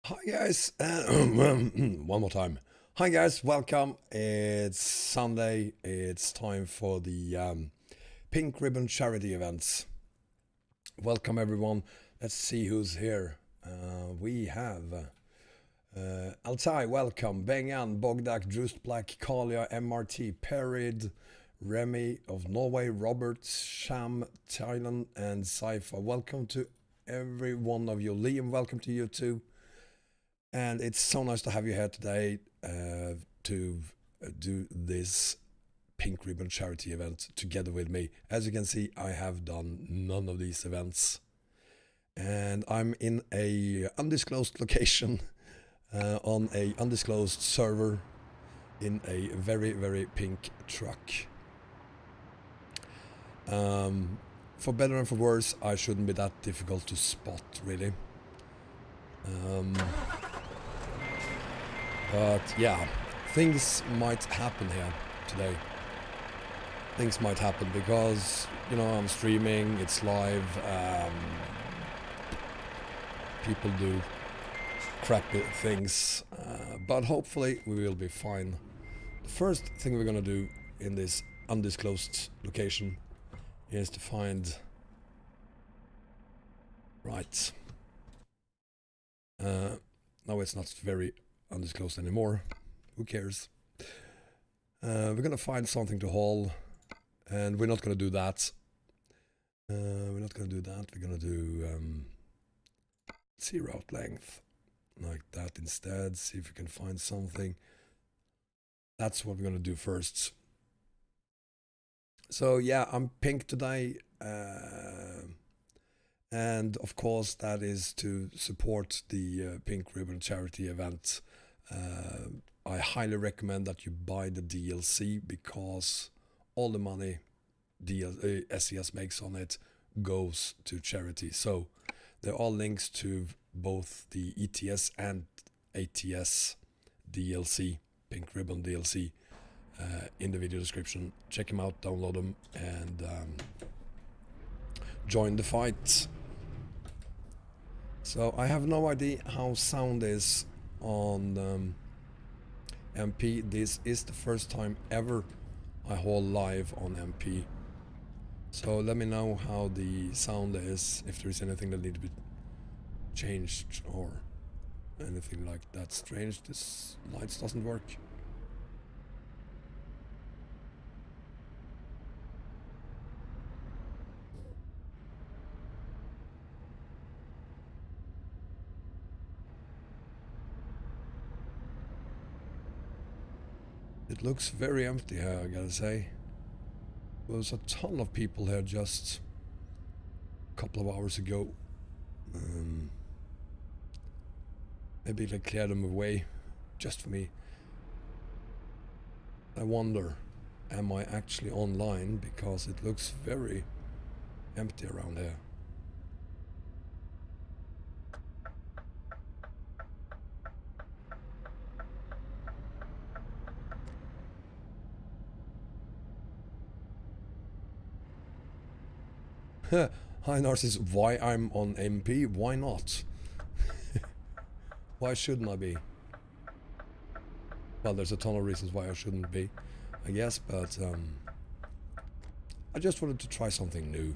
Hi guys, one more time. Hi guys, welcome. It's Sunday. It's time for the Pink Ribbon charity events. Welcome everyone. Let's see who's here. We have Altai, welcome. Bengan, Bogdak, Drust Black, Kalia, MRT, Perid, Remy of Norway, Robert, Sham, Thailand, and Saifa. Welcome to every one of you. Liam, welcome to you too. And it's so nice to have you here today to do this Pink Ribbon charity event together with me. As you can see, I have done none of these events. And I'm in a undisclosed location on a undisclosed server in a very, very pink truck. For better and for worse, I shouldn't be that difficult to spot, really. But yeah, things might happen here today. Things might happen because, you know, I'm streaming, it's live, people do crappy things, but hopefully we will be fine. The first thing we're gonna do in this undisclosed location is to find... Right. Now it's not very undisclosed anymore. Who cares? We're gonna find something to haul, and we're not gonna do that. We're gonna do sea route length like that instead. See if we can find something. That's what we're gonna do first. So yeah, I'm pink today, and of course that is to support the Pink Ribbon charity event. I highly recommend that you buy the DLC because all the money SES makes on it goes to charity. So there are links to both the ETS and ATS DLC, Pink Ribbon DLC, in the video description. Check them out, download them, and join the fight. So I have no idea how sound is on MP. This is the first time ever I haul live on MP. So let me know how the sound is, if there is anything that needs to be changed or anything like that strange. This lights doesn't work. It looks very empty here, I gotta say. There was a ton of people here just a couple of hours ago. Maybe they cleared them away just for me. I wonder, am I actually online? Because it looks very empty around here. Hi Narcissus, why I'm on MP? Why not? Why shouldn't I be? Well, there's a ton of reasons why I shouldn't be, I guess, but I just wanted to try something new.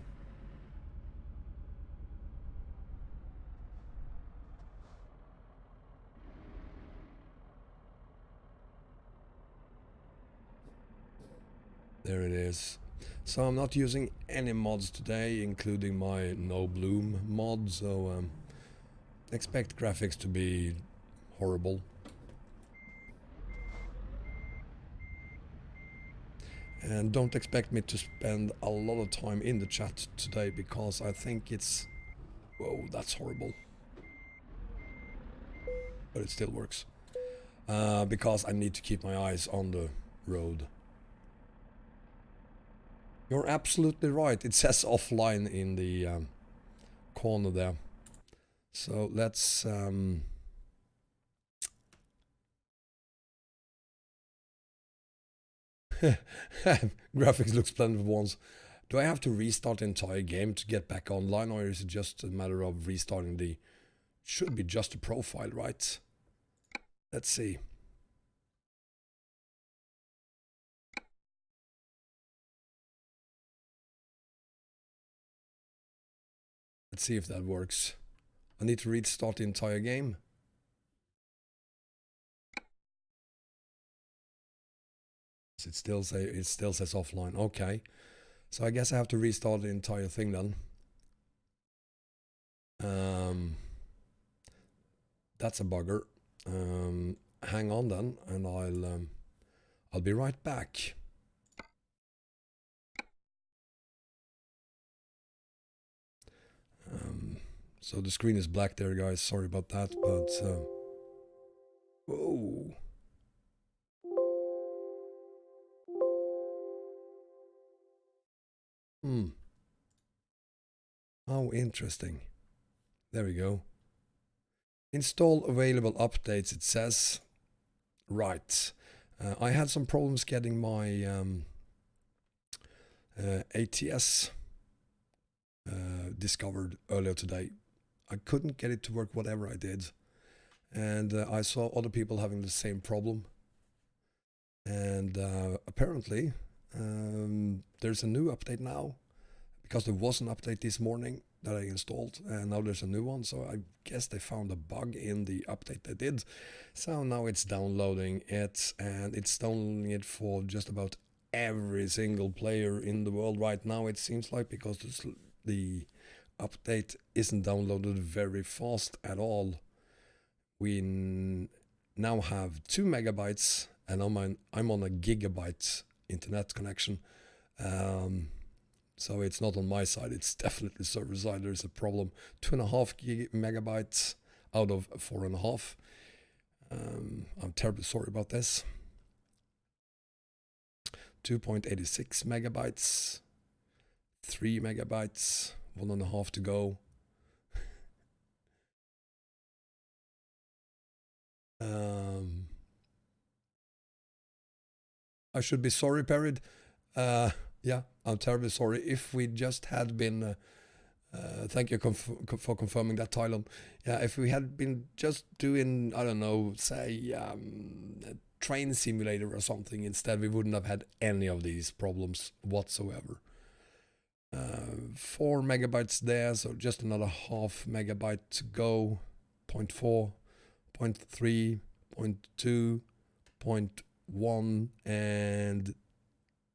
There it is. So I'm not using any mods today, including my no bloom mod, so expect graphics to be horrible. And don't expect me to spend a lot of time in the chat today, because I think it's... Whoa, that's horrible. But it still works. Because I need to keep my eyes on the road. You're absolutely right. It says offline in the corner there. So let's... Graphics look splendid once. Do I have to restart the entire game to get back online, or is it just a matter of restarting the should be just a profile, right? Let's see. Let's see if that works. I need to restart the entire game. It still says offline. Okay, so I guess I have to restart the entire thing then. That's a bugger. Hang on then, and I'll be right back. So the screen is black there, guys. Sorry about that, but whoa. How interesting. There we go. Install available updates, it says. Right. I had some problems getting my ATS discovered earlier today. I couldn't get it to work whatever I did. And I saw other people having the same problem. And apparently there's a new update now, because there was an update this morning that I installed, and now there's a new one. So I guess they found a bug in the update they did. So now it's downloading it, and it's downloading it for just about every single player in the world right now, it seems like, because the update isn't downloaded very fast at all. We now have 2 megabytes, and I'm on a gigabyte internet connection. So it's not on my side, it's definitely server side. There's a problem. 2.5 megabytes out of 4.5. I'm terribly sorry about this. 2.86 megabytes, 3 megabytes, 1.5 to go. I should be sorry, Perid. Yeah, I'm terribly sorry. If we just had been, thank you for confirming that, Tylon. Yeah, if we had been just doing, I don't know, say a train simulator or something instead, we wouldn't have had any of these problems whatsoever. 4 megabytes there, so just another half megabyte to go. 0.4, 0.3, 0.2, 0.1, and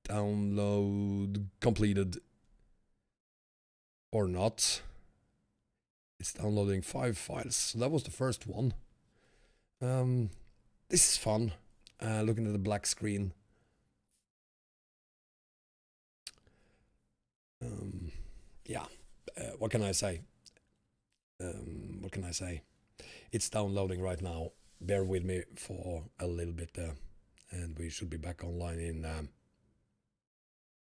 download completed. Or not. It's downloading 5 files. So that was the first one. This is fun. Looking at the black screen. Yeah. What can I say? It's downloading right now. Bear with me for a little bit there, and we should be back online in.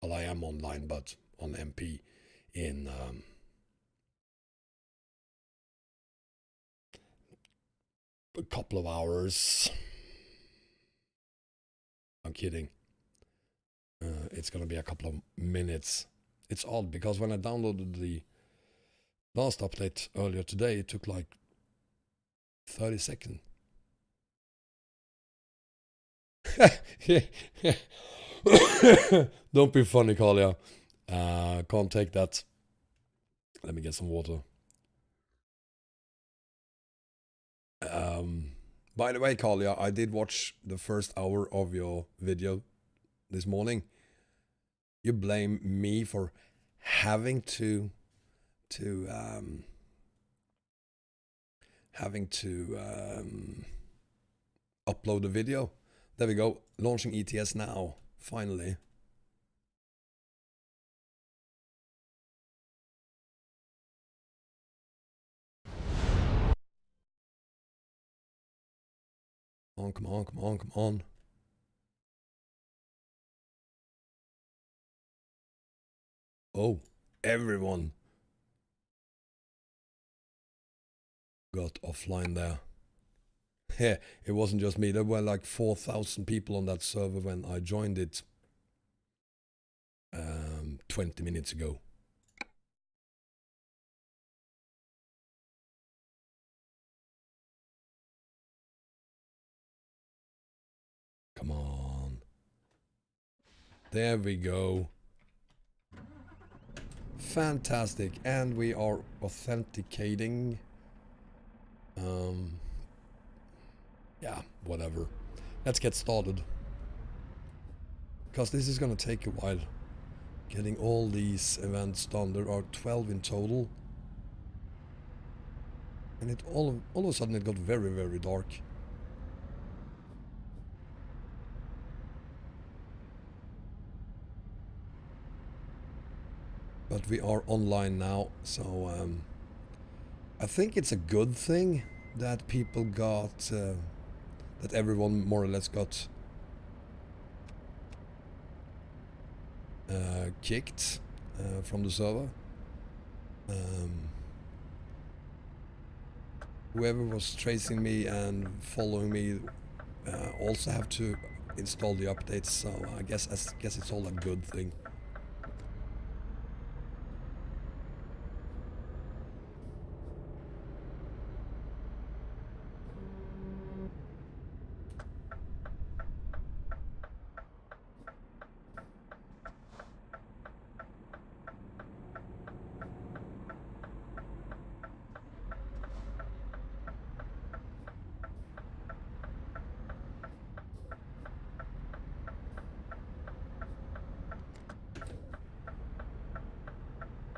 Well, I am online, but on MP in a couple of hours. I'm kidding. It's gonna be a couple of minutes. It's odd because when I downloaded the last update earlier today, it took like 30 seconds. Don't be funny, Kalia. Can't take that. Let me get some water. By the way, Kalia, I did watch the first hour of your video this morning. You blame me for having to upload the video. There we go. Launching ETS now. Finally. Come on. Oh, everyone got offline there. Yeah, it wasn't just me. There were like 4,000 people on that server when I joined it 20 minutes ago. There we go. Fantastic. And we are authenticating. Yeah, whatever. Let's get started. Because this is gonna take a while. Getting all these events done. There are 12 in total. And it all of a sudden it got very, very dark. But we are online now, so I think it's a good thing that people got, that everyone more or less got kicked from the server. Whoever was tracing me and following me also have to install the updates, so I guess it's all a good thing.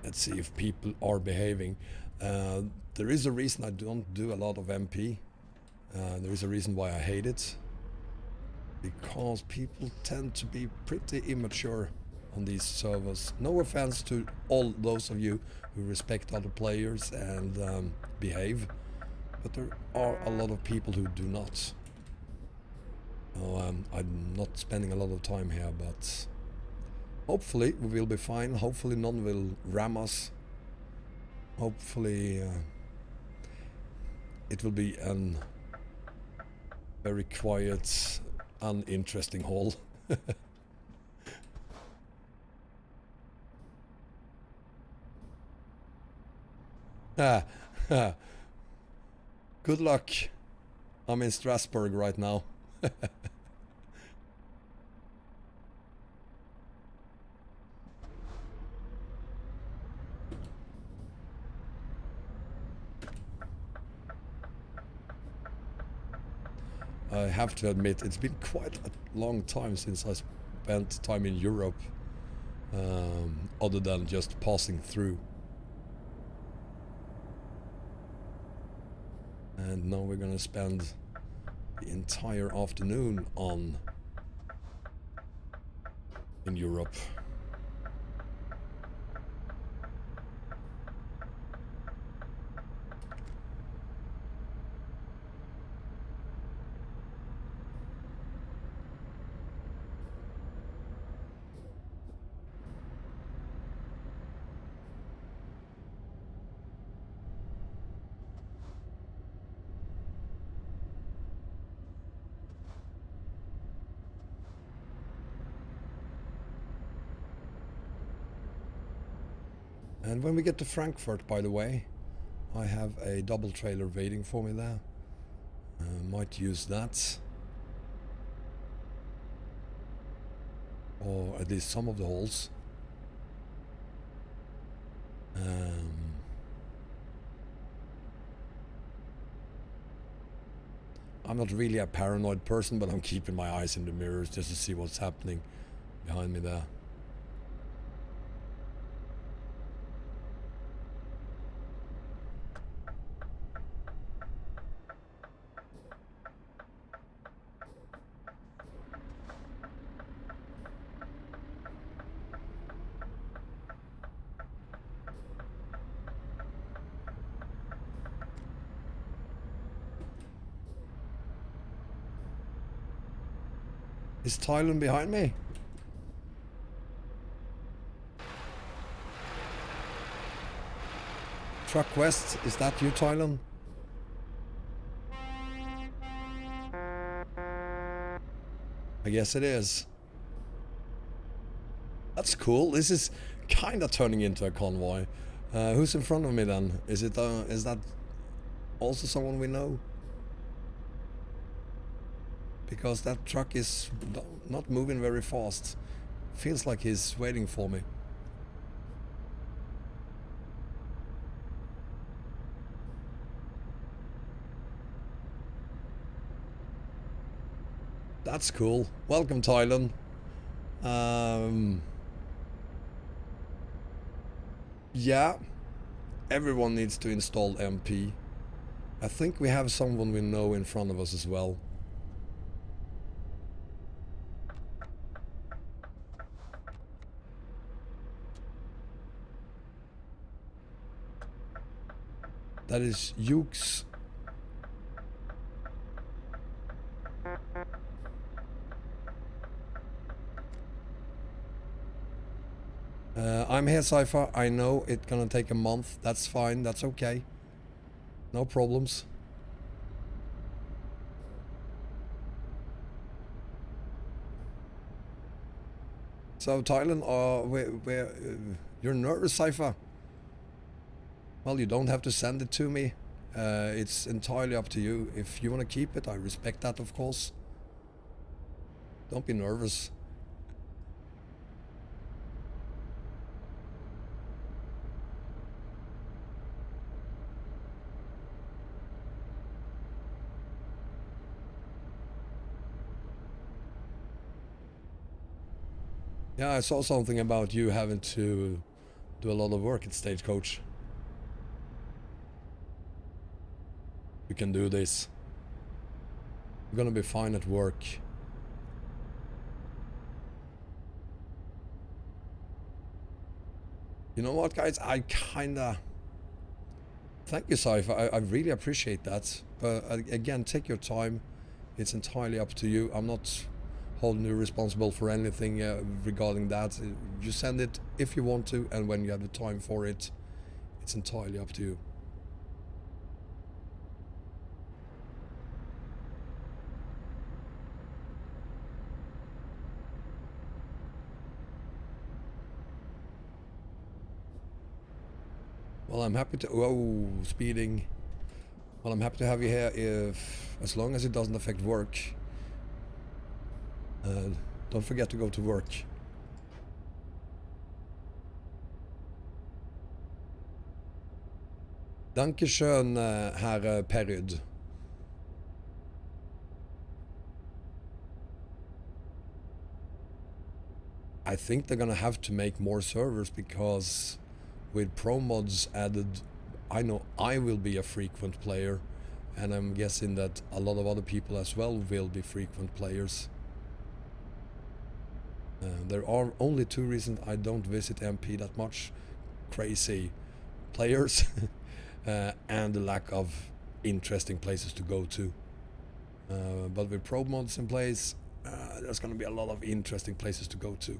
Let's see if people are behaving. There is a reason I don't do a lot of MP. There is a reason why I hate it. Because people tend to be pretty immature on these servers. No offense to all those of you who respect other players and behave, but there are a lot of people who do not. So, I'm not spending a lot of time here, but hopefully we will be fine. Hopefully none will ram us. Hopefully it will be an very quiet, uninteresting haul. Good luck. I'm in Strasbourg right now. I have to admit, it's been quite a long time since I spent time in Europe, other than just passing through. And now we're gonna spend the entire afternoon in Europe. And when we get to Frankfurt, by the way, I have a double trailer waiting for me there. Might use that. Or at least some of the holes. I'm not really a paranoid person, but I'm keeping my eyes in the mirrors just to see what's happening behind me there. Is Thailand behind me? Truck West, is that you, Thailand? I guess it is. That's cool. This is kind of turning into a convoy. Who's in front of me then? Is that also someone we know? Because that truck is not moving very fast. Feels like he's waiting for me. That's cool. Welcome, Thailand. Yeah, everyone needs to install MP. I think we have someone we know in front of us as well. That is Ukes. I'm here, Cypher. I know it's gonna take a month. That's fine. That's okay. No problems. So Thailand, you're nervous, Cypher? Well, you don't have to send it to me. It's entirely up to you. If you want to keep it, I respect that, of course. Don't be nervous. Yeah, I saw something about you having to do a lot of work at Stagecoach. You can do this. You're gonna be fine at work. You know what, guys? I kinda... Thank you, Cypher. I really appreciate that. But again, take your time. It's entirely up to you. I'm not holding you responsible for anything regarding that. You send it if you want to, and when you have the time for it. It's entirely up to you. Well, I'm happy to... Oh, speeding. Well, I'm happy to have you here as long as it doesn't affect work. Don't forget to go to work. Dankeschön, Herr Perryd. I think they're gonna have to make more servers because with pro mods added, I know I will be a frequent player, and I'm guessing that a lot of other people as well will be frequent players. There are only two reasons I don't visit MP that much: crazy players and the lack of interesting places to go to. But with pro mods in place, there's gonna be a lot of interesting places to go to.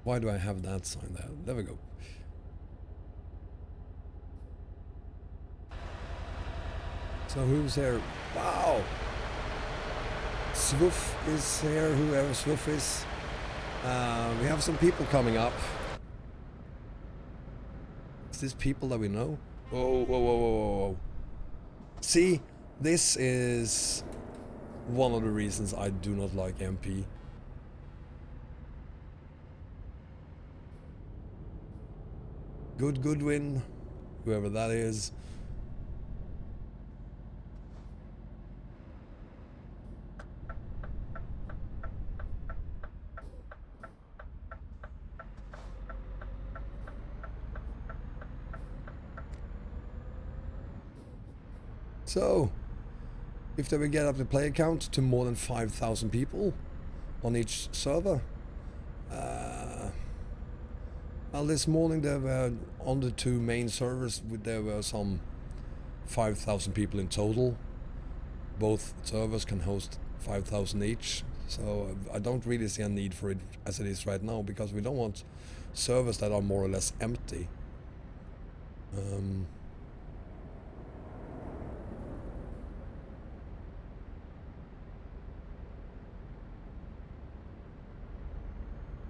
Why do I have that sign there? There we go. So who's here? Wow! Swoof is here, whoever Swoof is. We have some people coming up. Is this people that we know? Whoa, whoa, whoa, whoa, whoa. See, this is one of the reasons I do not like MP. Goodwin, whoever that is. So, if they will get up the player count to more than 5,000 people on each server, well, this morning there were on the two main servers, there were some 5,000 people in total. Both servers can host 5,000 each, so I don't really see a need for it as it is right now, because we don't want servers that are more or less empty.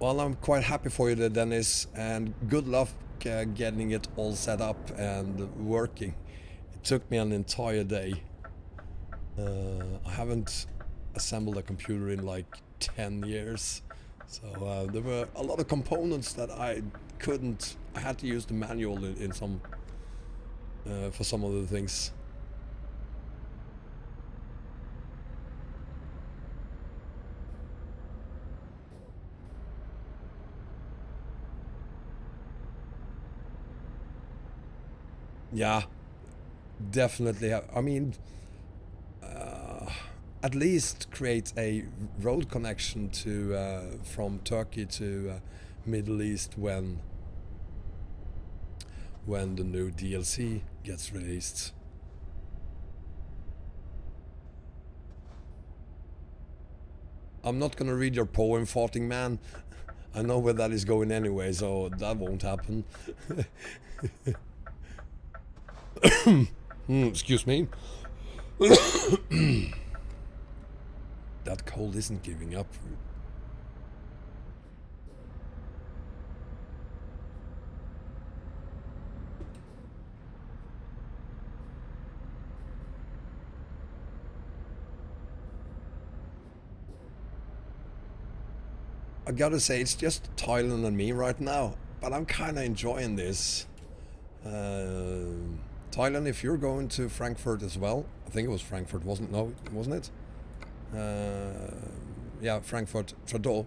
Well, I'm quite happy for you, Dennis, and good luck getting it all set up and working. It took me an entire day. I haven't assembled a computer in like 10 years. So there were a lot of components that I had to use the manual in some, for some of the things. Yeah, definitely. I mean, at least create a road connection to from Turkey to Middle East when the new DLC gets released. I'm not gonna read your poem, farting man. I know where that is going anyway, so that won't happen. Excuse me. That cold isn't giving up. I gotta say, it's just Thailand and me right now, but I'm kinda enjoying this. Thailand, if you're going to Frankfurt as well, I think it was Frankfurt, wasn't it? Yeah, Frankfurt, Trudeau.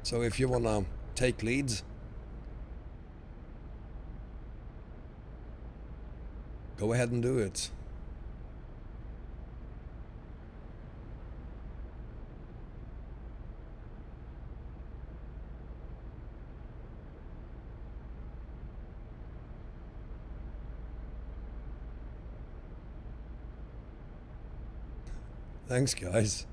So if you wanna take leads, go ahead and do it. Thanks, guys.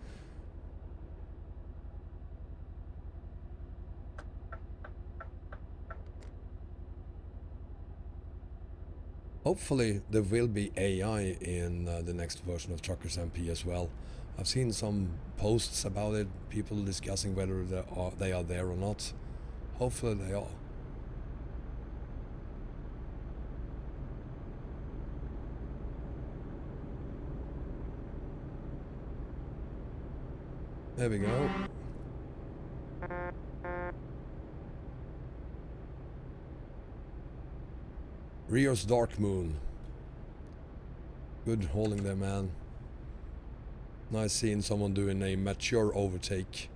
Hopefully there will be AI in the next version of TruckersMP as well. I've seen some posts about it, people discussing whether they are there or not. Hopefully they are. There we go. Rio's Dark Moon. Good holding there, man. Nice seeing someone doing a mature overtake.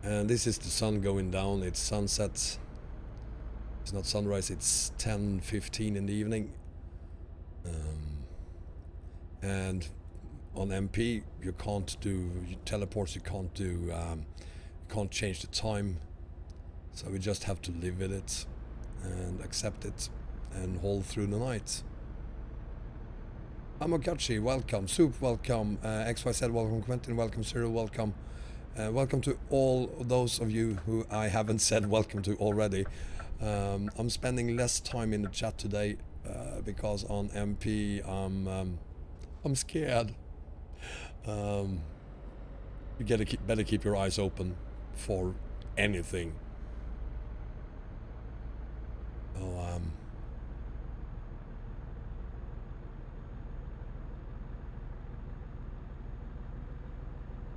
And this is the sun going down. It's sunset. It's not sunrise. It's 10:15 in the evening. And on MP, you can't do teleports. You can't do. You can't change the time. So we just have to live with it and accept it and hold through the night. Amokachi, welcome. Soup, welcome. XYZ, welcome. Quentin, welcome. Cyril, welcome. Welcome to all those of you who I haven't said welcome to already. I'm spending less time in the chat today because on MP I'm scared. You better keep your eyes open for anything. Oh,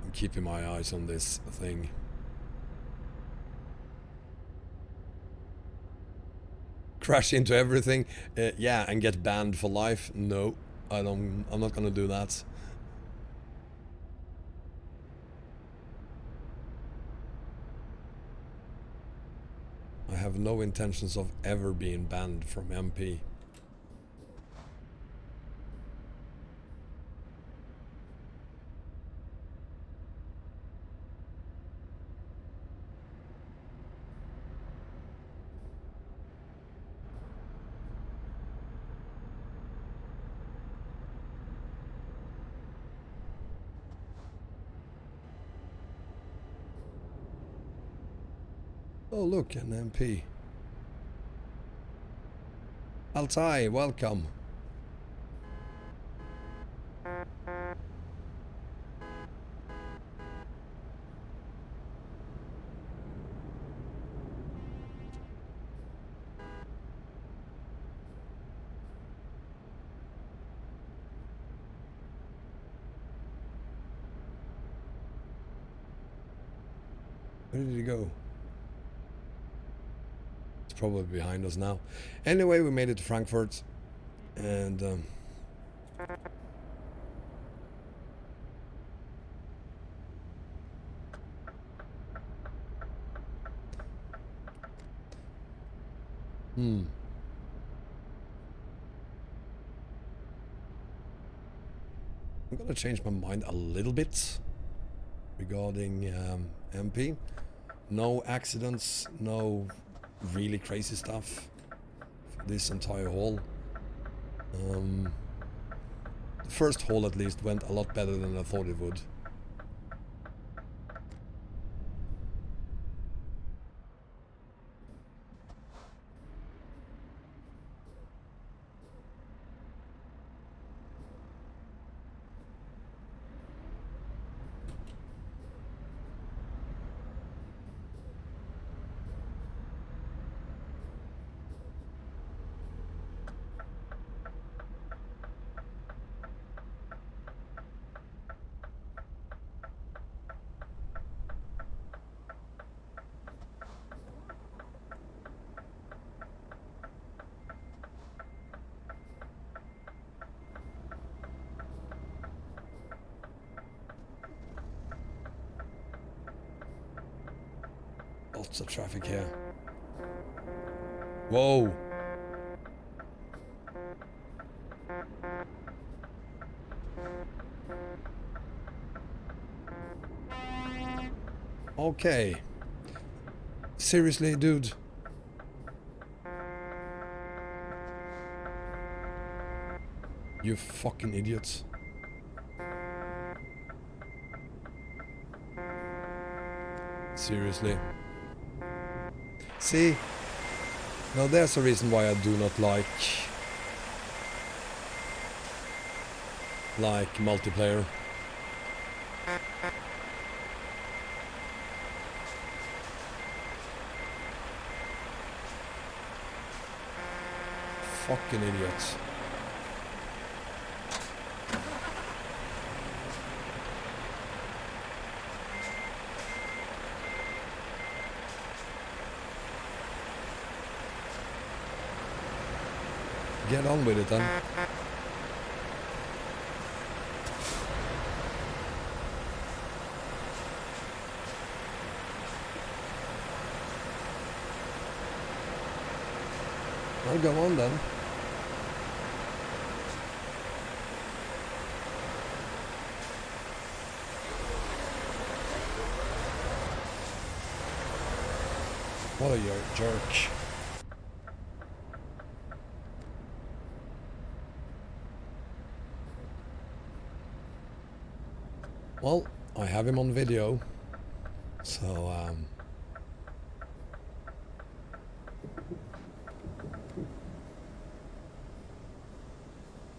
I'm keeping my eyes on this thing. Crash into everything, yeah, and get banned for life. No, I'm not gonna do that. I have no intentions of ever being banned from MP. Oh look, an MP. Altai, welcome. Where did he go? It's probably behind us now. Anyway, we made it to Frankfurt, and I'm gonna change my mind a little bit regarding MP. No accidents, no really crazy stuff for this entire haul. The first haul at least went a lot better than I thought it would. Lots of traffic here. Whoa! Okay. Seriously, dude. You fucking idiots. Seriously. See? Now there's a reason why I do not like multiplayer. Fucking idiots. Get on with it then. I'll go on then. What a jerk. Well, I have him on video, so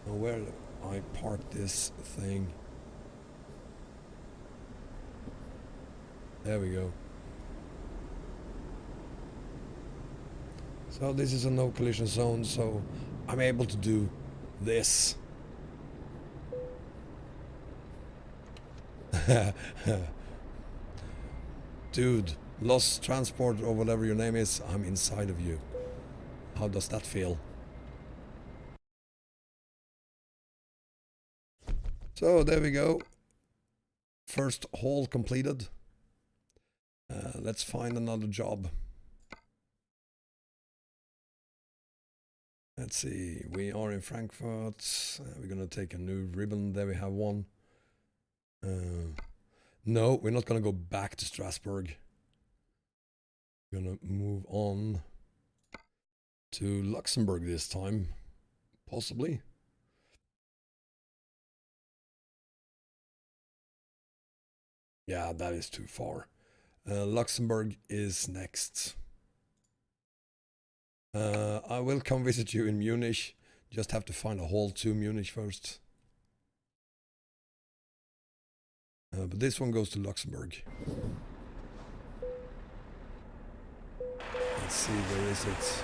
where I park this thing. There we go. So this is a no collision zone, so I'm able to do this. Dude, lost transport or whatever your name is, I'm inside of you. How does that feel? So there we go. First haul completed. Let's find another job. Let's see, we are in Frankfurt. We're gonna take a new ribbon. There we have one. No, we're not gonna go back to Strasbourg. We're gonna move on to Luxembourg this time, possibly. Yeah, that is too far. Luxembourg is next. I will come visit you in Munich. Just have to find a haul to Munich first. But this one goes to Luxembourg. Let's see, where is it?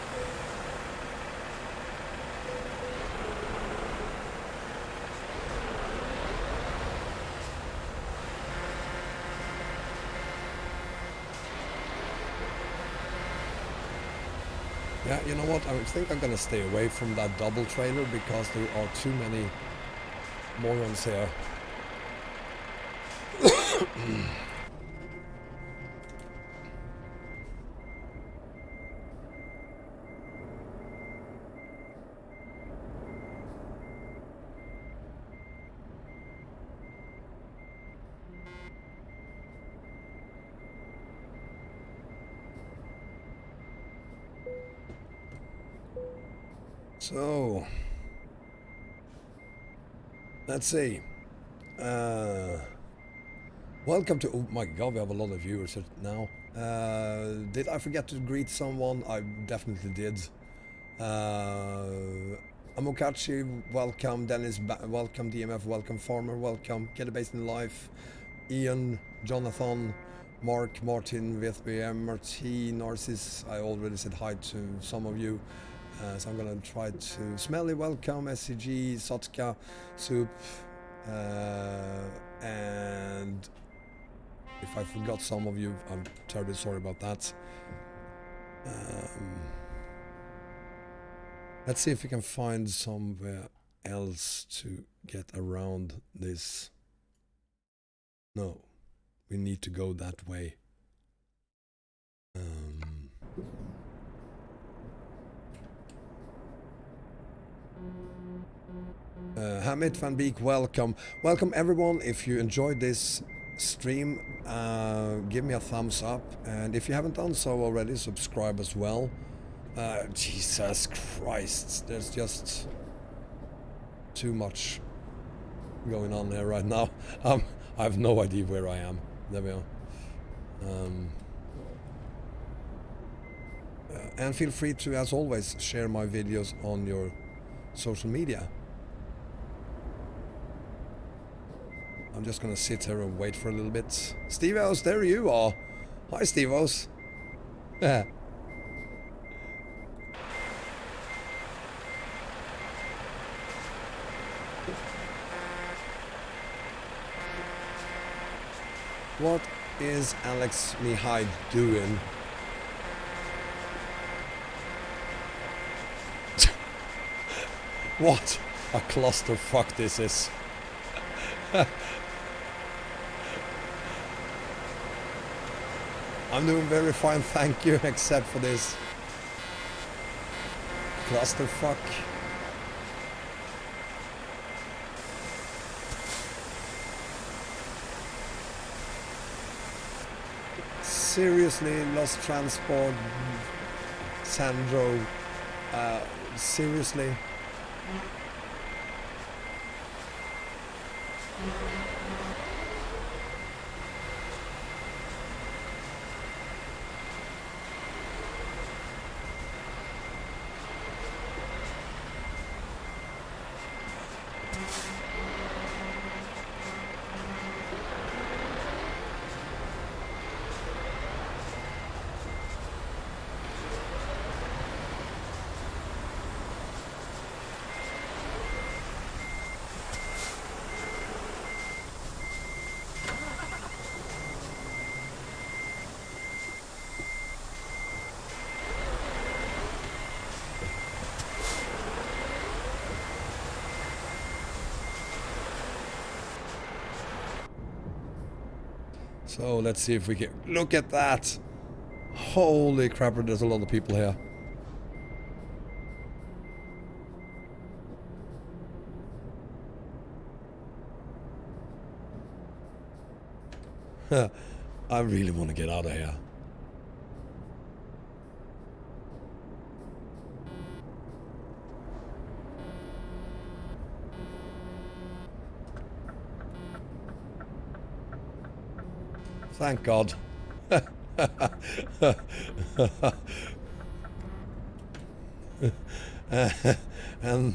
Yeah, you know what? I think I'm gonna stay away from that double trailer because there are too many morons here. So, let's see. Welcome to... Oh my god, we have a lot of viewers now. Did I forget to greet someone? I definitely did. Amokachi, welcome. Dennis, welcome. DMF, welcome. Farmer, welcome. Get a Base in Life. Ian, Jonathan, Mark, Martin, VFBM, Martin, Narcis. I already said hi to some of you. So I'm gonna try to... Smelly, welcome. SCG, Sotka, Soup. And if I forgot some of you, I'm terribly sorry about that. Let's see if we can find somewhere else to get around this. No, we need to go that way. Hamid van Beek, welcome. Welcome everyone. If you enjoyed this stream, give me a thumbs up. And if you haven't done so already, subscribe as well. Jesus Christ, there's just too much going on there right now. I have no idea where I am. There we are. And feel free to, as always, share my videos on your social media. I'm just gonna sit here and wait for a little bit. Steve-Os, there you are. Hi, Steve-Os. What is Alex Mihai doing? What a clusterfuck this is. I'm doing very fine, thank you, except for this clusterfuck. Seriously, Lost Transport, Sandro, seriously? So let's see if we can... Look at that! Holy crap, there's a lot of people here. I really want to get out of here. Thank God. And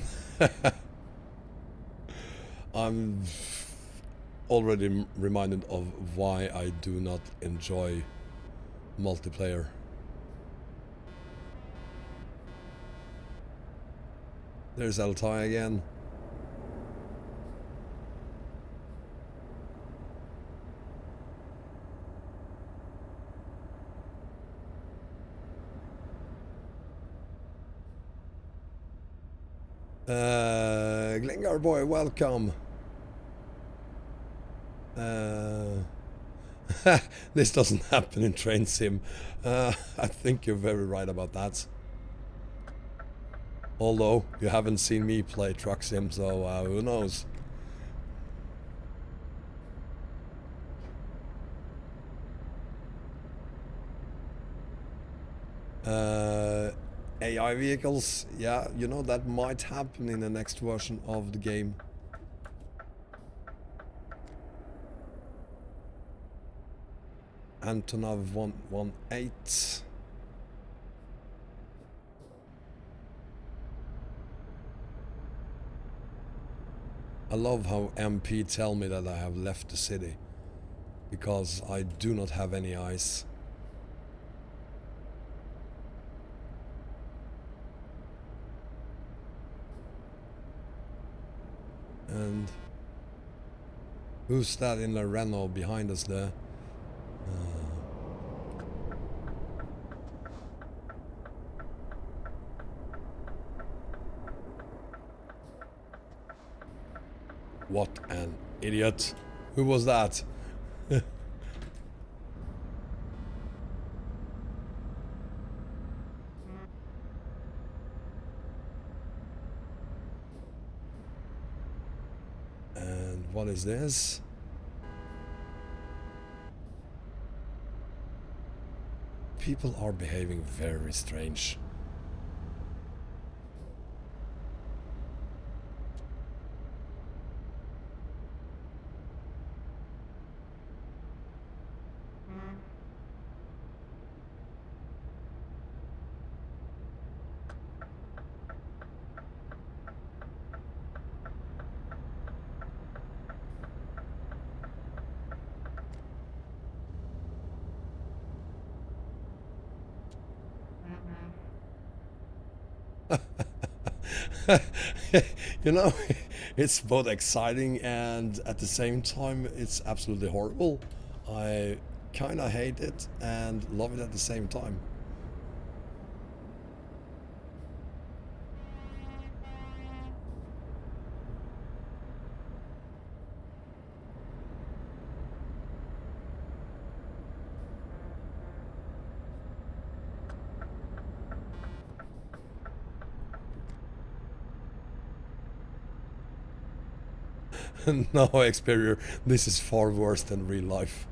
I'm already reminded of why I do not enjoy multiplayer. There's Altai again. Glengar boy, welcome. This doesn't happen in Train Sim. I think you're very right about that. Although you haven't seen me play Truck Sim, so who knows? AI vehicles, yeah, you know, that might happen in the next version of the game. Antonov 118. I love how MP tell me that I have left the city, because I do not have any eyes. And who's that in the Renault behind us there? What an idiot. Who was that? And what is this? People are behaving very strange. You know, it's both exciting and at the same time it's absolutely horrible. I kinda hate it and love it at the same time. No, Xperia, this is far worse than real life.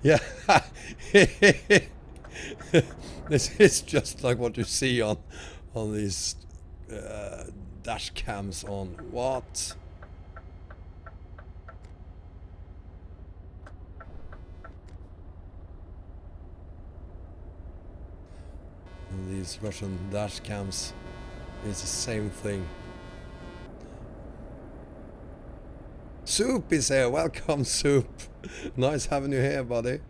Yeah. This is just like what you see on these dash cams on what? On these Russian dash cams, it's the same thing. Soup is here. Welcome, Soup. Nice having you here, buddy.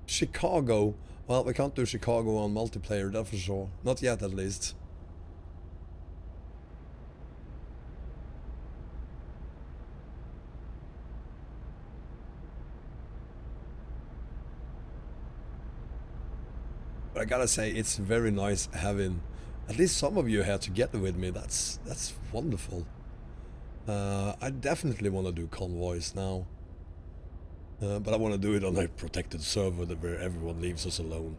Chicago. Well, we can't do Chicago on multiplayer, that's for sure. Not yet, at least. But I gotta say, it's very nice having at least some of you here together with me. That's wonderful. I definitely want to do convoys now. But I want to do it on a protected server where everyone leaves us alone.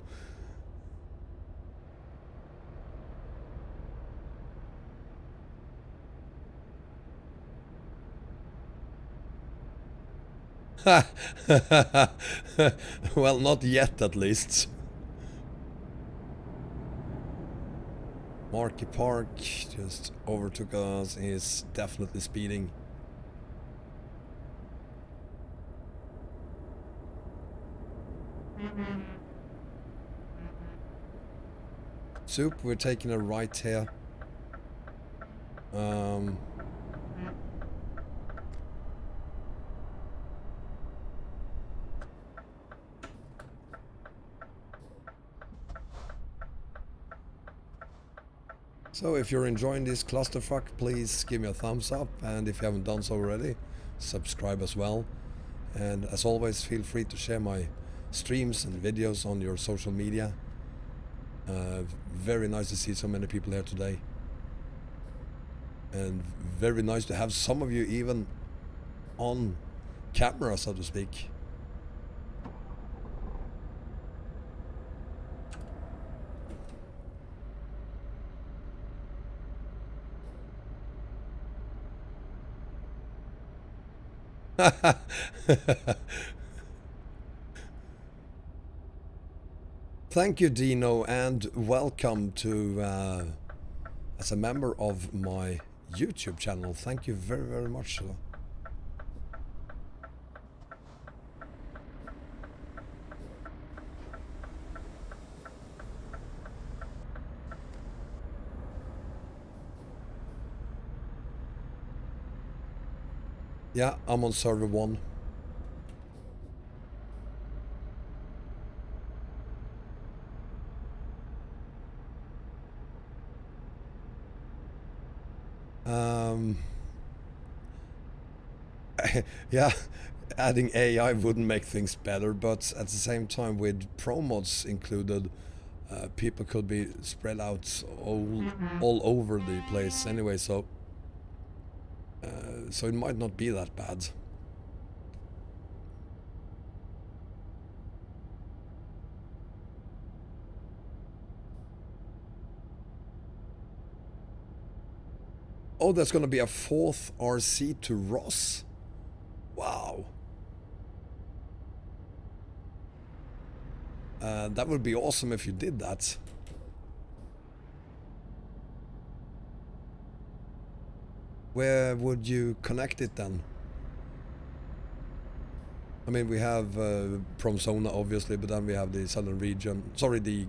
Well, not yet at least. Marky Park just overtook us. He's definitely speeding. Soup, we're taking a right here. So if you're enjoying this clusterfuck, please give me a thumbs up, and if you haven't done so already, subscribe as well. And as always, feel free to share my streams and videos on your social media. Very nice to see so many people here today. And very nice to have some of you even on camera, so to speak. Thank you, Dino, and welcome to as a member of my YouTube channel. Thank you very, very much. Yeah, I'm on server 1. Yeah, adding AI wouldn't make things better, but at the same time, with pro mods included, people could be spread out all over the place anyway, so it might not be that bad. Oh, there's gonna be a 4th RC to Ross. Wow. That would be awesome if you did that. Where would you connect it then? I mean, we have Promzona obviously, but then we have the southern region, sorry, the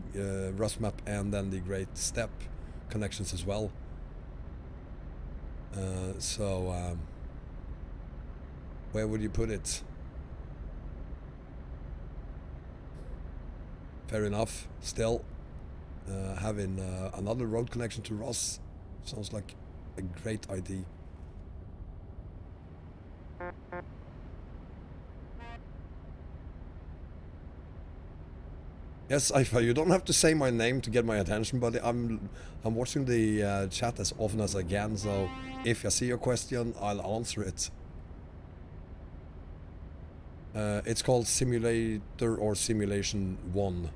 Rust map, and then the Great Steppe connections as well. Where would you put it? Fair enough. Still, having another road connection to Ross sounds like a great idea. Yes, Ifa, you don't have to say my name to get my attention, but I'm watching the chat as often as I can, so if I see your question, I'll answer it. It's called Simulator or Simulation 1.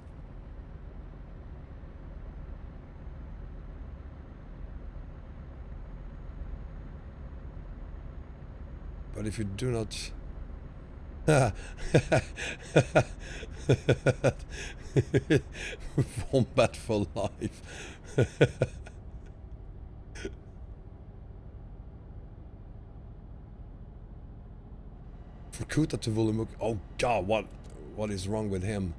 But if you do not... Wombat for life. For Kuta to Vulimuk. Oh god, what is wrong with him?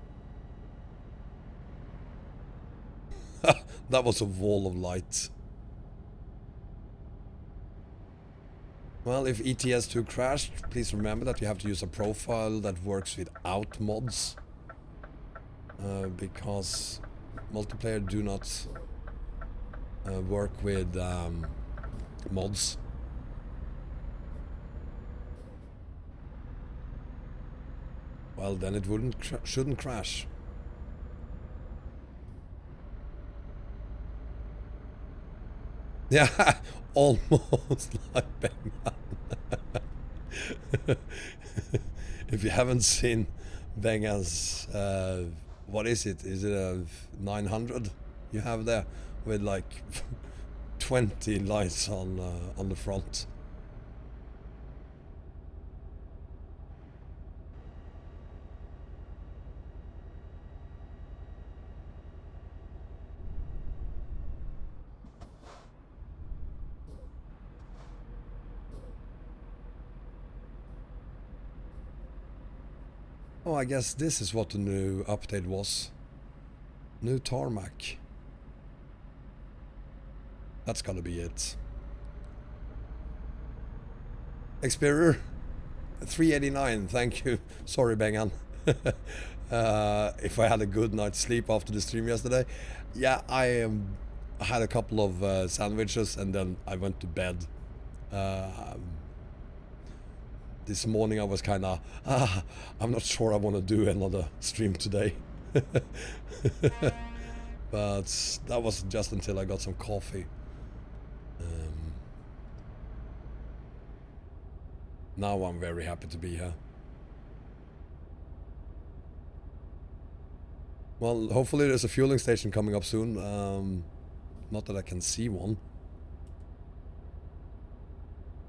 That was a wall of light. Well, if ETS2 crashed, please remember that you have to use a profile that works without mods. Because multiplayer do not work with mods. Well, then it shouldn't crash. Yeah, almost like Bengan. If you haven't seen Bengan's, what is it? Is it a 900 you have there with like 20 lights on the front? Oh, I guess this is what the new update was. New tarmac. That's gotta be it. Experior 389, thank you. Sorry, Bengan. If I had a good night's sleep after the stream yesterday. Yeah, I had a couple of sandwiches and then I went to bed. This morning I was kind of, I'm not sure I want to do another stream today. But that was just until I got some coffee. Now I'm very happy to be here. Well, hopefully there's a fueling station coming up soon. Not that I can see one.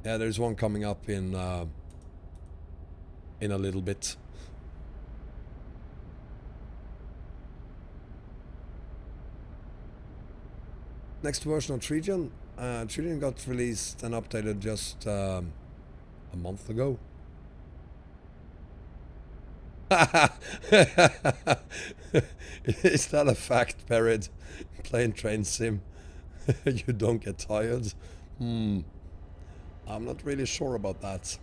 Yeah, there's one coming up in a little bit. Next version of Trigen. Trigen got released and updated just a month ago. Is that a fact, Perid? Plane train sim. You don't get tired? I'm not really sure about that.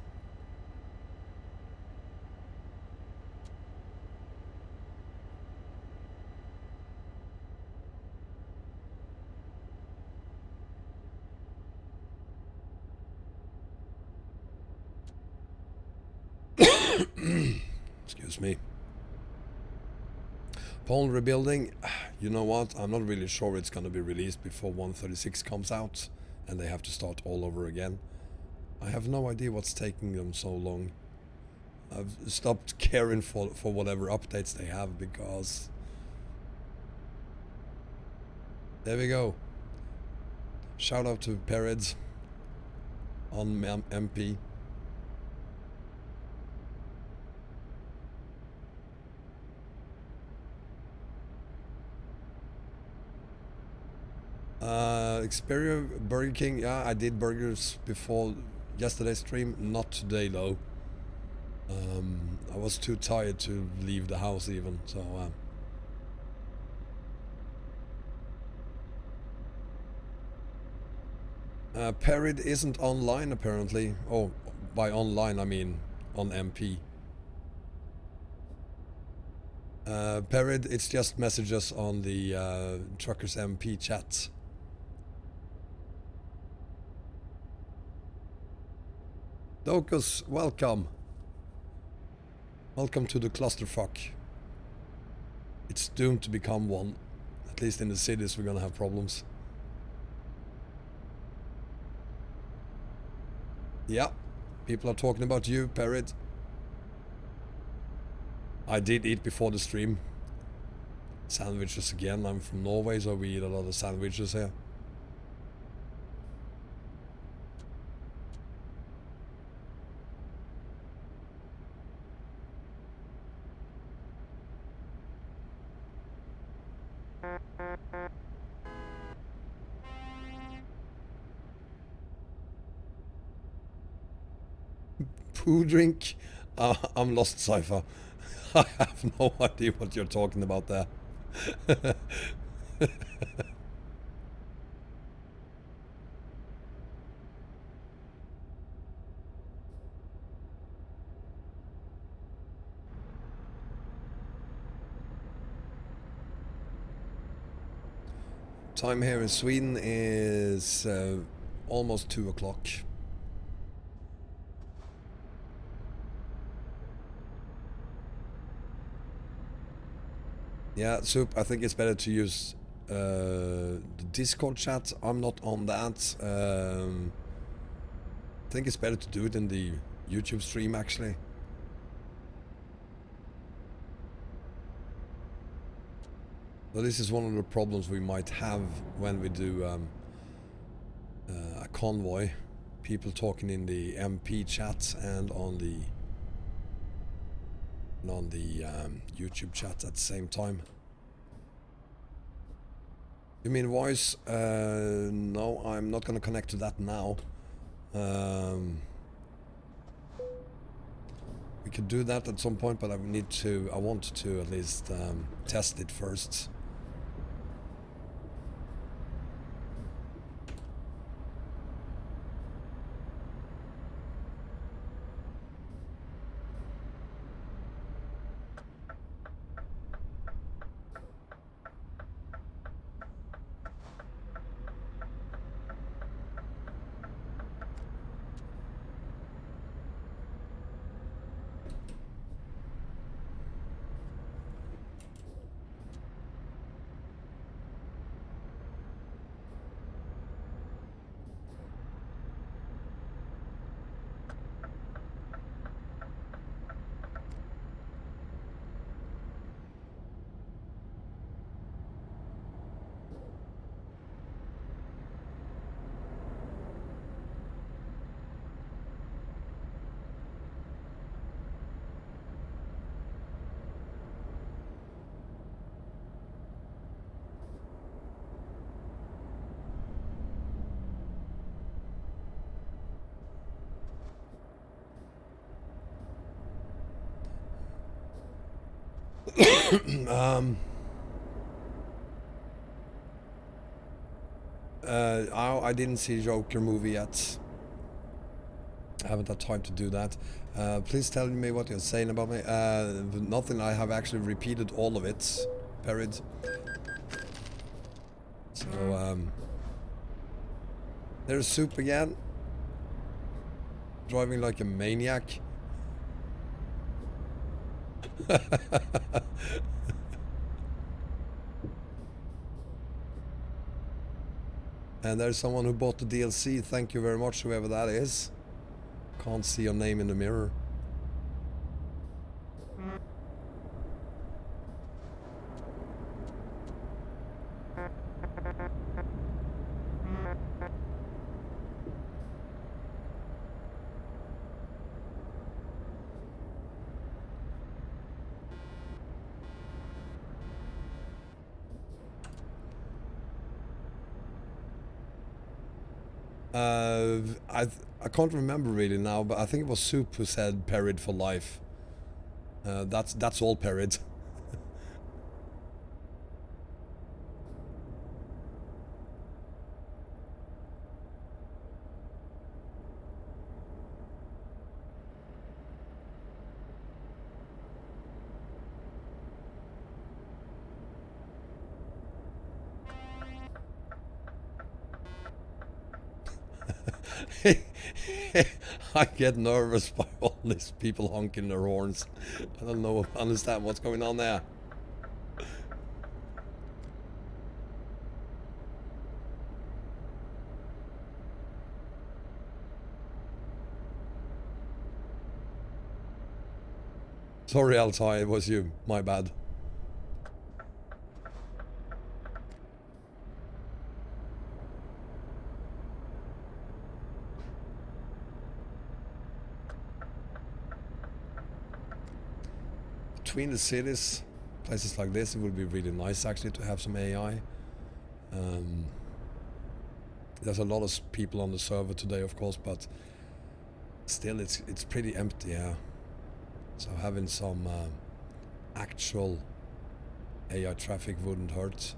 Excuse me. Pole rebuilding, you know what? I'm not really sure it's going to be released before 136 comes out and they have to start all over again. I have no idea what's taking them so long. I've stopped caring for whatever updates they have because... There we go. Shout out to Perids on MP. Xperia, Burger King, yeah, I did burgers before yesterday's stream, not today though. I was too tired to leave the house even, so... Perid isn't online apparently. Oh, by online I mean on MP. Perid, it's just messages on the TruckersMP chat. Docus, welcome. Welcome to the clusterfuck. It's doomed to become one. At least in the cities we're gonna have problems. Yeah, people are talking about you, Perid. I did eat before the stream. Sandwiches again. I'm from Norway, so we eat a lot of sandwiches here. Poo drink? I'm lost, Cypher. I have no idea what you're talking about there. Time here in Sweden is almost 2 o'clock. Yeah, Soup, I think it's better to use the Discord chat. I'm not on that. I think it's better to do it in the YouTube stream, actually. So this is one of the problems we might have when we do a convoy. People talking in the MP chat and on the YouTube chat at the same time. You mean voice? No, I'm not gonna connect to that now. We could do that at some point, but I want to at least test it first. I didn't see Joker movie yet. I haven't had time to do that. Please tell me what you're saying about me. Nothing. I have actually repeated all of it. Parried. So, there's Soup again. Driving like a maniac. And there's someone who bought the DLC. Thank you very much, whoever that is. Can't see your name in the mirror. I can't remember really now, but I think it was Soup who said parried for life. That's all parried. I get nervous by all these people honking their horns. I don't know, understand what's going on there. Sorry, Altai, it was you. My bad. Between the cities, places like this, it would be really nice actually to have some AI. There's a lot of people on the server today, of course, but still it's pretty empty, yeah. So having some actual AI traffic wouldn't hurt.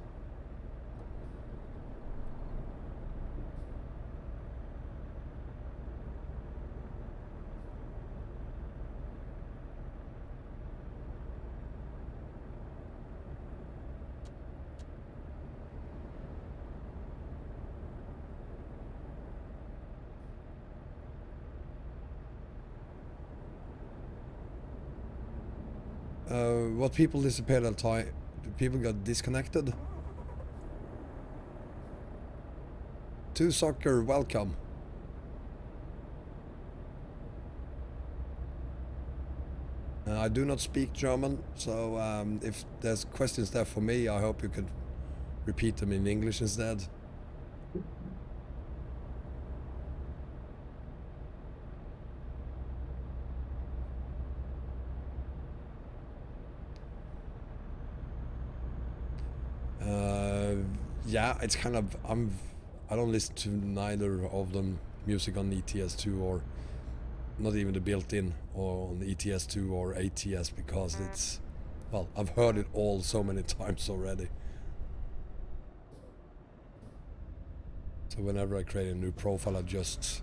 What people disappeared all time? People got disconnected? To Soccer, welcome. I do not speak German, so if there's questions there for me, I hope you could repeat them in English instead. Yeah, it's kind of I don't listen to neither of them music on ETS2 or not even the built-in or on ETS2 or ATS because it's, well, I've heard it all so many times already. So whenever I create a new profile, I just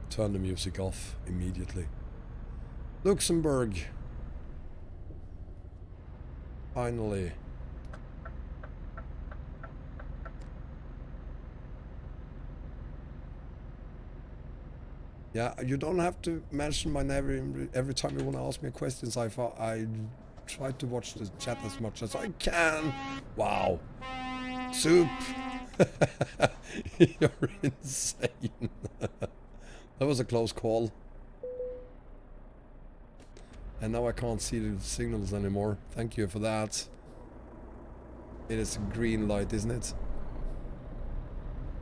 turn the music off immediately. Luxembourg. Finally. Yeah, you don't have to mention my name every time you want to ask me questions. I try to watch the chat as much as I can. Wow. Soup. You're insane. That was a close call. And now I can't see the signals anymore. Thank you for that. It is a green light, isn't it?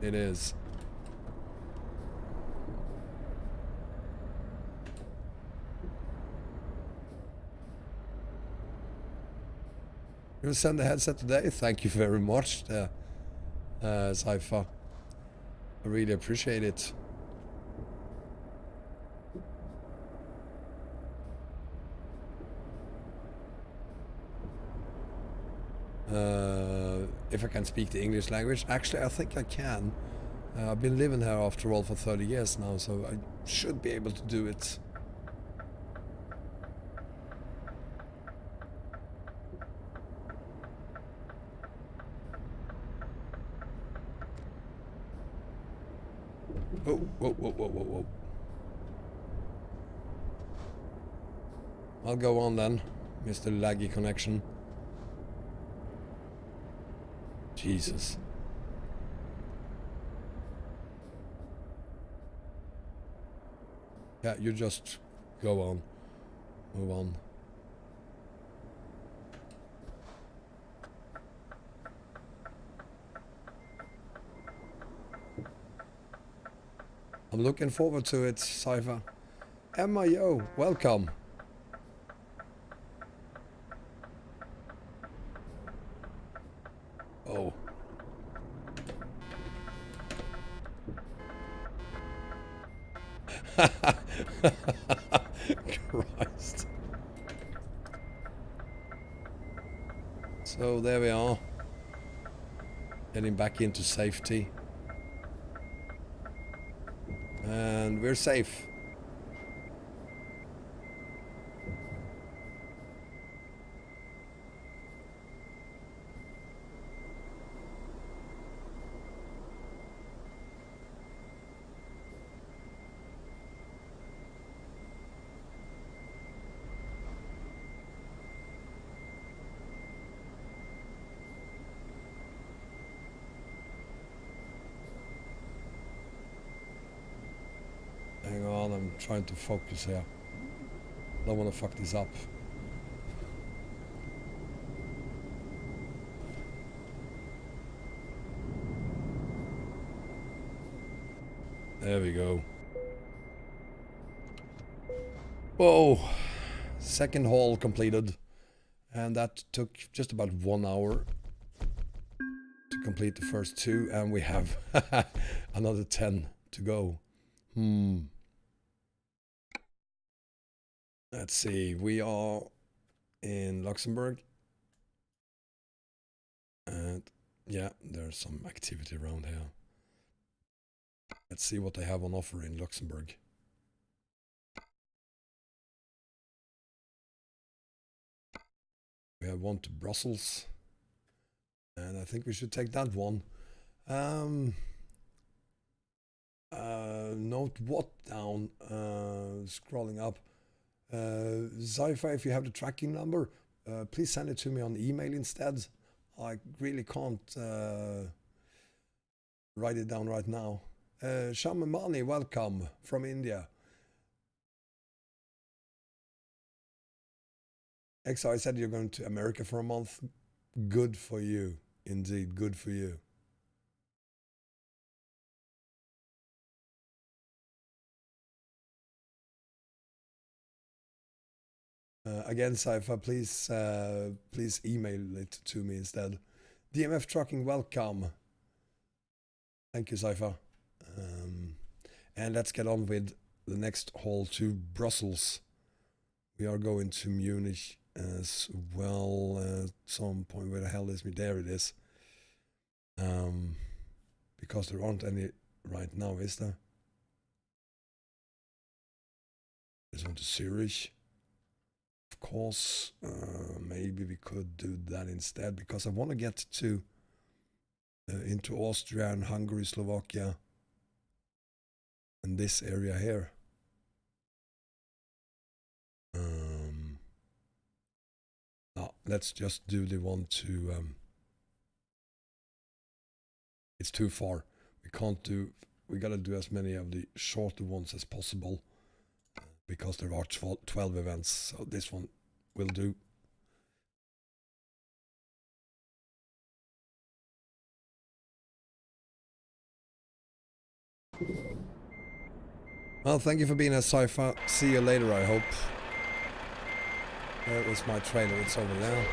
It is. You will send the headset today? Thank you very much, Saifa. I really appreciate it. If I can speak the English language. Actually, I think I can. I've been living here after all for 30 years now, so I should be able to do it. Oh, whoa, whoa, whoa, whoa, whoa. I'll go on then, Mr. Laggy Connection. Jesus. Yeah, you just go on. Move on. I'm looking forward to it, Cypher. Emma, yo, welcome. Oh. Christ. So there we are. Getting back into safety. And we're safe. Hang on, I'm trying to focus here. Don't want to fuck this up. There we go. Whoa! Second haul completed. And that took just about 1 hour to complete the first two. And we have another 10 to go. Let's see. We are in Luxembourg. And yeah, there's some activity around here. Let's see what they have on offer in Luxembourg. We have one to Brussels. And I think we should take that one. Note what down? Scrolling up. Zypher, if you have the tracking number, please send it to me on email instead. I really can't write it down right now. Shamamani, welcome from India. XI said you're going to America for a month. Good for you. Indeed, good for you. Again, Cypher, please email it to me instead. DMF Trucking, welcome. Thank you, Cypher. And let's get on with the next haul to Brussels. We are going to Munich as well at some point. Where the hell is me? There it is. Because there aren't any right now, is there? There's one to Zurich. Of course, maybe we could do that instead, because I want to get to into Austria and Hungary, Slovakia, and this area here. No, let's just do the one to. It's too far. We can't do. We gotta do as many of the shorter ones as possible, because there are 12 events. So this one will do. Well, thank you for being a Cypher. See you later, I hope. There is my trailer. It's over there.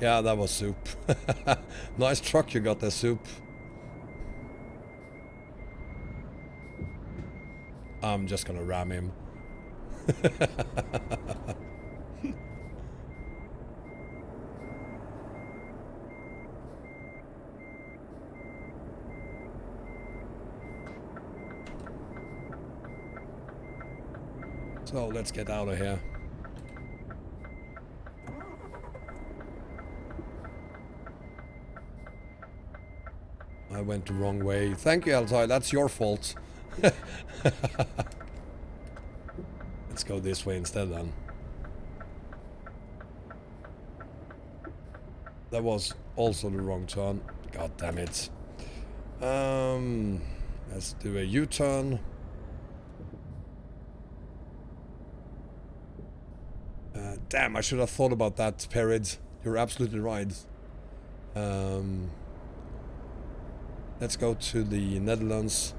Yeah, that was soup. Nice truck you got there, soup. I'm just gonna ram him. So let's get out of here. I went the wrong way. Thank you, Altai. That's your fault. Let's go this way instead then. That was also the wrong turn. God damn it. Let's do a U-turn. Damn, I should have thought about that, Perid. You're absolutely right. Let's go to the Netherlands.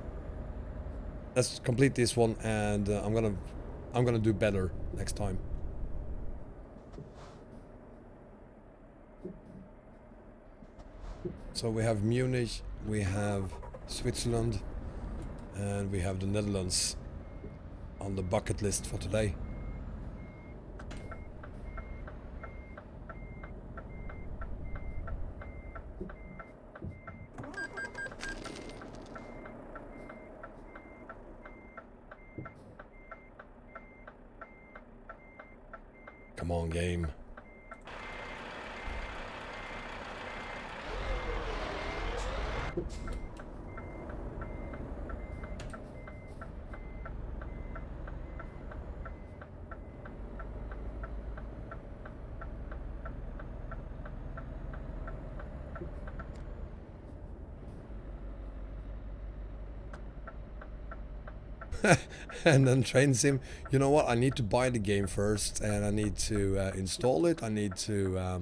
Let's complete this one, and I'm gonna do better next time. So we have Munich, we have Switzerland, and we have the Netherlands on the bucket list for today. Come on, game. And then trains him. You know what? I need to buy the game first, and I need to install it. I need to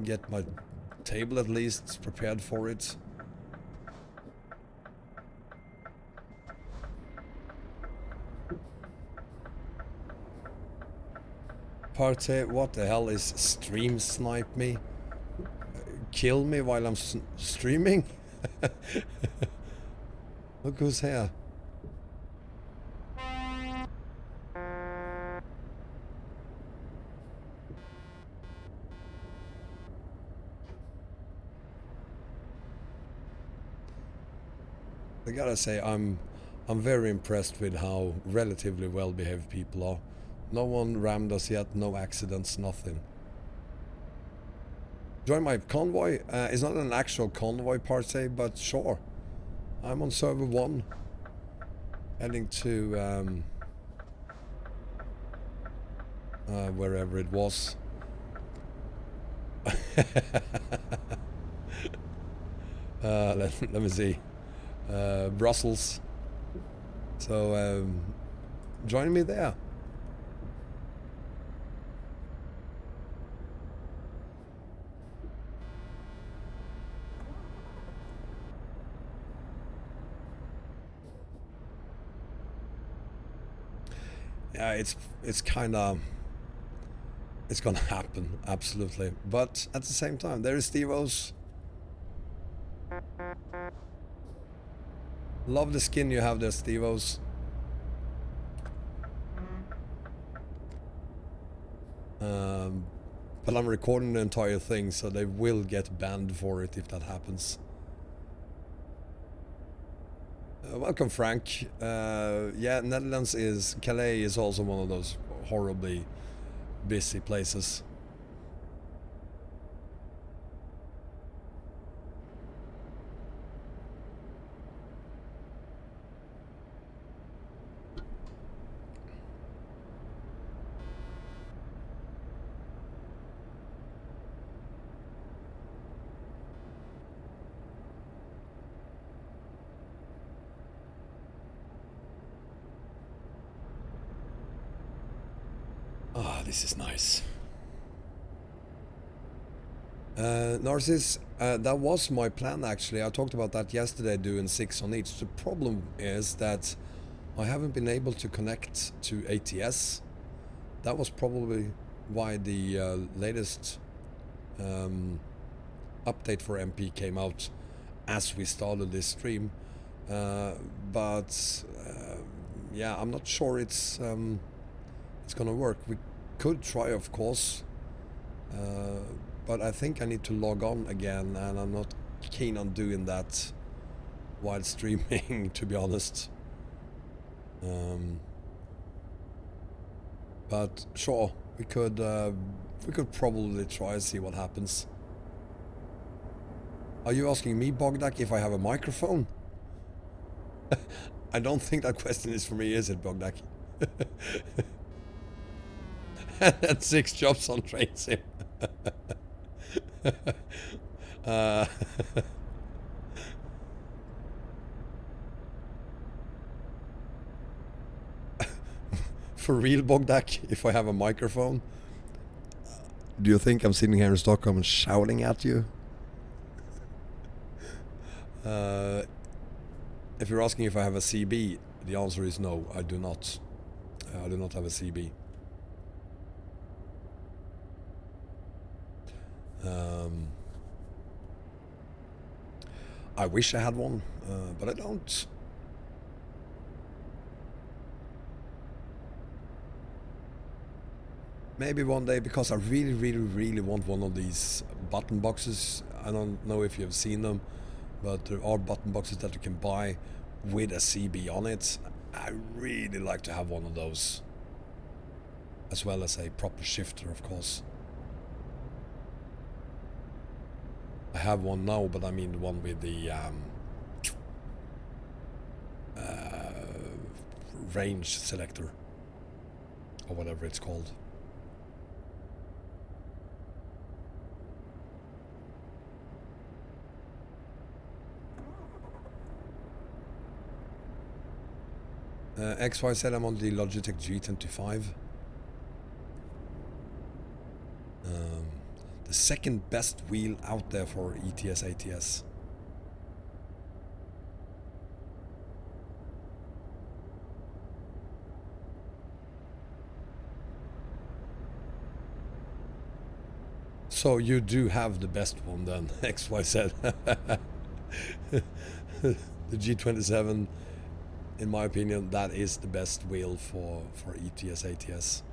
get my table at least prepared for it. Party, what the hell is stream snipe me? Kill me while I'm streaming? Look who's here. I gotta say, I'm very impressed with how relatively well behaved people are. No one rammed us yet, no accidents, nothing. Join my convoy. It's not an actual convoy per se, but sure. I'm on server 1, heading to wherever it was. Let me see. Brussels. So join me there. Yeah, it's kind of, it's gonna happen, absolutely. But at the same time, there is Steve-O's. Love the skin you have there, Steve-O's. But I'm recording the entire thing, so they will get banned for it if that happens. Welcome, Frank. Yeah, Netherlands is... Calais is also one of those horribly busy places. Ah, this is nice. Narcissus, that was my plan actually. I talked about that yesterday, doing 6 on each. The problem is that I haven't been able to connect to ATS. That was probably why the latest update for MP came out as we started this stream. But yeah, I'm not sure it's gonna work. We could try, of course, but I think I need to log on again, and I'm not keen on doing that while streaming, to be honest. But sure, we could probably try and see what happens. Are you asking me, Bogdak, if I have a microphone? I don't think that question is for me, is it, Bogdak? And 6 jobs on Train Sim. For real, Bogdak, if I have a microphone? Do you think I'm sitting here in Stockholm and shouting at you? If you're asking if I have a CB, the answer is no, I do not. I do not have a CB. I wish I had one, but I don't. Maybe one day, because I really want one of these button boxes. I don't know if you've seen them, but there are button boxes that you can buy with a CB on it. I really like to have one of those, as well as a proper shifter, of course. I have one now, but I mean the one with the range selector, or whatever it's called. XY said I'm on the Logitech G25. The second best wheel out there for ETS ATS. So you do have the best one then, XY said. The G27, in my opinion, that is the best wheel for ETS ATS.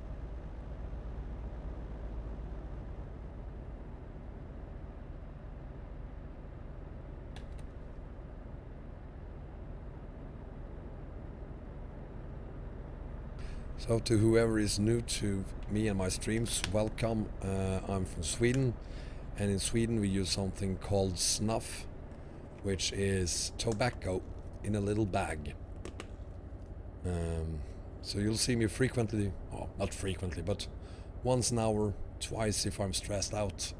So to whoever is new to me and my streams, welcome. I'm from Sweden, and in Sweden we use something called snuff, which is tobacco in a little bag. So you'll see me frequently, well, not frequently, but once an hour, twice if I'm stressed out,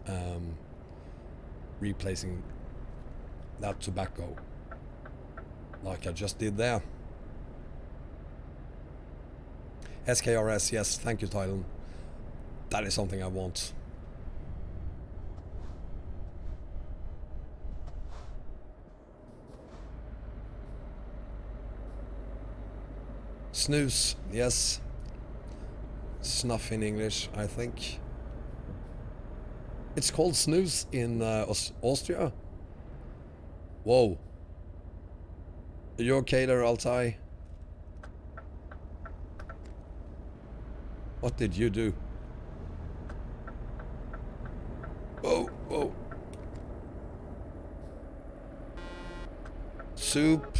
replacing that tobacco, like I just did there. SKRS, yes, thank you, Tylen. That is something I want. Snooze, yes. Snuff in English, I think. It's called snooze in Austria. Whoa. Are you okay there, Altai? What did you do? Oh, oh. Soup.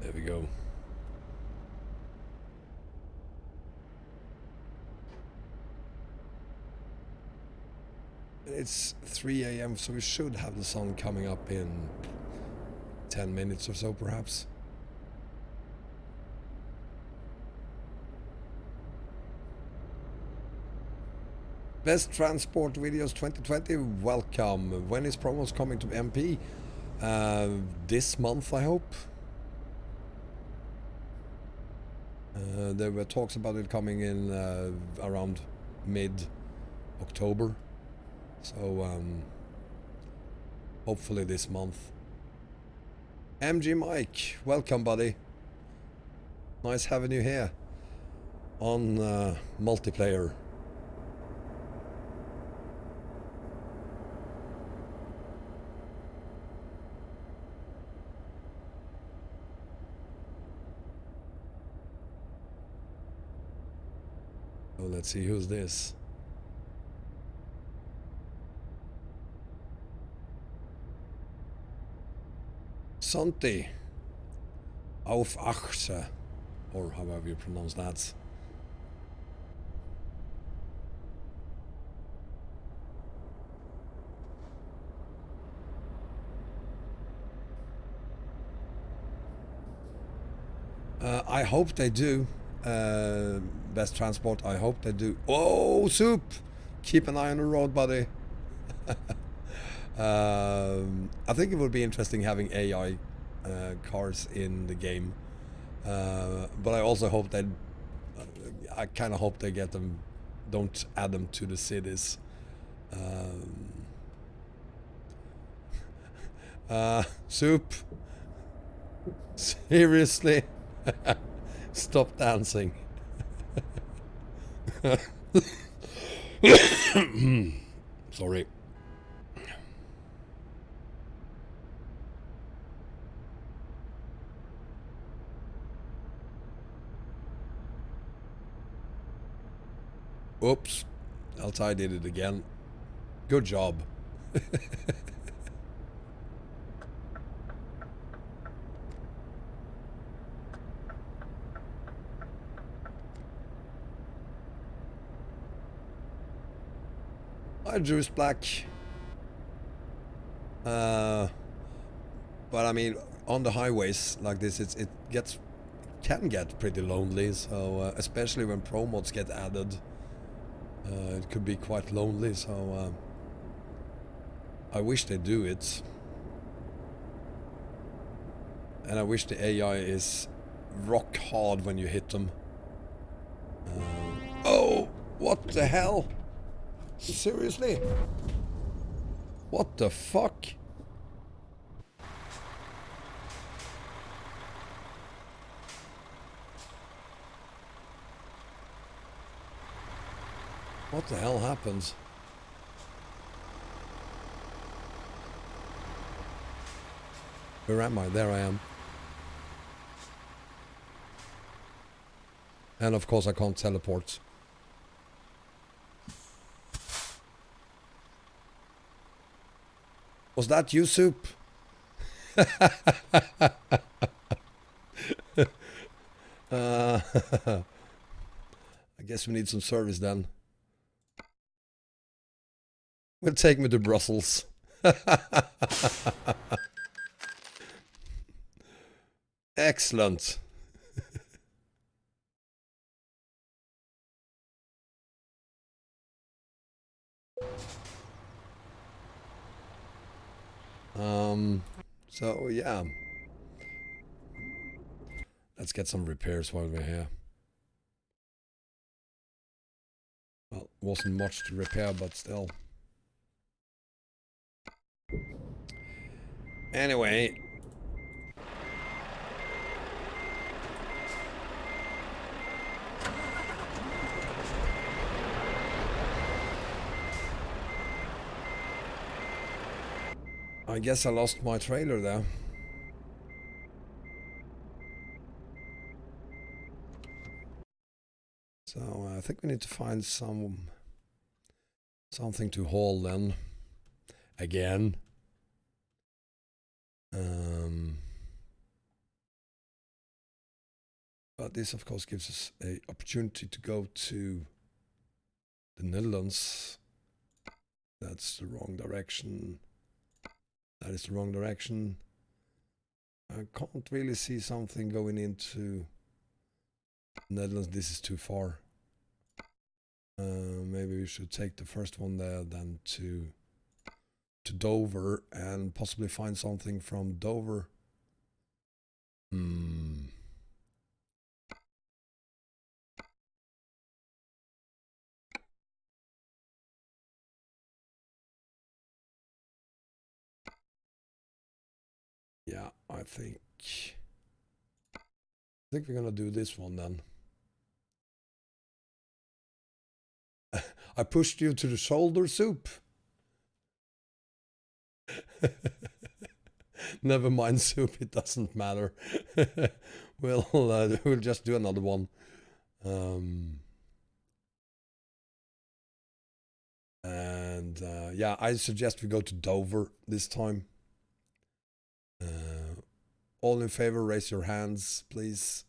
There we go. It's 3 a.m, so we should have the sun coming up in 10 minutes or so, perhaps. Best Transport Videos 2020, welcome. When is promos coming to MP? This month, I hope. There were talks about it coming in around mid-October. So, hopefully this month. MG Mike, welcome buddy. Nice having you here on multiplayer. So let's see who's this. Santi auf Achse, or however you pronounce that. I hope they do. Best Transport, I hope they do. Oh, Soup! Keep an eye on the road, buddy. I think it would be interesting having AI cars in the game. But I also hope that... I kind of hope they get them... Don't add them to the cities. Soup! Seriously? Stop dancing. Sorry. Oops. Altai did it again. Good job. Hi, Juice Black. But I mean, on the highways like this, it can get pretty lonely. So especially when pro mods get added, it could be quite lonely. So I wish they do it, and I wish the AI is rock hard when you hit them. Oh, what the hell? Seriously? What the fuck? What the hell happened? Where am I? There I am. And of course I can't teleport. Was that you, Soup? I guess we need some service then. Will take me to Brussels. Excellent. So yeah. Let's get some repairs while we're here. Well, wasn't much to repair, but still. Anyway. I guess I lost my trailer there. So I think we need to find something to haul then. Again. But this of course gives us an opportunity to go to the Netherlands. That's the wrong direction. That is the wrong direction. I can't really see something going into Netherlands. This is too far. Maybe we should take the first one there, then to Dover, and possibly find something from Dover. Yeah, I think we're gonna do this one then. I pushed you to the shoulder, Soup. Never mind, Soup, it doesn't matter. We'll just do another one. Yeah, I suggest we go to Dover this time. All in favor, raise your hands, please.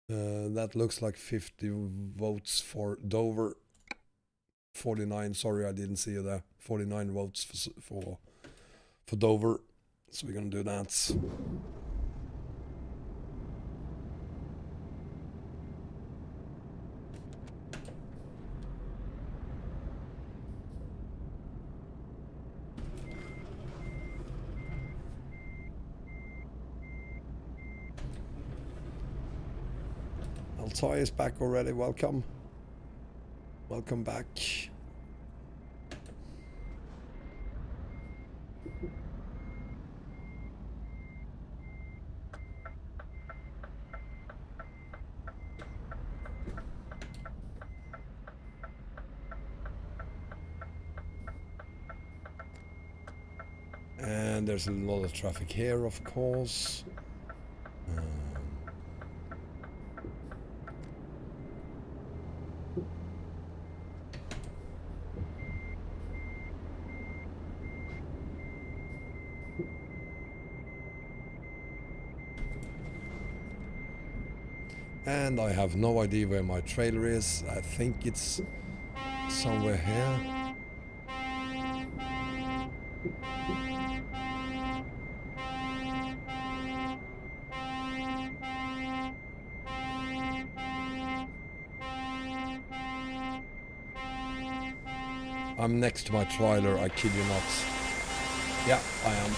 That looks like 50 votes for Dover. 49, sorry, I didn't see you there. 49 votes for Dover. So we're gonna do that. Altai is back already, welcome. Welcome back. And there's a lot of traffic here, of course. And I have no idea where my trailer is. I think it's somewhere here. I'm next to my trailer, I kid you not. Yeah, I am.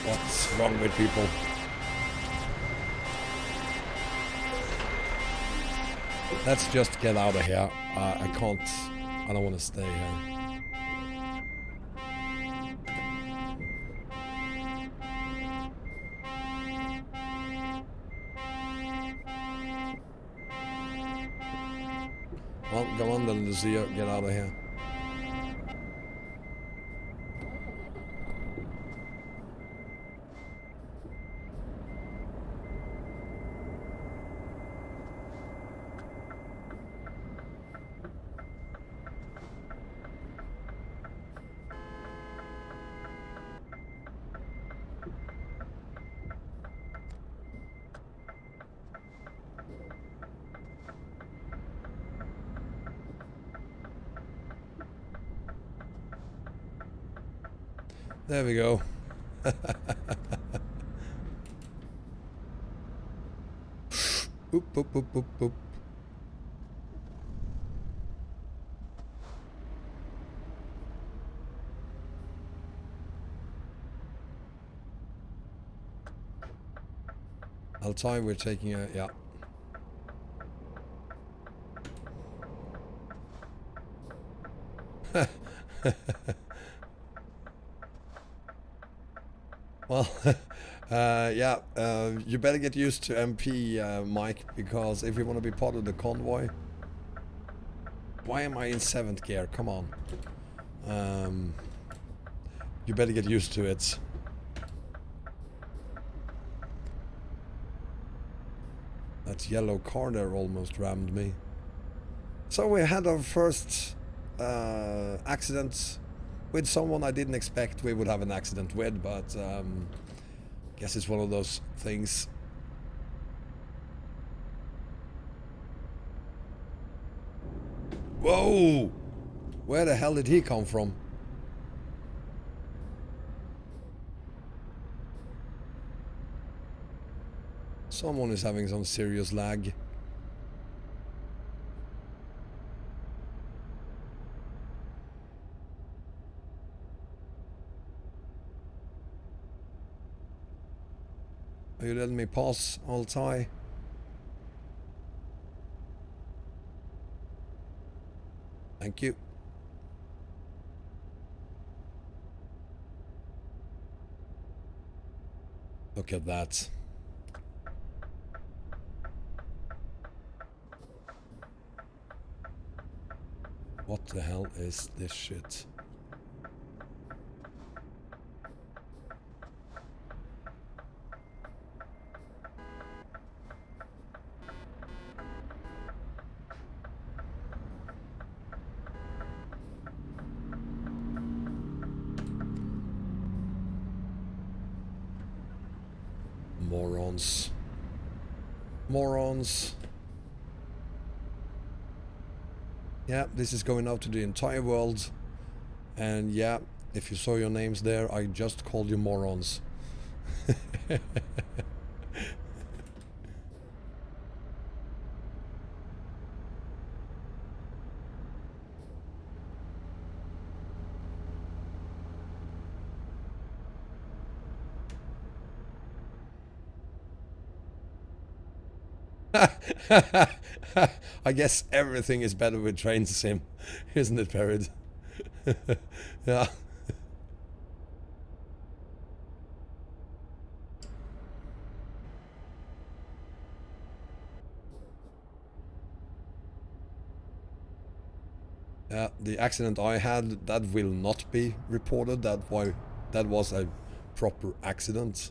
What's wrong with people? Let's just get out of here. I can't. I don't want to stay here. Well, go on then, Lucia. Get out of here. There we go. Oop, oop, oop, oop, oop. Altai, we're taking a, yeah. Well, yeah, you better get used to MP, Mike, because if you want to be part of the convoy... Why am I in 7th gear? Come on. You better get used to it. That yellow car there almost rammed me. So we had our first accident with someone I didn't expect we would have an accident with, but guess it's one of those things. Whoa! Where the hell did he come from? Someone is having some serious lag. Are you letting me pass, Altai? Thank you. Look at that. What the hell is this shit? Morons. Morons. Yeah, this is going out to the entire world. And yeah, if you saw your names there, I just called you morons. I guess everything is better with train sim, isn't it, Perid? Yeah. The accident I had, that will not be reported. That was a proper accident.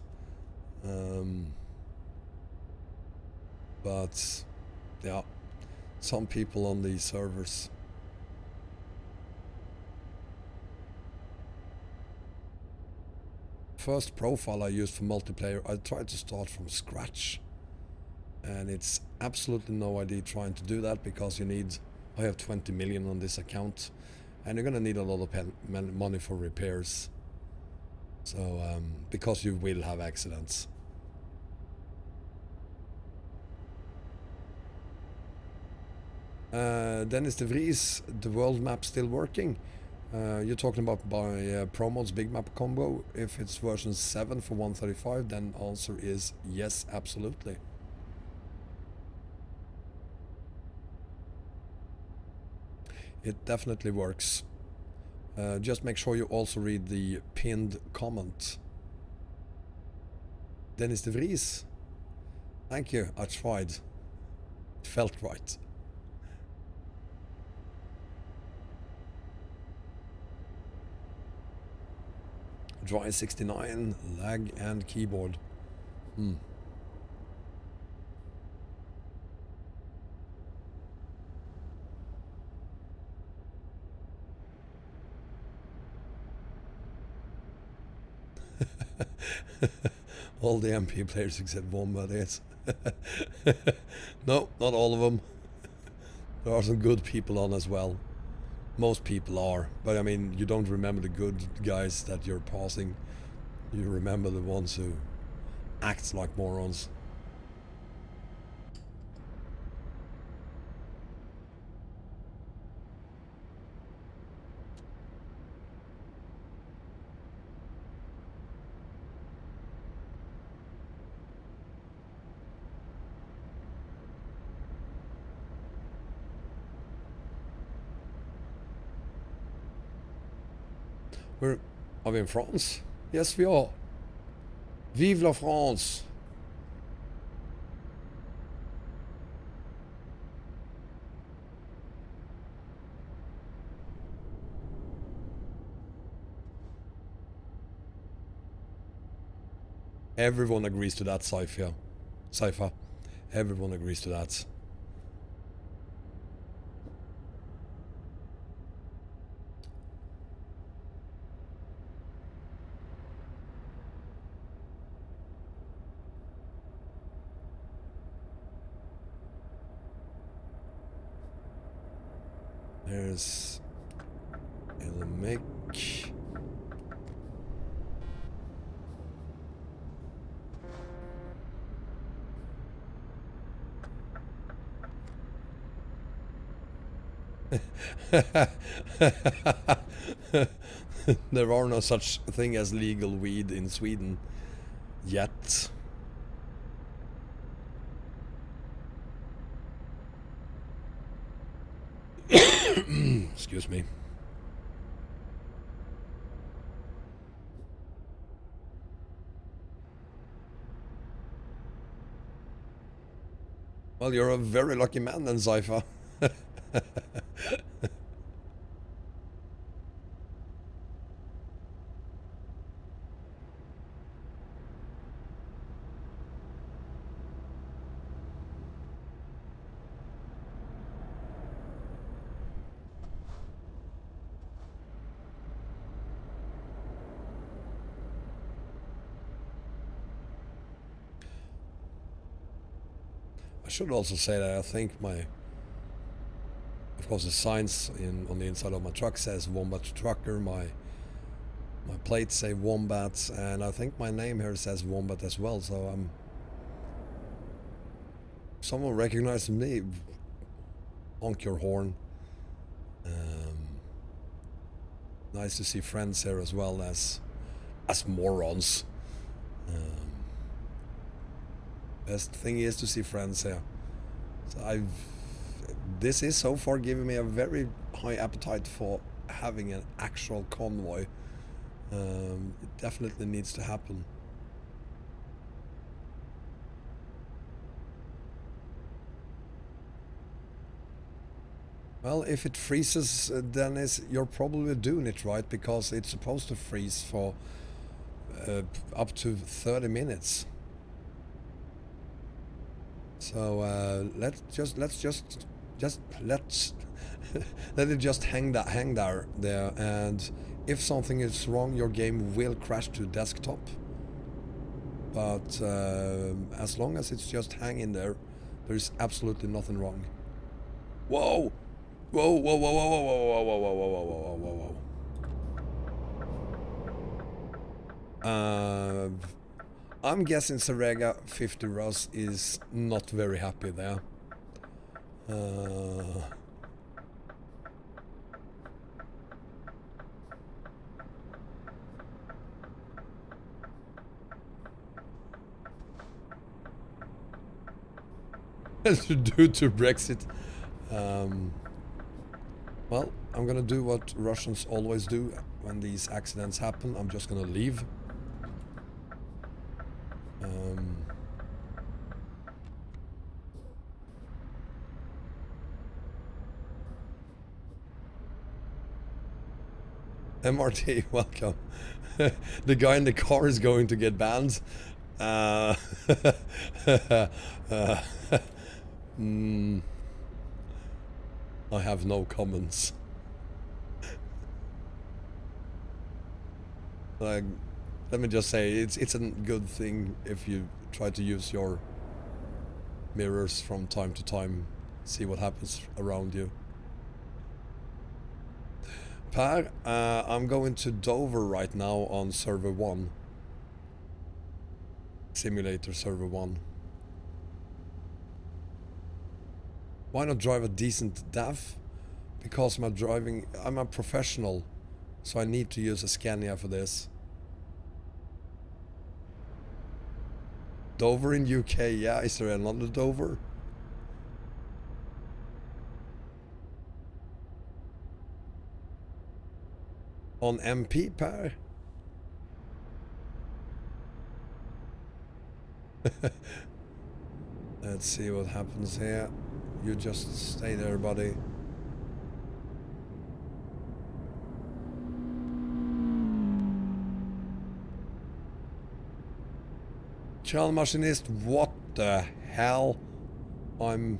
But yeah, some people on these servers. First profile I used for multiplayer, I tried to start from scratch. And it's absolutely no idea trying to do that, because you need, I have 20 million on this account, and you're gonna need a lot of money for repairs. So, because you will have accidents. Dennis De Vries, the world map still working? You're talking about by Promo's big map combo. If it's version 7 for 135, then answer is yes, absolutely. It definitely works. Just make sure you also read the pinned comment. Dennis De Vries. Thank you, I tried. It felt right. Dry 69, lag and keyboard. All the MP players except Wombat is. No, not all of them. There are some good people on as well. Most people are, but I mean, you don't remember the good guys that you're passing. You remember the ones who act like morons. Are we in France? Yes, we are. Vive la France! Everyone agrees to that, Cypher. Everyone agrees to that. There's a mic. There are no such thing as legal weed in Sweden yet. Excuse me. Well, you're a very lucky man then, Zypha. I should also say that I think of course the signs on the inside of my truck says Wombat Trucker, my plates say Wombat, and I think my name here says Wombat as well, so someone recognized me. Honk your horn. Nice to see friends here as well as morons. Best thing is to see friends here. So this is so far giving me a very high appetite for having an actual convoy. It definitely needs to happen. Well, if it freezes, then you're probably doing it right, because it's supposed to freeze for up to 30 minutes. So let's let it just hang there, and if something is wrong, your game will crash to desktop. But as long as it's just hanging there, there's absolutely nothing wrong. Whoa! Whoa, whoa, whoa, whoa, whoa, whoa, whoa, whoa, whoa, whoa, whoa, whoa. I'm guessing Sarega 50 Russ is not very happy there. Due to Brexit. Well, I'm gonna do what Russians always do when these accidents happen. I'm just gonna leave. MRT, welcome. The guy in the car is going to get banned. I have no comments. Like, let me just say, it's a good thing if you try to use your mirrors from time to time, see what happens around you. Per, I'm going to Dover right now on server 1. Simulator server 1. Why not drive a decent DAF? Because I'm a professional, so I need to use a Scania for this. Dover in UK, yeah, is there another Dover? On MP, Per? Let's see what happens here. You just stay there, buddy. Child machinist, what the hell? I'm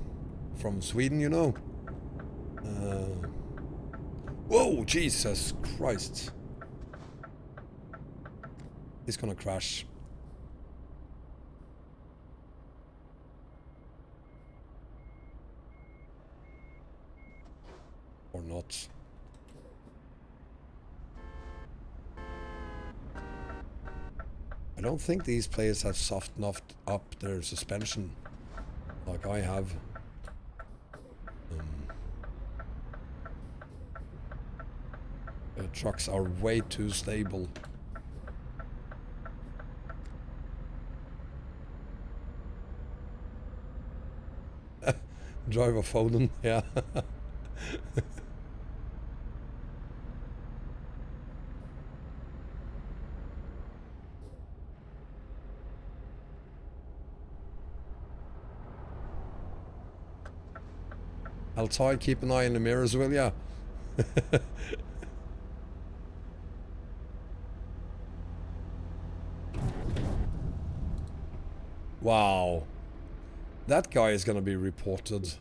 from Sweden, you know. Whoa, Jesus Christ. He's gonna crash. Or not. I don't think these players have softened up their suspension like I have. The trucks are way too stable. Driver Foden, yeah. Altai, keep an eye in the mirrors, will ya? Wow. That guy is gonna be reported.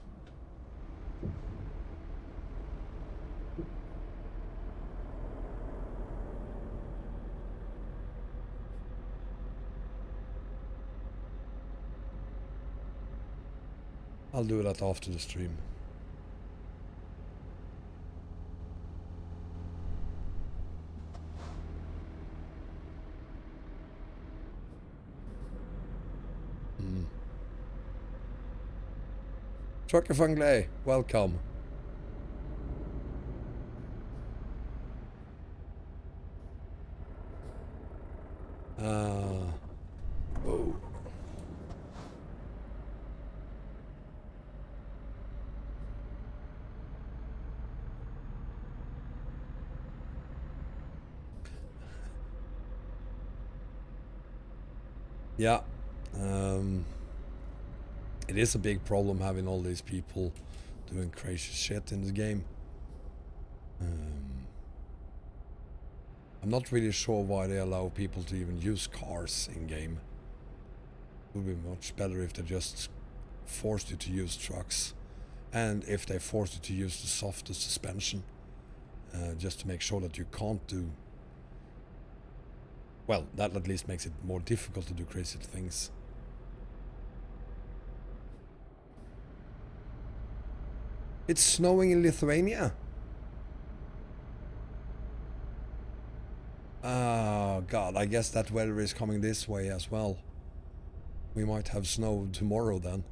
I'll do that after the stream. TruckerMP, welcome. Oh. Yeah. It is a big problem having all these people doing crazy shit in the game. I'm not really sure why they allow people to even use cars in game. It would be much better if they just forced you to use trucks, and if they forced you to use the softest suspension, just to make sure that you can't do... Well, that at least makes it more difficult to do crazy things. It's snowing in Lithuania. Oh god, I guess that weather is coming this way as well. We might have snow tomorrow then.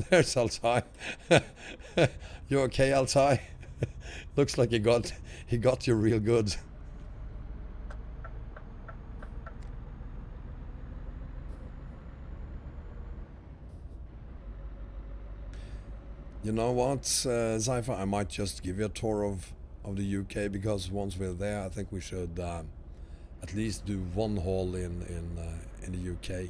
There's Altai. You okay, Altai? Looks like he got you real good. You know what, Zypher, I might just give you a tour of the UK, because once we're there, I think we should at least do one haul in the UK.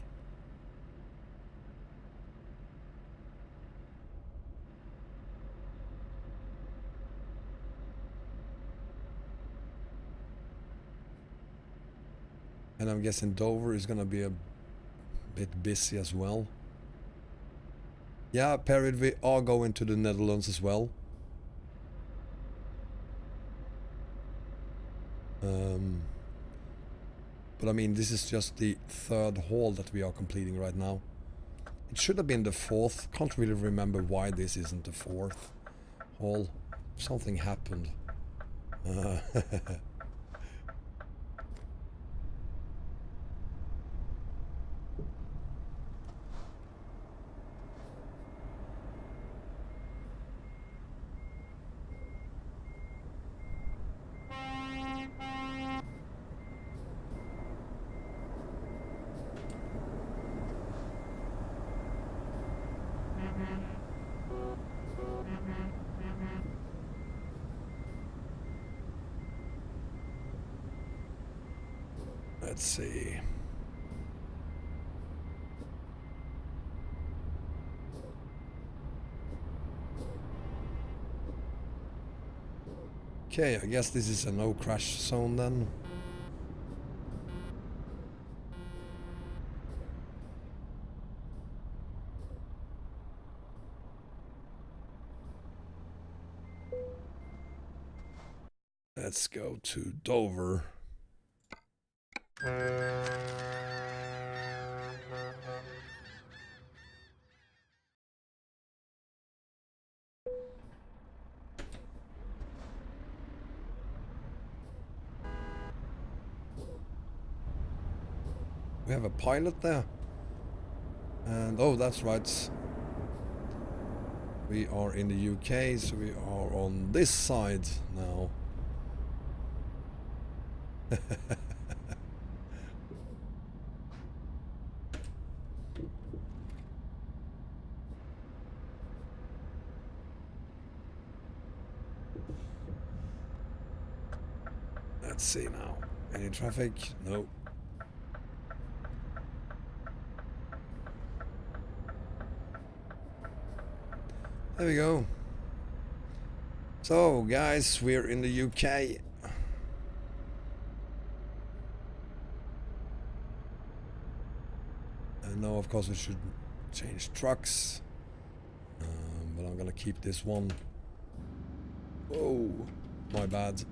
And I'm guessing Dover is gonna be a bit busy as well. Yeah, Perry, we are going to the Netherlands as well. But I mean, this is just the third haul that we are completing right now. It should have been the fourth. Can't really remember why this isn't the fourth haul. Something happened. Let's see. Okay, I guess this is a no crash zone then. Let's go to Dover. We have a pilot there. And oh, that's right. We are in the UK, so we are on this side now. Let's see now. Any traffic? No. There we go. So, guys, we're in the UK. And now, of course, we should change trucks. But I'm gonna keep this one. Oh, my bad.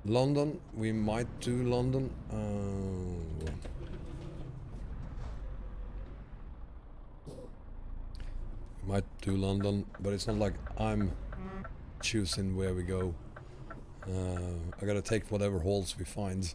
London, we might do London. Might do London, but it's not like I'm choosing where we go. I gotta take whatever holes we find.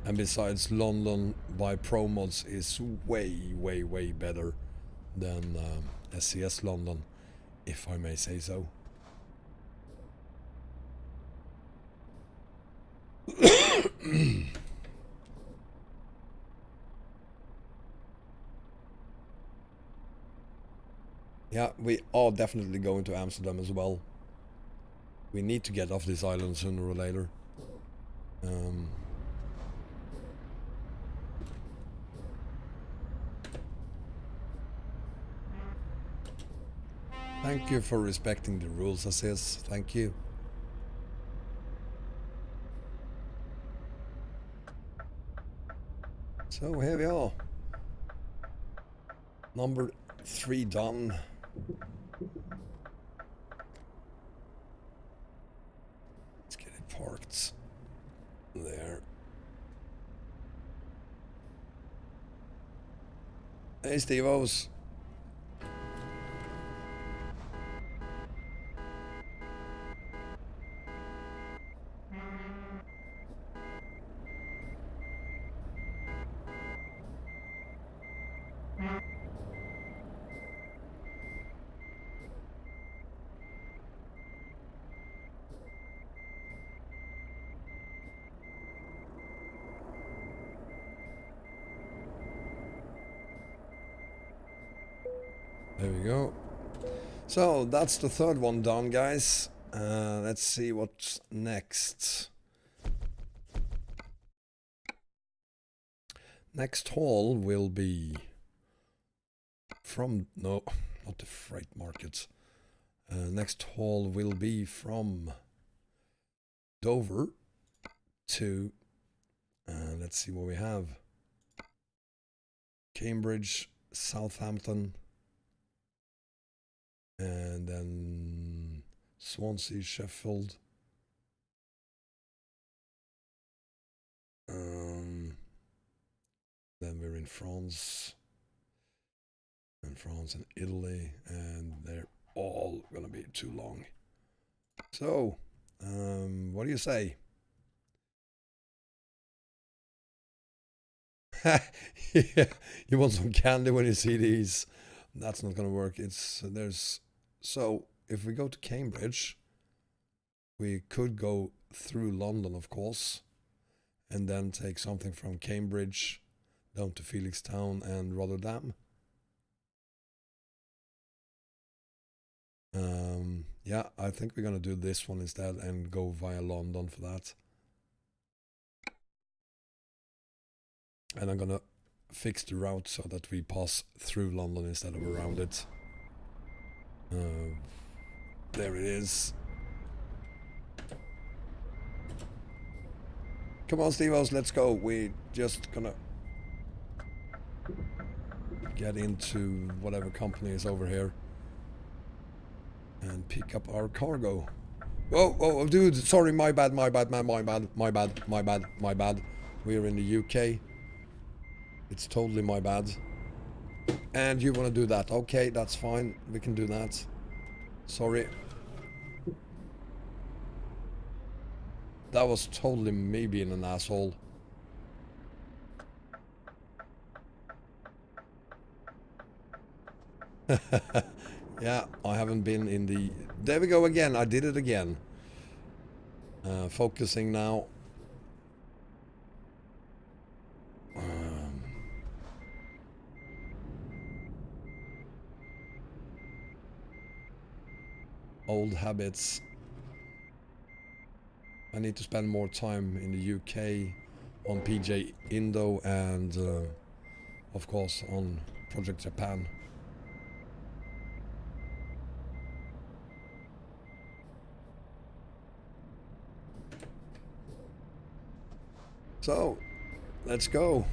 And besides, London by Pro Mods is way better than SCS London, if I may say so. Yeah, we are definitely going to Amsterdam as well. We need to get off this island sooner or later. Thank you for respecting the rules, Aziz. Thank you. So here we are. Number 3 done. Let's get it parked there. Hey, Steve-O's. There we go. So that's the third one done, guys. Let's see what's next. Next haul will be from, no, not the freight market. Next haul will be from Dover to, let's see what we have. Cambridge, Southampton, and then Swansea, Sheffield. Then we're in France, and Italy, and they're all gonna be too long. So, what do you say? Yeah, you want some candy when you see these? That's not gonna work. So if we go to Cambridge, we could go through London, of course, and then take something from Cambridge down to Felixstown and Rotterdam. Yeah, I think we're gonna do this one instead and go via London for that. And I'm gonna fix the route so that we pass through London instead of around it. There it is. Come on, Steve-Os, let's go. We're just gonna get into whatever company is over here and pick up our cargo. Whoa, dude, sorry, my bad. We're in the UK. It's totally my bad. And you want to do that? Okay, that's fine. We can do that. Sorry. That was totally me being an asshole. Yeah, I haven't been in the... There we go again. I did it again. Focusing now. Old habits. I need to spend more time in the UK on PJ Indo and of course on Project Japan. So, let's go.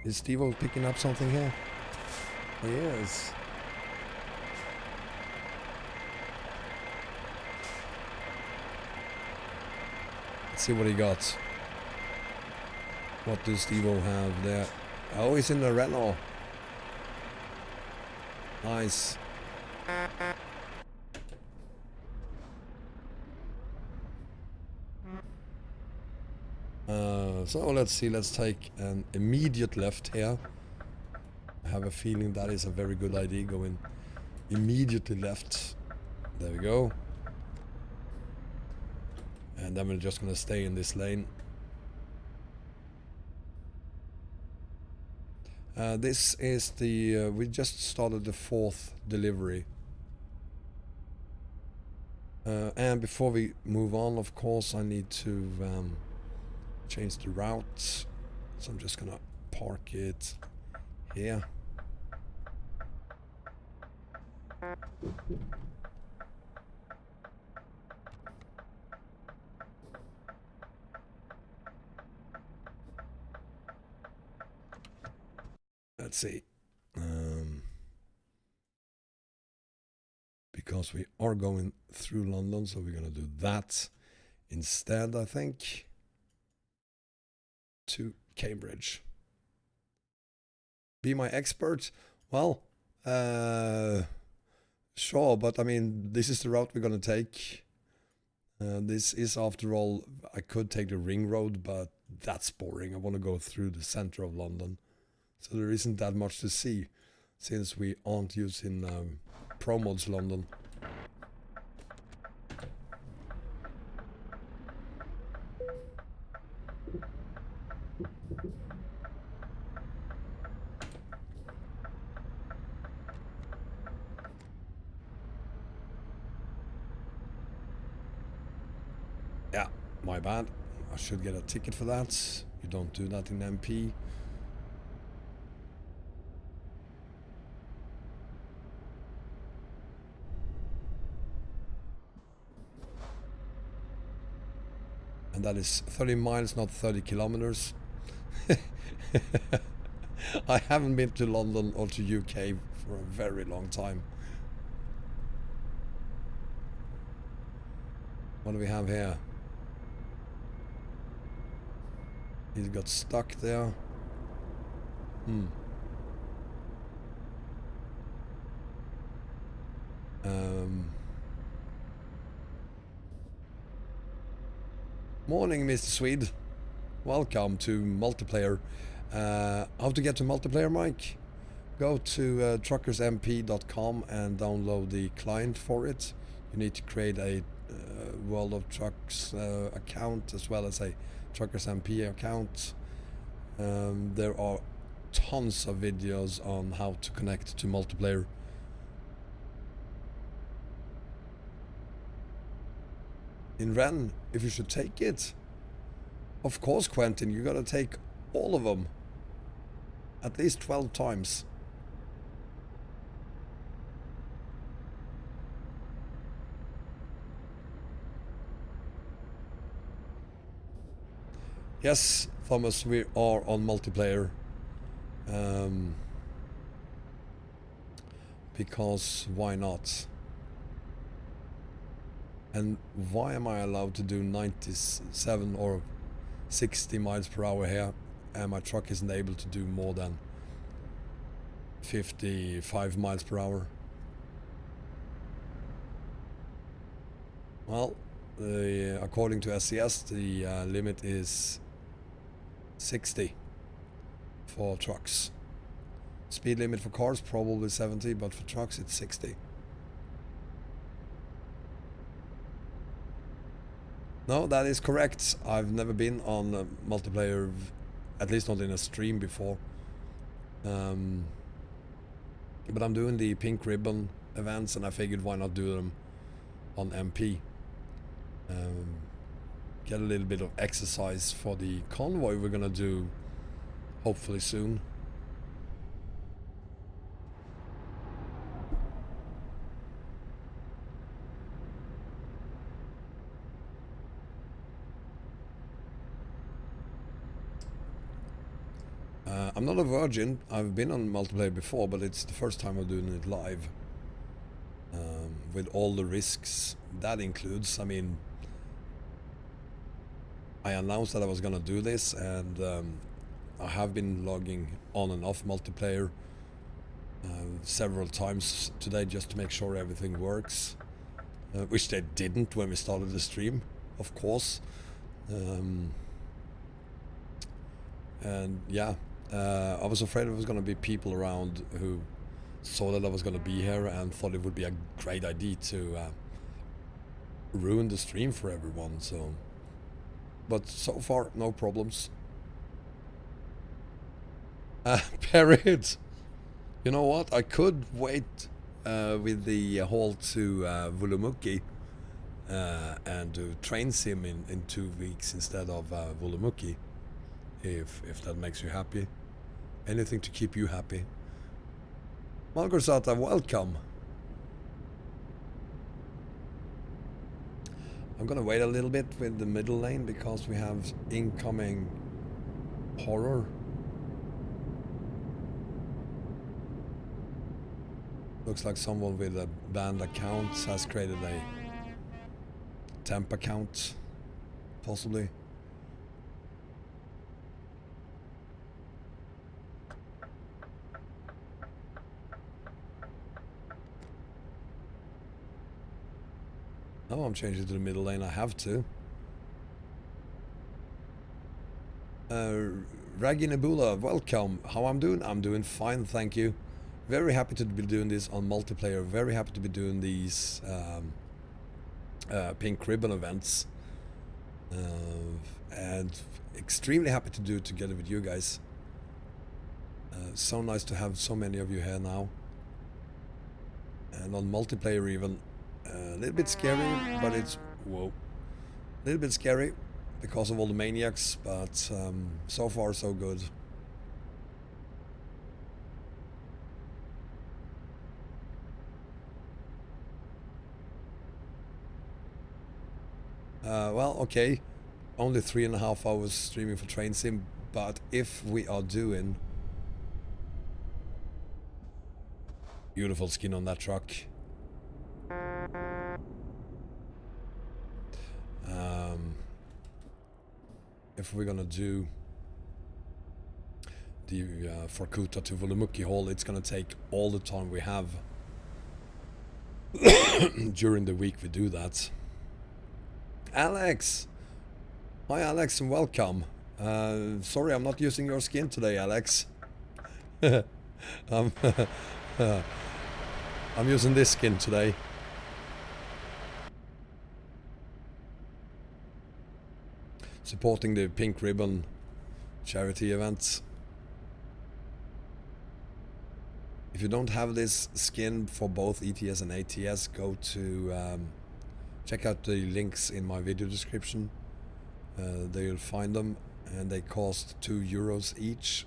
Is Steve-O picking up something here? He is. Let's see what he got. What does Steve-O have there? Oh, he's in the Renault. Nice. So let's see, let's take an immediate left here. I have a feeling that is a very good idea, going immediately left. There we go. And then we're just gonna stay in this lane. This is the, we just started the 4th delivery. And before we move on, of course, I need to change the route. So I'm just gonna park it here. Let's see. Because we are going through London, so we're gonna do that instead, I think. To Cambridge. Be my expert? Well, sure, but I mean, this is the route we're gonna take. This is, after all, I could take the ring road, but that's boring. I want to go through the center of London. So there isn't that much to see, since we aren't using ProMods London. Yeah, my bad. I should get a ticket for that. You don't do that in MP. And that is 30 miles, not 30 kilometers. I haven't been to London or to UK for a very long time. What do we have here? He got stuck there. Morning, Mr. Swede. Welcome to multiplayer. How to get to multiplayer, Mike? Go to TruckersMP.com and download the client for it. You need to create a World of Trucks account, as well as a TruckersMP account. There are tons of videos on how to connect to multiplayer. In Ren, if you should take it. Of course, Quentin, you gotta take all of them. At least 12 times. Yes, Thomas, we are on multiplayer. Because why not? And why am I allowed to do 97 or 60 miles per hour here and my truck isn't able to do more than 55 miles per hour? Well, according to SCS, the limit is 60 for trucks. Speed limit for cars probably 70, but for trucks it's 60. No, that is correct. I've never been on a multiplayer, at least not in a stream before. But I'm doing the pink ribbon events and I figured why not do them on MP. Get a little bit of exercise for the convoy we're gonna do hopefully soon. I'm not a virgin. I've been on multiplayer before, but it's the first time I'm doing it live. With all the risks that includes. I mean, I announced that I was gonna do this, and I have been logging on and off multiplayer several times today just to make sure everything works. Which they didn't when we started the stream, of course. And yeah, I was afraid there was going to be people around who saw that I was going to be here and thought it would be a great idea to ruin the stream for everyone. So, but so far, no problems. Parrot, you know what? I could wait with the haul to Woolloomookee and do train sim in 2 weeks instead of Woolloomookee, if that makes you happy. Anything to keep you happy. Malgorzata, welcome. I'm gonna wait a little bit with the middle lane because we have incoming horror. Looks like someone with a banned account has created a temp account, possibly. Oh, I'm changing to the middle lane, I have to. Raggy Nebula, welcome. How I'm doing? I'm doing fine, thank you. Very happy to be doing this on multiplayer. Very happy to be doing these pink ribbon events. And extremely happy to do it together with you guys. So nice to have so many of you here now. And on multiplayer even. A little bit scary, but it's... whoa. A little bit scary because of all the maniacs, but so far so good. Well, okay, only 3.5 hours streaming for Train Sim, but if we are doing... beautiful skin on that truck. If we're gonna do the Vorkuta to Woolloomookee haul, it's gonna take all the time we have during the week we do that. Alex! Hi Alex and welcome. Sorry I'm not using your skin today, Alex. I'm using this skin today. Supporting the Pink Ribbon charity events. If you don't have this skin for both ETS and ATS, go to check out the links in my video description. There you'll find them, and they cost €2 each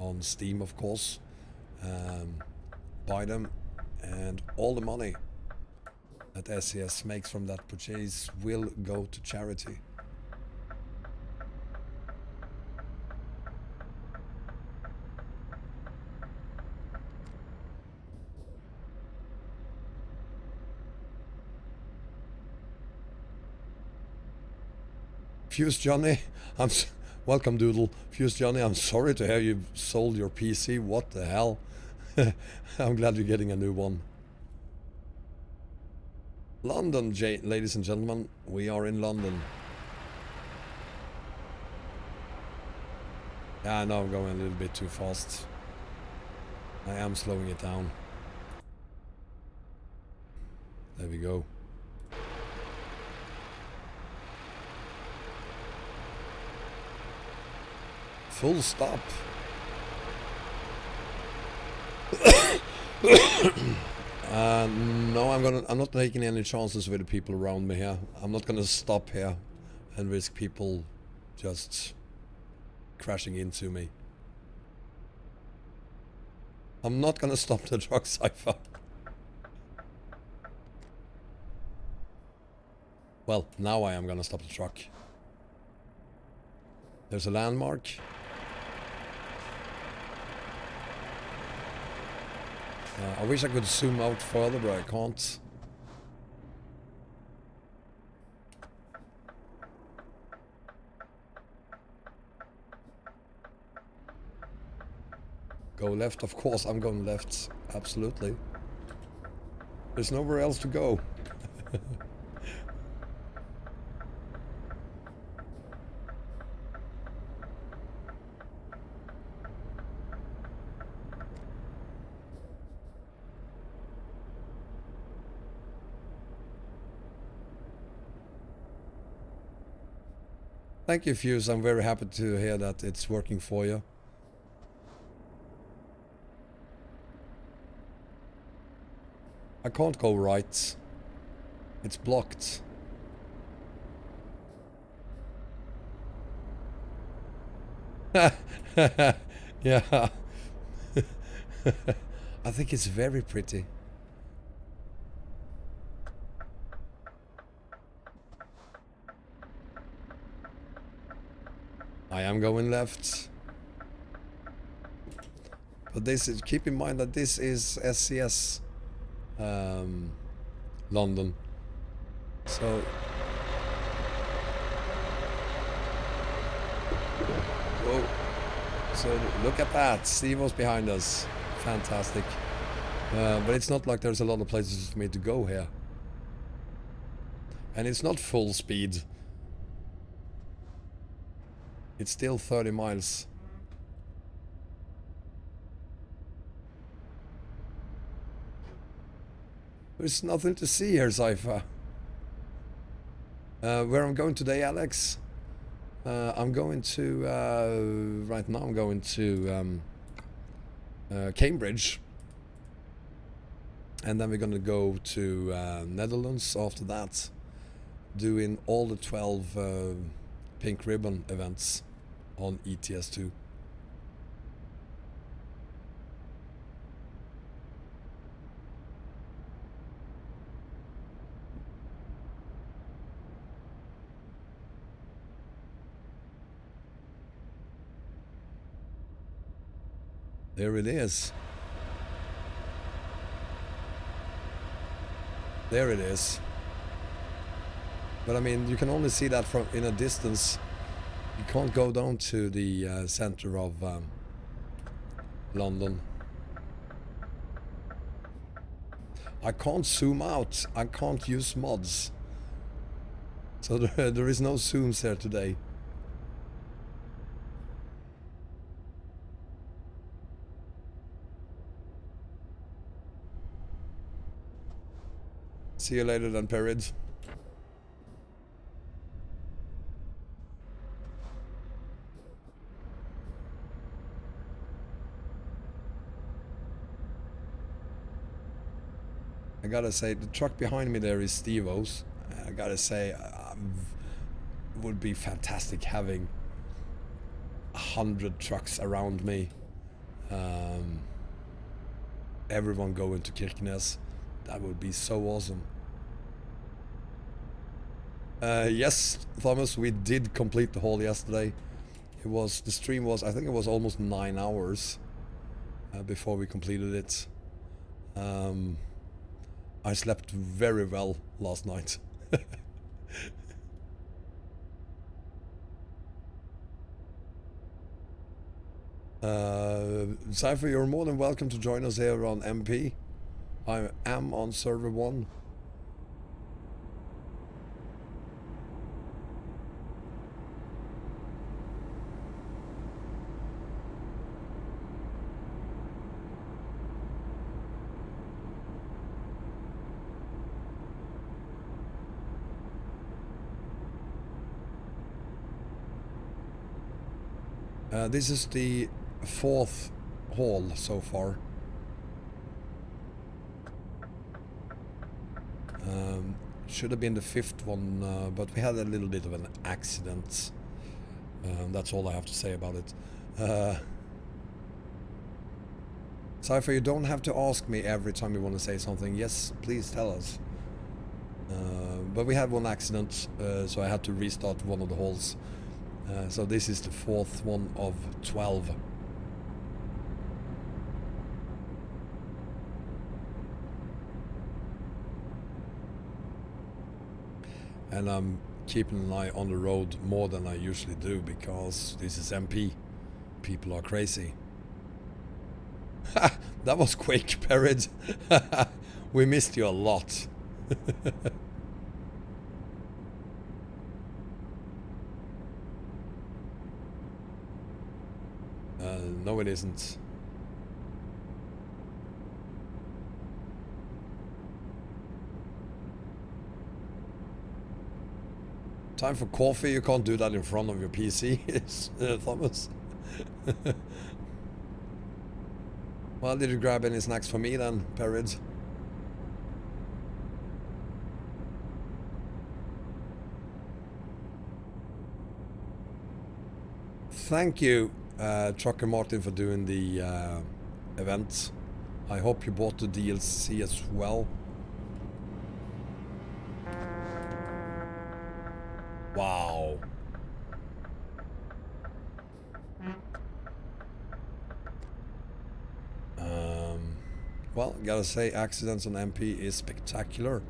on Steam, of course. Buy them, and all the money that SCS makes from that purchase will go to charity. Fuse Johnny, welcome Doodle. Fuse Johnny, I'm sorry to hear you sold your PC. What the hell? I'm glad you're getting a new one. London, ladies and gentlemen, we are in London. Yeah, I know I'm going a little bit too fast. I am slowing it down. There we go. Full stop. No, I'm not taking any chances with the people around me here. I'm not gonna stop here and risk people just crashing into me. I'm not gonna stop the truck, Cypher. Well, now I am gonna stop the truck. There's a landmark. I wish I could zoom out further, but I can't. Go left, of course I'm going left. Absolutely. There's nowhere else to go. Thank you, Fuse. I'm very happy to hear that it's working for you. I can't go right. It's blocked. Yeah. I think it's very pretty. I am going left. But this is, keep in mind that this is SCS London. So whoa. So look at that. Steve was behind us. Fantastic. But it's not like there's a lot of places for me to go here. And it's not full speed. It's still 30 miles. There's nothing to see here, Cypher. Where I'm going today, Alex? I'm going to, right now I'm going to Cambridge. And then we're going to go to Netherlands after that. Doing all the 12 Pink Ribbon events on ETS2. There it is. There it is. But I mean, you can only see that from in a distance. You can't go down to the center of London. I can't zoom out. I can't use mods. So there is no zooms here today. See you later then, Perid. I gotta say, the truck behind me there is Steve-O's. I gotta say, it would be fantastic having 100 trucks around me. Everyone going to Kirkenes. That would be so awesome. Yes, Thomas, we did complete the haul yesterday. It was, the stream was, I think it was almost 9 hours before we completed it. I slept very well last night. Cypher, you're more than welcome to join us here on MP. I am on server 1. This is the 4th haul so far. Should have been the 5th one, but we had a little bit of an accident. That's all I have to say about it. Cypher, you don't have to ask me every time you want to say something. Yes, please tell us. But we had one accident, so I had to restart one of the hauls. So this is the 4th one of 12. And I'm keeping an eye on the road more than I usually do because this is MP. People are crazy. That was quick, Perrid. We missed you a lot. No, it isn't. Time for coffee. You can't do that in front of your PC, Thomas. Well, did you grab any snacks for me then, Perrid? Thank you, Trucker Martin, for doing the event. I hope you bought the DLC as well. Wow. Well, gotta say, accidents on MP is spectacular.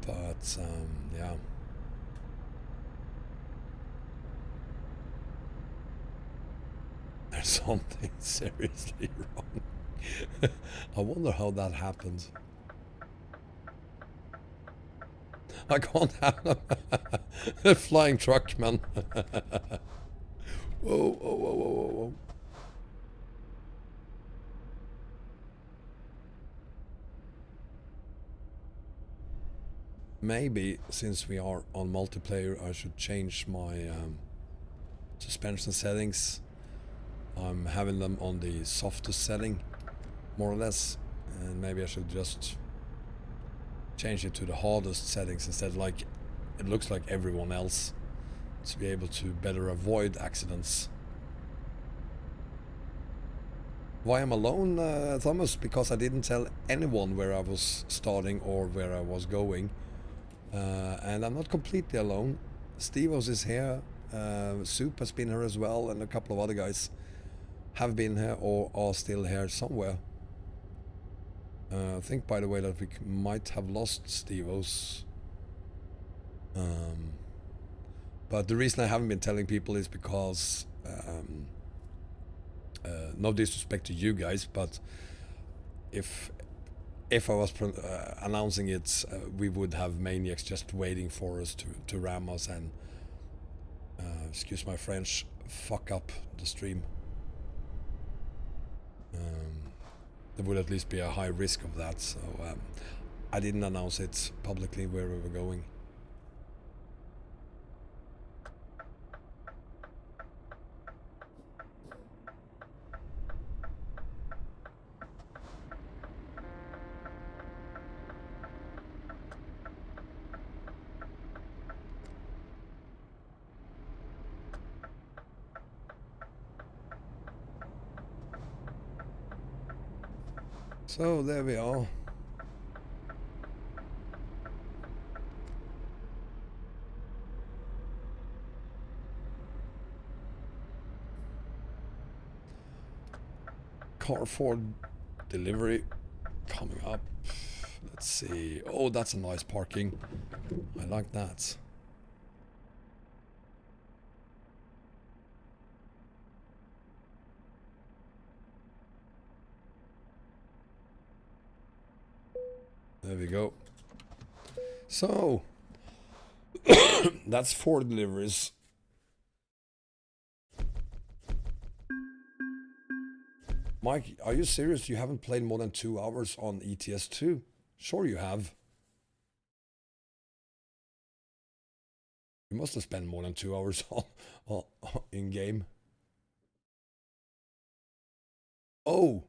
But, yeah. There's something seriously wrong. I wonder how that happened. I can't have a flying truck, man. Whoa, whoa, whoa, whoa, whoa, whoa. Maybe, since we are on multiplayer, I should change my suspension settings. I'm having them on the softest setting, more or less, and maybe I should just change it to the hardest settings instead, like it looks like everyone else, to be able to better avoid accidents. Why I'm alone, Thomas? Because I didn't tell anyone where I was starting or where I was going. And I'm not completely alone. Stevos is here, Soup has been here as well, and a couple of other guys have been here or are still here somewhere. I think, by the way, that we might have lost Stevos. But the reason I haven't been telling people is because, no disrespect to you guys, but if I was announcing it, we would have maniacs just waiting for us to ram us and, excuse my French, fuck up the stream. There would at least be a high risk of that, so I didn't announce it publicly where we were going. So there we are. Car for delivery coming up. Let's see. Oh, that's a nice parking. I like that. There we go. So, that's 4 deliveries. Mike, are you serious? You haven't played more than 2 hours on ETS2? Sure you have. You must have spent more than 2 hours in game. Oh,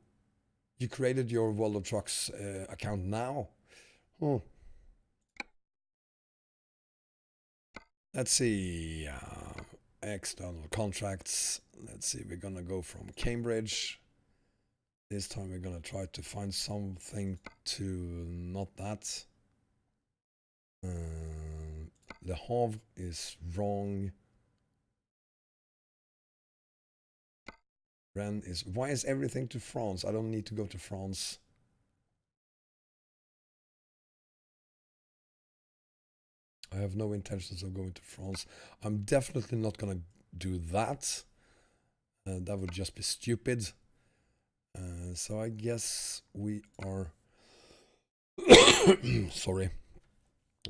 you created your World of Trucks account now. Oh. Let's see. External contracts. Let's see. We're gonna go from Cambridge. This time we're gonna try to find something to not that. Le Havre is wrong. Rennes is... Why is everything to France? I don't need to go to France. I have no intentions of going to France. I'm definitely not gonna do that. That would just be stupid. So I guess we are... Sorry.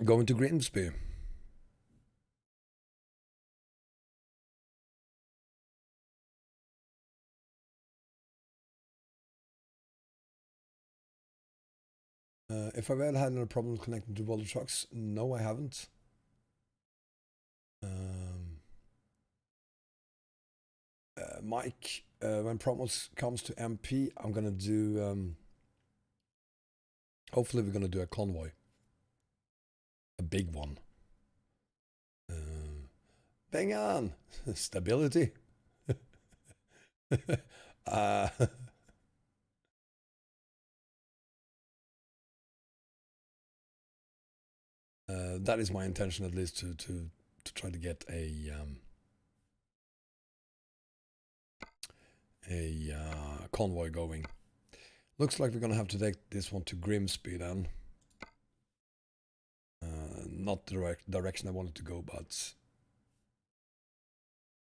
Going to Grimsby. If I've ever had any problems connecting to World of Trucks, no, I haven't. Mike, when promos comes to MP, I'm gonna do. Hopefully, we're gonna do a convoy, a big one. Bengan, stability. That is my intention, at least, to try to get a convoy going. Looks like we're gonna have to take this one to Grimsby then. Not the direction I wanted to go, but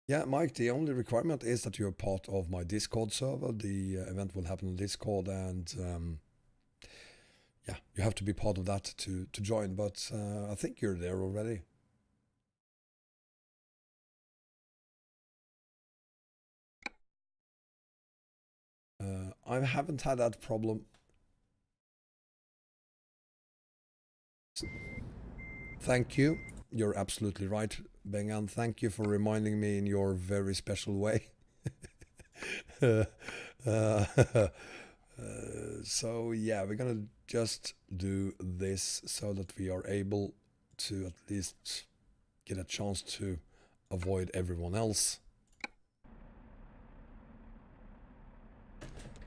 yeah, Mike, the only requirement is that you're part of my Discord server. The event will happen on Discord, and yeah, you have to be part of that to join, but I think you're there already. I haven't had that problem. Thank you. You're absolutely right, Bengan. Thank you for reminding me in your very special way. So yeah, we're gonna just do this so that we are able to at least get a chance to avoid everyone else.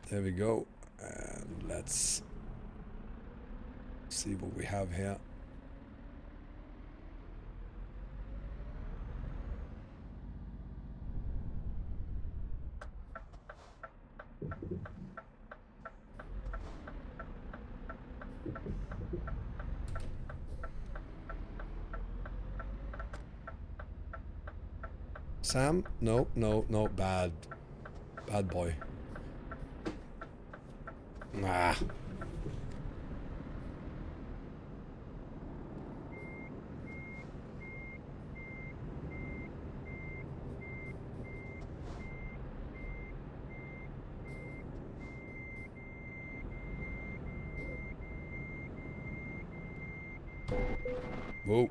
There we go. And let's see what we have here. Sam? No, no, no, bad. Bad boy. Nah. Whoa.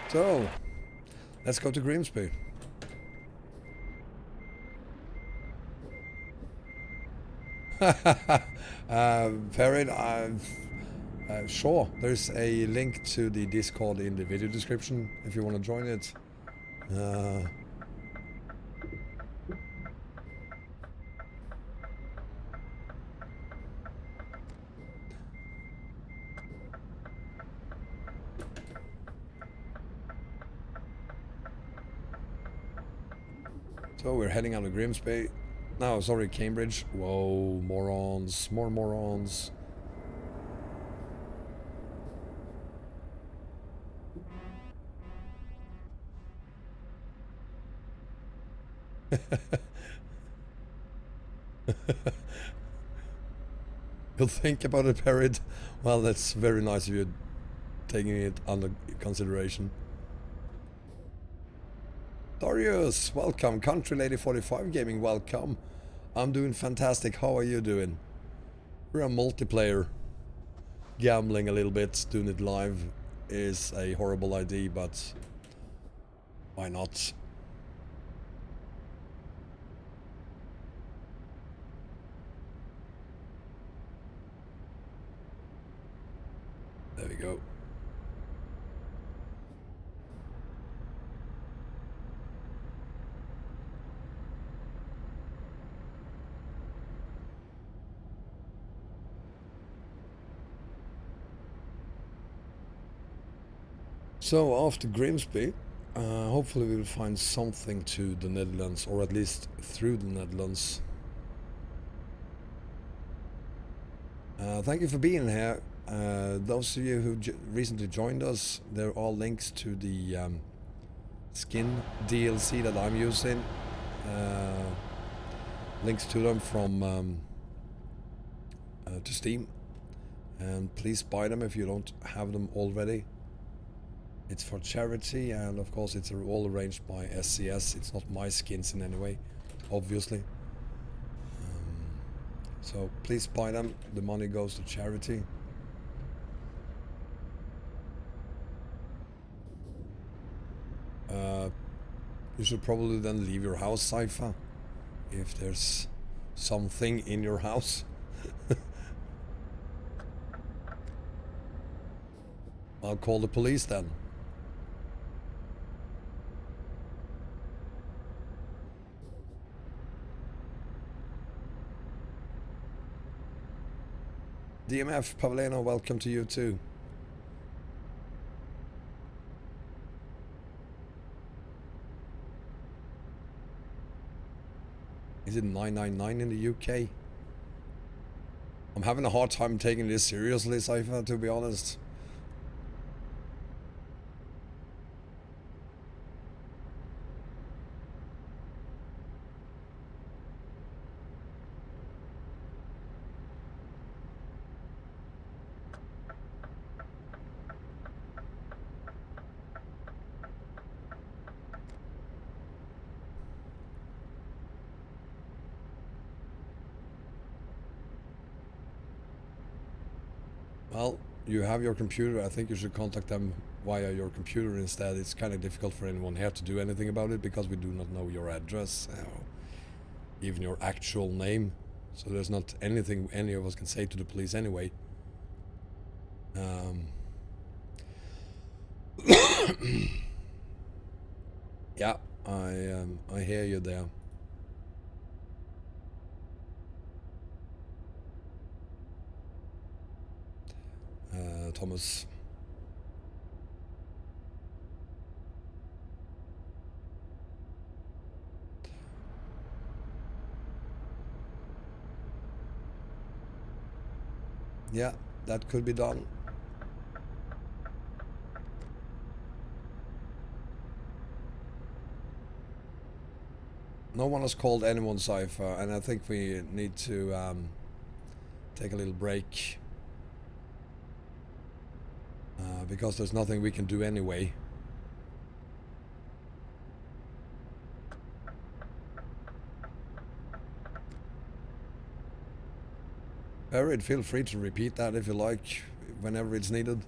So, let's go to Grimsby. Perrin, sure. There's a link to the Discord in the video description if you want to join it. So we're heading out of Grimsby. No, sorry, Cambridge. Whoa, morons. More morons. You'll think about it, Parrot. Well, that's very nice of you taking it under consideration. Darius, welcome. Country Lady 45 Gaming, welcome. I'm doing fantastic. How are you doing? We're a multiplayer. Gambling a little bit, doing it live is a horrible idea, but why not? There we go. So after Grimsby, hopefully we'll find something to the Netherlands, or at least through the Netherlands. Thank you for being here. Those of you who recently joined us, there are all links to the skin DLC that I'm using. Links to them from to Steam, and please buy them if you don't have them already. It's for charity, and of course it's all arranged by SCS. It's not my skins in any way, obviously. So please buy them. The money goes to charity. You should probably then leave your house, Cypher, if there's something in your house. I'll call the police then. DMF Pavleno, welcome to you too. Is it 999 in the UK? I'm having a hard time taking this seriously, Cypher, to be honest. Well, you have your computer. I think you should contact them via your computer instead. It's kind of difficult for anyone here to do anything about it because we do not know your address, even your actual name. So there's not anything any of us can say to the police anyway. Yeah, I hear you there. Thomas. Yeah, that could be done. No one has called anyone, Cypher, and I think we need to take a little break. Because there's nothing we can do anyway. Barrett, feel free to repeat that if you like, whenever it's needed.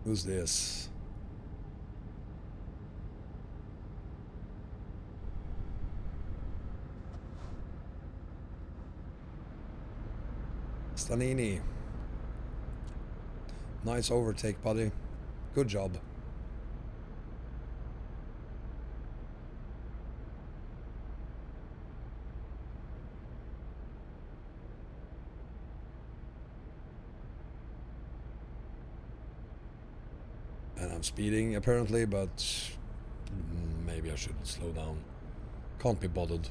Who's this? Stanini. Nice overtake, buddy. Good job. And I'm speeding apparently, but maybe I should slow down. Can't be bothered.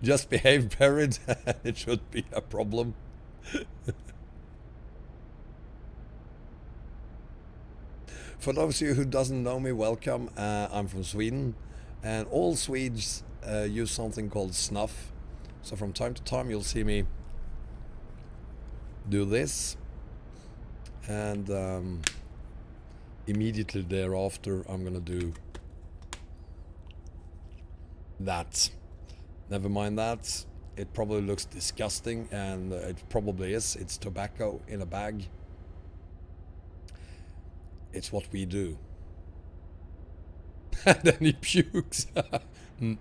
Just behave, Parrot. It should be a problem. For those of you who doesn't know me, welcome. I'm from Sweden, and all Swedes use something called snuff. So from time to time you'll see me do this, and immediately thereafter I'm gonna do that. Never mind that. It probably looks disgusting, and it probably is. It's tobacco in a bag. It's what we do. And then he pukes.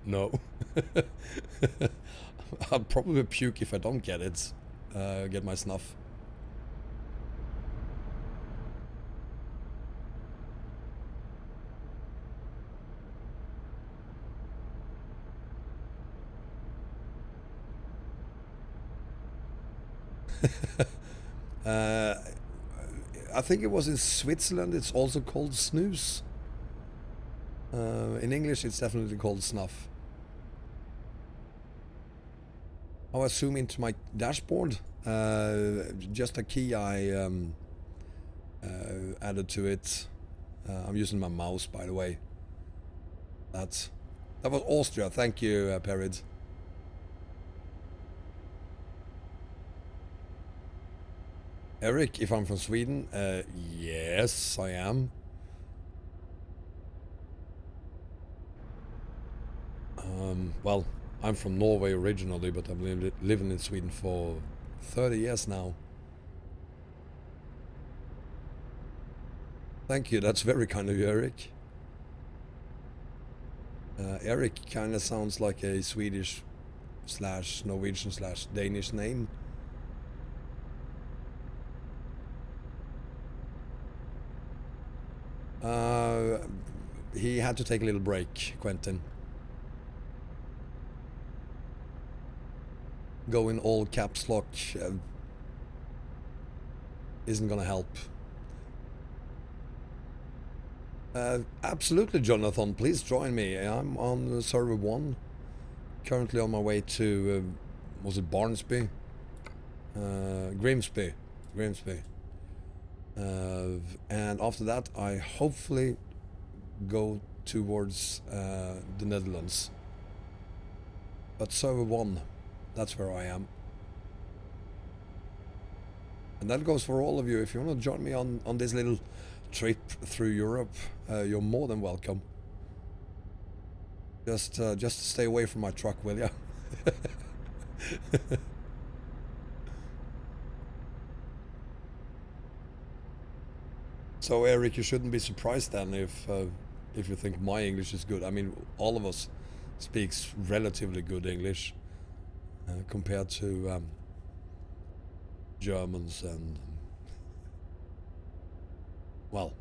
No. I'll probably puke if I don't get it. Get my snuff. I think it was in Switzerland. It's also called snus. In English, it's definitely called snuff. Oh, I zoom into my dashboard. Just a key I added to it. I'm using my mouse, by the way. That was Austria. Thank you, Perid. Eric, if I'm from Sweden, yes, I am. Well, I'm from Norway originally, but I've been living in Sweden for 30 years now. Thank you, that's very kind of you, Eric. Eric kind of sounds like a Swedish / Norwegian / Danish name. He had to take a little break, Quentin. Going all caps lock isn't gonna help. Absolutely, Jonathan, please join me. I'm on server 1, currently on my way to, was it Barnsby? Grimsby. And after that I hopefully go towards the Netherlands. But server 1, that's where I am. And that goes for all of you. If you want to join me on this little trip through Europe, you're more than welcome. Just stay away from my truck, will ya? So Eric, you shouldn't be surprised then if you think my English is good. I mean, all of us speaks relatively good English compared to Germans and, well,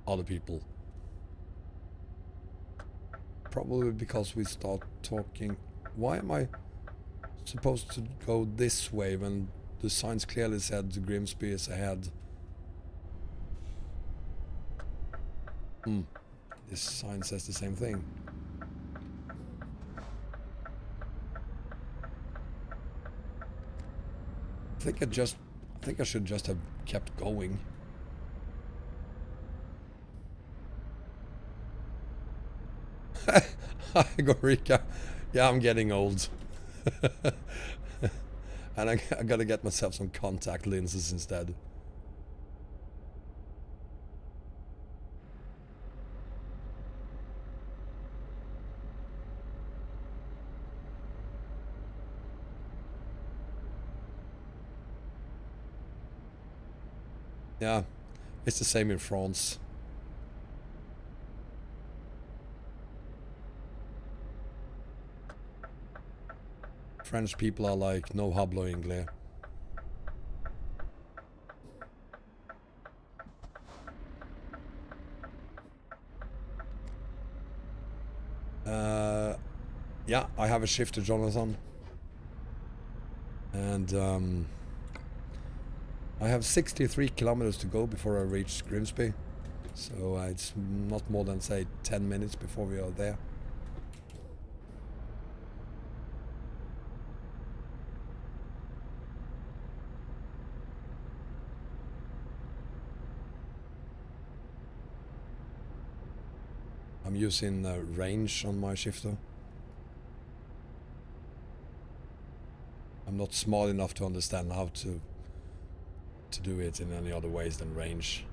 other people. Probably because we start talking. Why am I supposed to go this way when the signs clearly said Grimsby is ahead? This sign says the same thing. I think I should just have kept going. Hi, Gorika. Yeah, I'm getting old. And I gotta get myself some contact lenses instead. Yeah, it's the same in France. French people are like, no hablo inglés. Yeah, I have a shifter, Jonathan. And I have 63 kilometers to go before I reach Grimsby. So it's not more than, say, 10 minutes before we are there. I'm using range on my shifter. I'm not smart enough to understand how to do it in any other ways than range.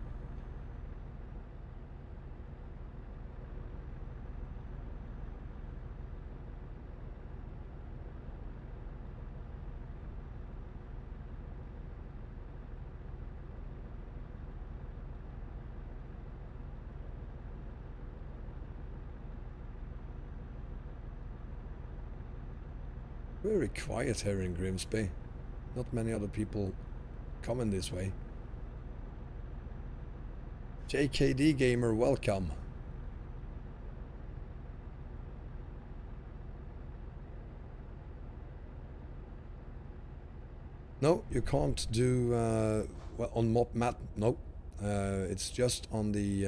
Very quiet here in Grimsby. Not many other people coming this way. JKD Gamer, welcome. No, you can't do well on map. No, it's just on the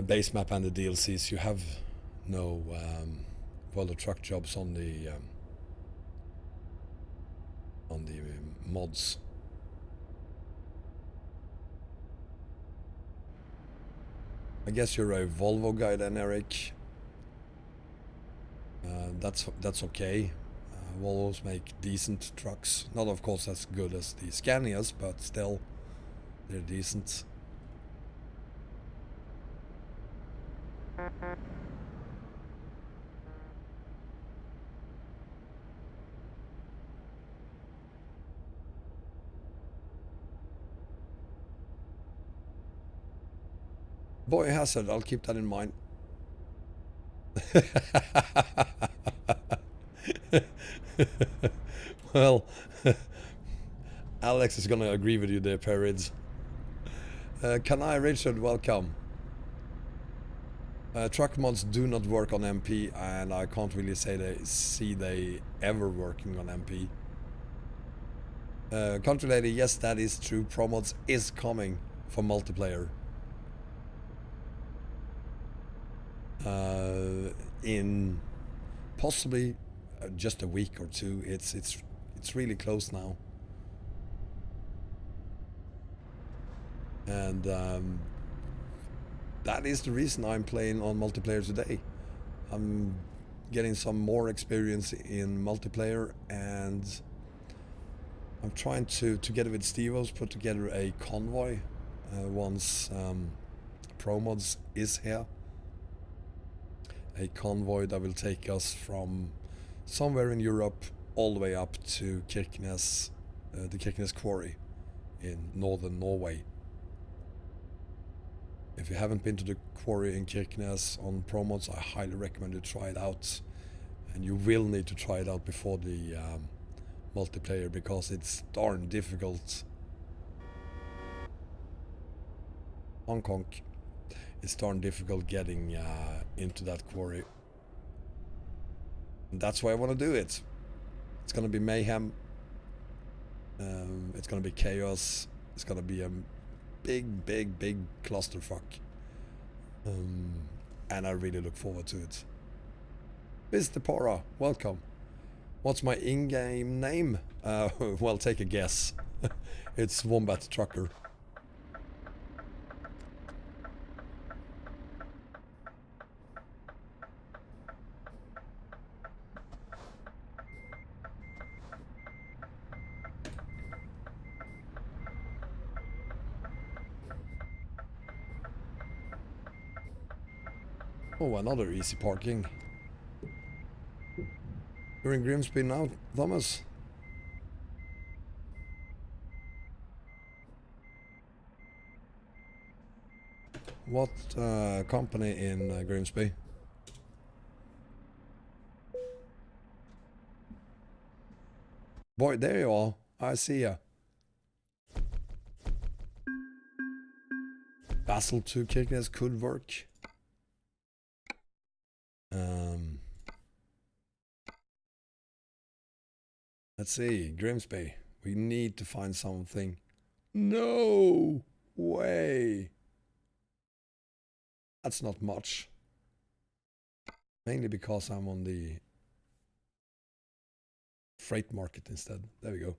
base map and the DLCs. You have no World of Truck jobs on the mods. I guess you're a Volvo guy then, Eric. That's okay. Volvos make decent trucks. Not of course as good as the Scanias, but still they're decent. Boy Hazard, I'll keep that in mind. Well, Alex is gonna agree with you there, Perids. Kanai Richard, welcome. Truck mods do not work on MP, and I can't really see they ever working on MP. Country Lady, yes, that is true. Pro mods is coming for multiplayer. In possibly just a week or two. It's really close now, and that is the reason I'm playing on multiplayer today. I'm getting some more experience in multiplayer, and I'm trying to, together with Stevos, put together a convoy once Pro Mods is here. A convoy that will take us from somewhere in Europe all the way up to Kirkenes, the Kirkenes quarry in northern Norway. If you haven't been to the quarry in Kirkenes on Pro Mods, I highly recommend you try it out. And you will need to try it out before the multiplayer, because it's darn difficult. Hong Kong. It's darn difficult getting into that quarry. And that's why I want to do it. It's gonna be mayhem. It's gonna be chaos. It's gonna be a big clusterfuck. And I really look forward to it. Mr. Pora, welcome. What's my in-game name? Well, take a guess. It's Wombat Trucker. Oh, another easy parking. You're in Grimsby now, Thomas? What company in Grimsby? Boy, there you are. I see ya. Basel to Kirkenes could work. Let's see, Grimsby. We need to find something. No! way. That's not much. Mainly because I'm on the freight market instead. There we go.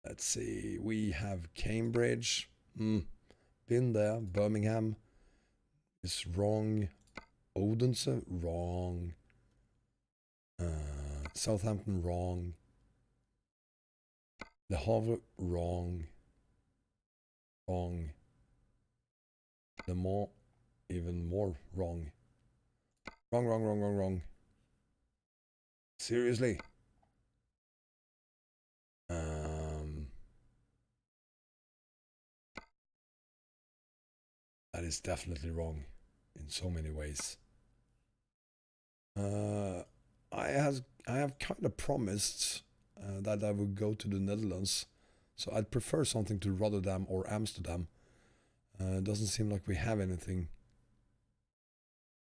Let's see. We have Cambridge. Been there. Birmingham is wrong. Odense, wrong. Southampton, wrong. Le Havre, wrong. Wrong. Le Mans, even more wrong. Wrong. Seriously? That is definitely wrong in so many ways. I have kind of promised that I would go to the Netherlands, so I'd prefer something to Rotterdam or Amsterdam. It doesn't seem like we have anything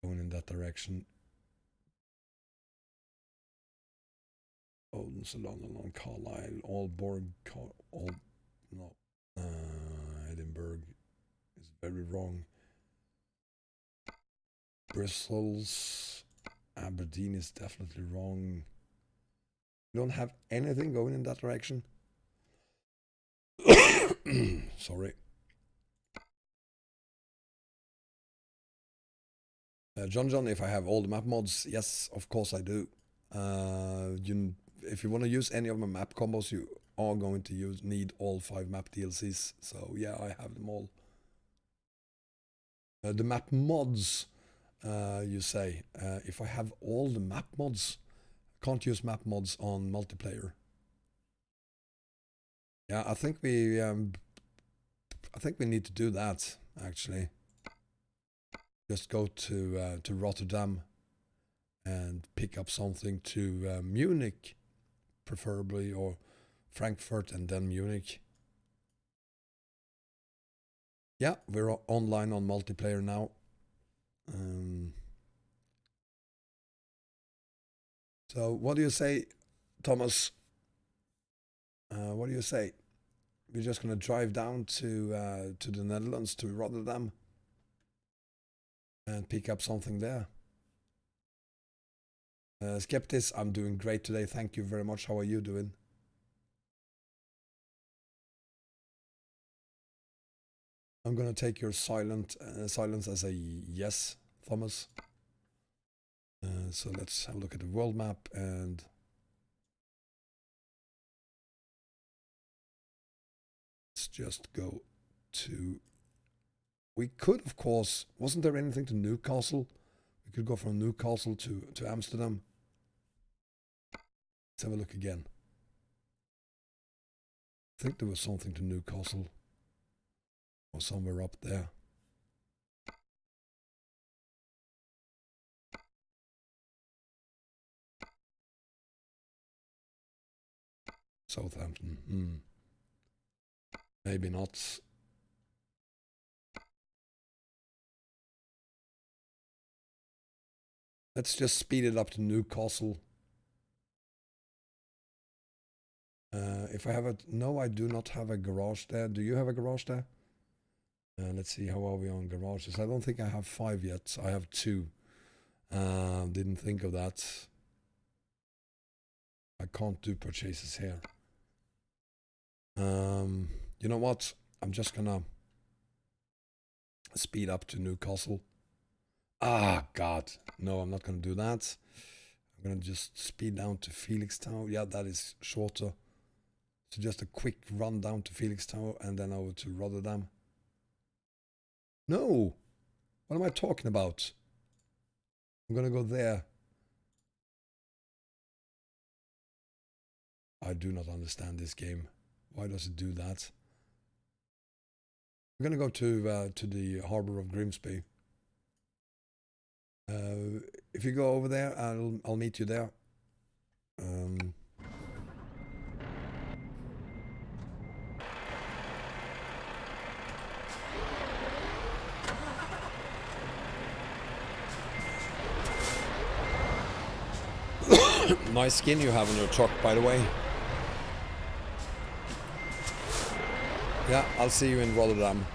going in that direction. Odense, London, Carlisle, Aalborg, Edinburgh is very wrong. Brussels, Aberdeen is definitely wrong. We don't have anything going in that direction. Sorry. John, if I have all the map mods, yes, of course I do. If you want to use any of my map combos, you are going to need all 5 map DLCs. So yeah, I have them all. The map mods, you say. If I have all the map mods, I can't use map mods on multiplayer. Yeah, I think we need to do that actually. Just go to Rotterdam and pick up something to Munich, preferably, or Frankfurt and then Munich. Yeah, we're online on multiplayer now. So what do you say, Thomas? What do you say? We're just gonna drive down to the Netherlands, to Rotterdam, and pick up something there. Skeptis, I'm doing great today. Thank you very much. How are you doing? I'm gonna take your silence as a yes, Thomas. So let's have a look at the world map and let's just go to. We could, of course, wasn't there anything to Newcastle? We could go from Newcastle to Amsterdam. Let's have a look again. I think there was something to Newcastle or somewhere up there. Southampton. Maybe not. Let's just speed it up to Newcastle. If I have a... No, I do not have a garage there. Do you have a garage there? Let's see, how are we on garages? I don't think I have 5 yet. I have 2. Didn't think of that. I can't do purchases here. You know what? I'm just gonna speed up to Newcastle. Ah, God. No, I'm not gonna do that. I'm gonna just speed down to Felixstowe. Yeah, that is shorter. So just a quick run down to Felixstowe and then over to Rotterdam. No! What am I talking about? I'm gonna go there. I do not understand this game. Why does it do that? I'm gonna go to the harbor of Grimsby. If you go over there, I'll meet you there. Nice skin you have on your truck, by the way. Yeah, I'll see you in Rotterdam.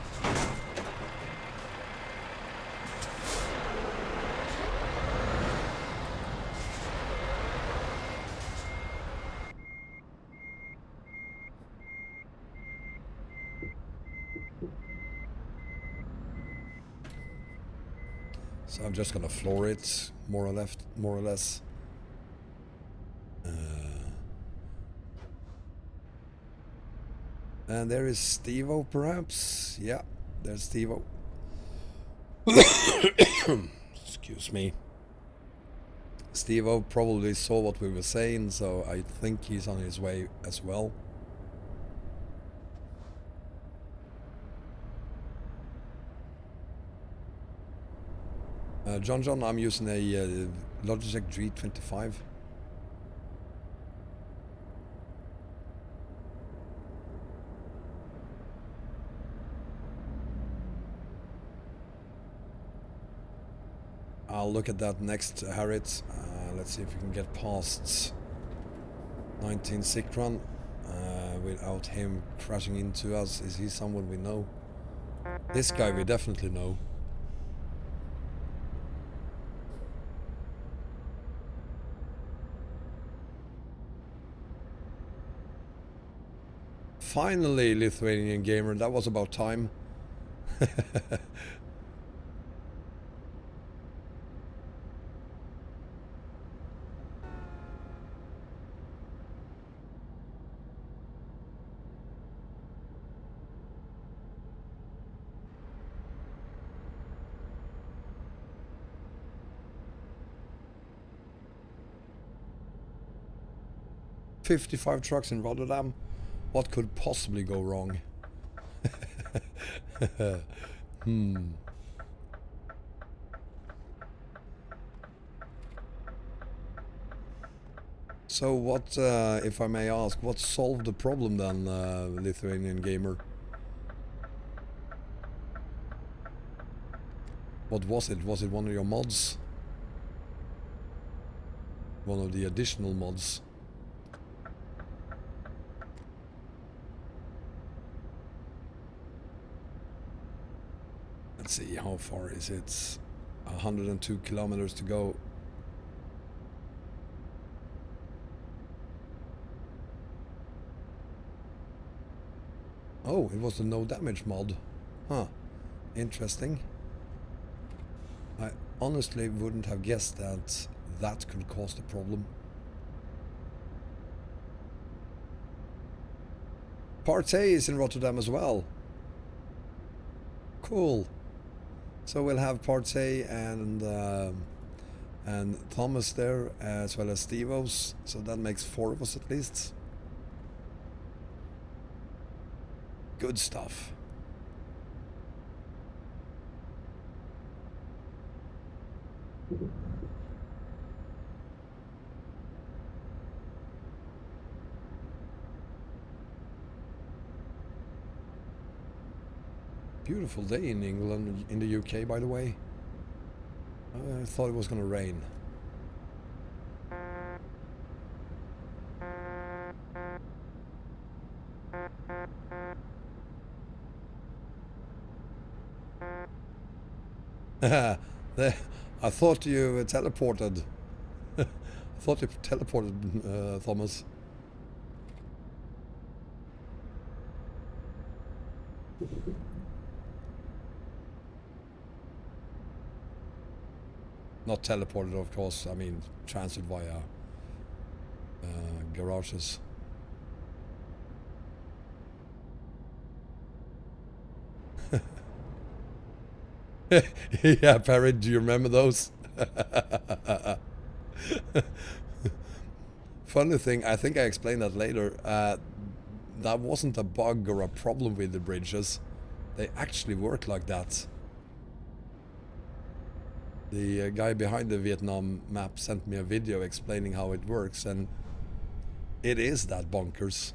So I'm just gonna floor it, more or less. And there is Steve-O, perhaps? Yeah, there's Steve-O. Excuse me. Steve-O probably saw what we were saying, so I think he's on his way as well. John, I'm using a Logitech G25. I'll look at that next, Harriet. Let's see if we can get past 19 sick run without him crashing into us. Is he someone we know? This guy we definitely know. Finally, Lithuanian gamer, that was about time. 55 trucks in Rotterdam. What could possibly go wrong? So what, if I may ask, what solved the problem then, Lithuanian gamer? What was it? Was it one of your mods? One of the additional mods? Let's see, how far is it? 102 kilometers to go. Oh, it was the no damage mod. Huh. Interesting. I honestly wouldn't have guessed that that could cause the problem. Part A is in Rotterdam as well. Cool. So we'll have Part A and Thomas there, as well as Steve-O's. So that makes 4 of us at least. Good stuff. Beautiful day in England, in the UK, by the way. I thought it was gonna rain. I thought you teleported. I thought you teleported, Thomas. Not teleported, of course. I mean, transferred via garages. Yeah, Perry, do you remember those? Funny thing, I think I explained that later. That wasn't a bug or a problem with the bridges. They actually work like that. The guy behind the Vietnam map sent me a video explaining how it works, and it is that bonkers.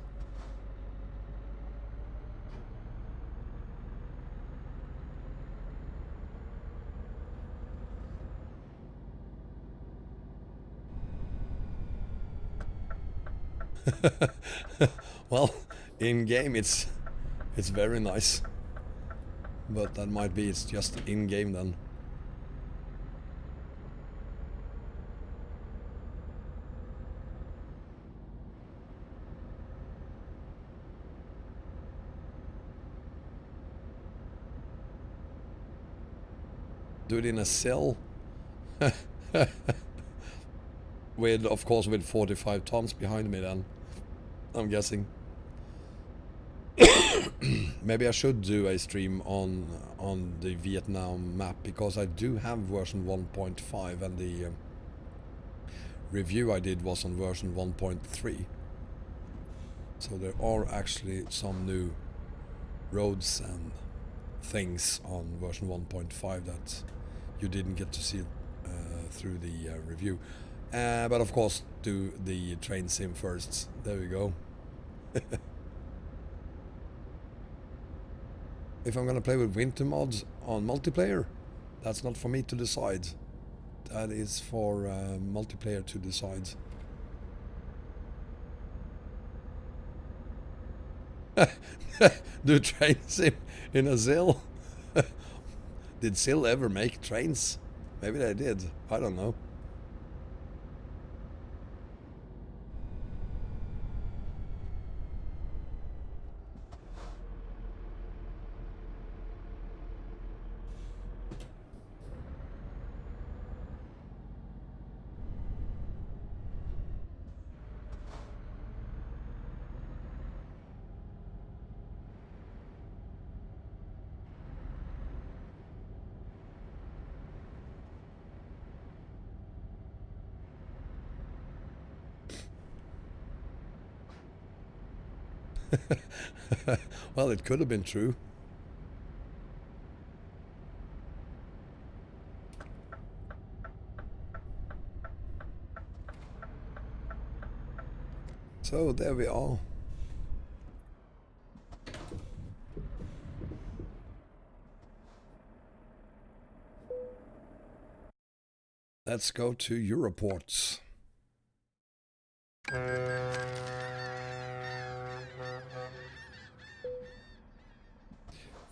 Well, in game it's It's very nice. But that might be it's just in-game then. Do it in a cell. With, of course, with 45 tons behind me then, I'm guessing. Maybe I should do a stream on the Vietnam map, because I do have version 1.5 and the review I did was on version 1.3. So there are actually some new roads and things on version 1.5 that you didn't get to see through the review. But of course, do the train sim first. There we go. If I'm gonna play with winter mods on multiplayer, that's not for me to decide. That is for multiplayer to decide. Do train sim in a Zill? Did Zill ever make trains? Maybe they did. I don't know. Well, it could have been true. So there we are. Let's go to Euroports.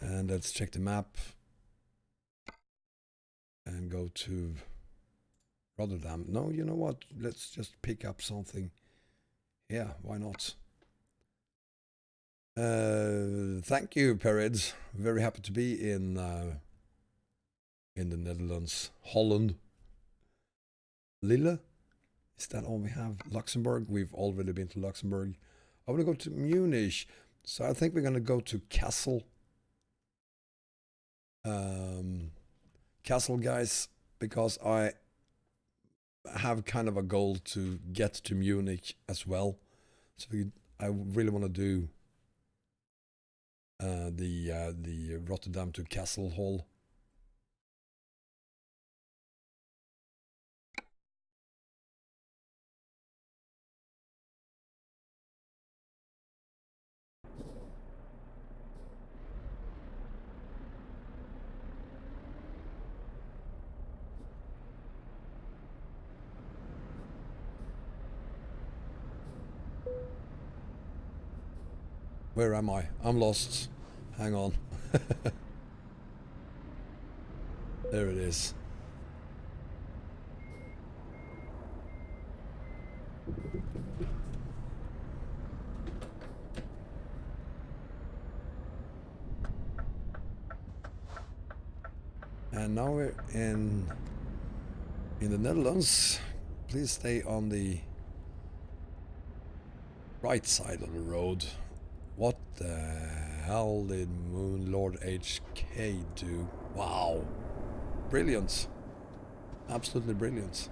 And let's check the map and go to Rotterdam. No, you know what? Let's just pick up something. Yeah, why not? Thank you, Perid. Very happy to be in the Netherlands. Holland. Lille? Is that all we have? Luxembourg? We've already been to Luxembourg. I want to go to Munich. So I think we're going to go to Kassel. Kassel, guys, because I have kind of a goal to get to Munich as well. So I really want to do the Rotterdam to Kassel haul. Where am I? I'm lost. Hang on. There it is. And now we're in the Netherlands. Please stay on the right side of the road. What the hell did Moonlord HK do? Wow. Brilliant. Absolutely brilliant.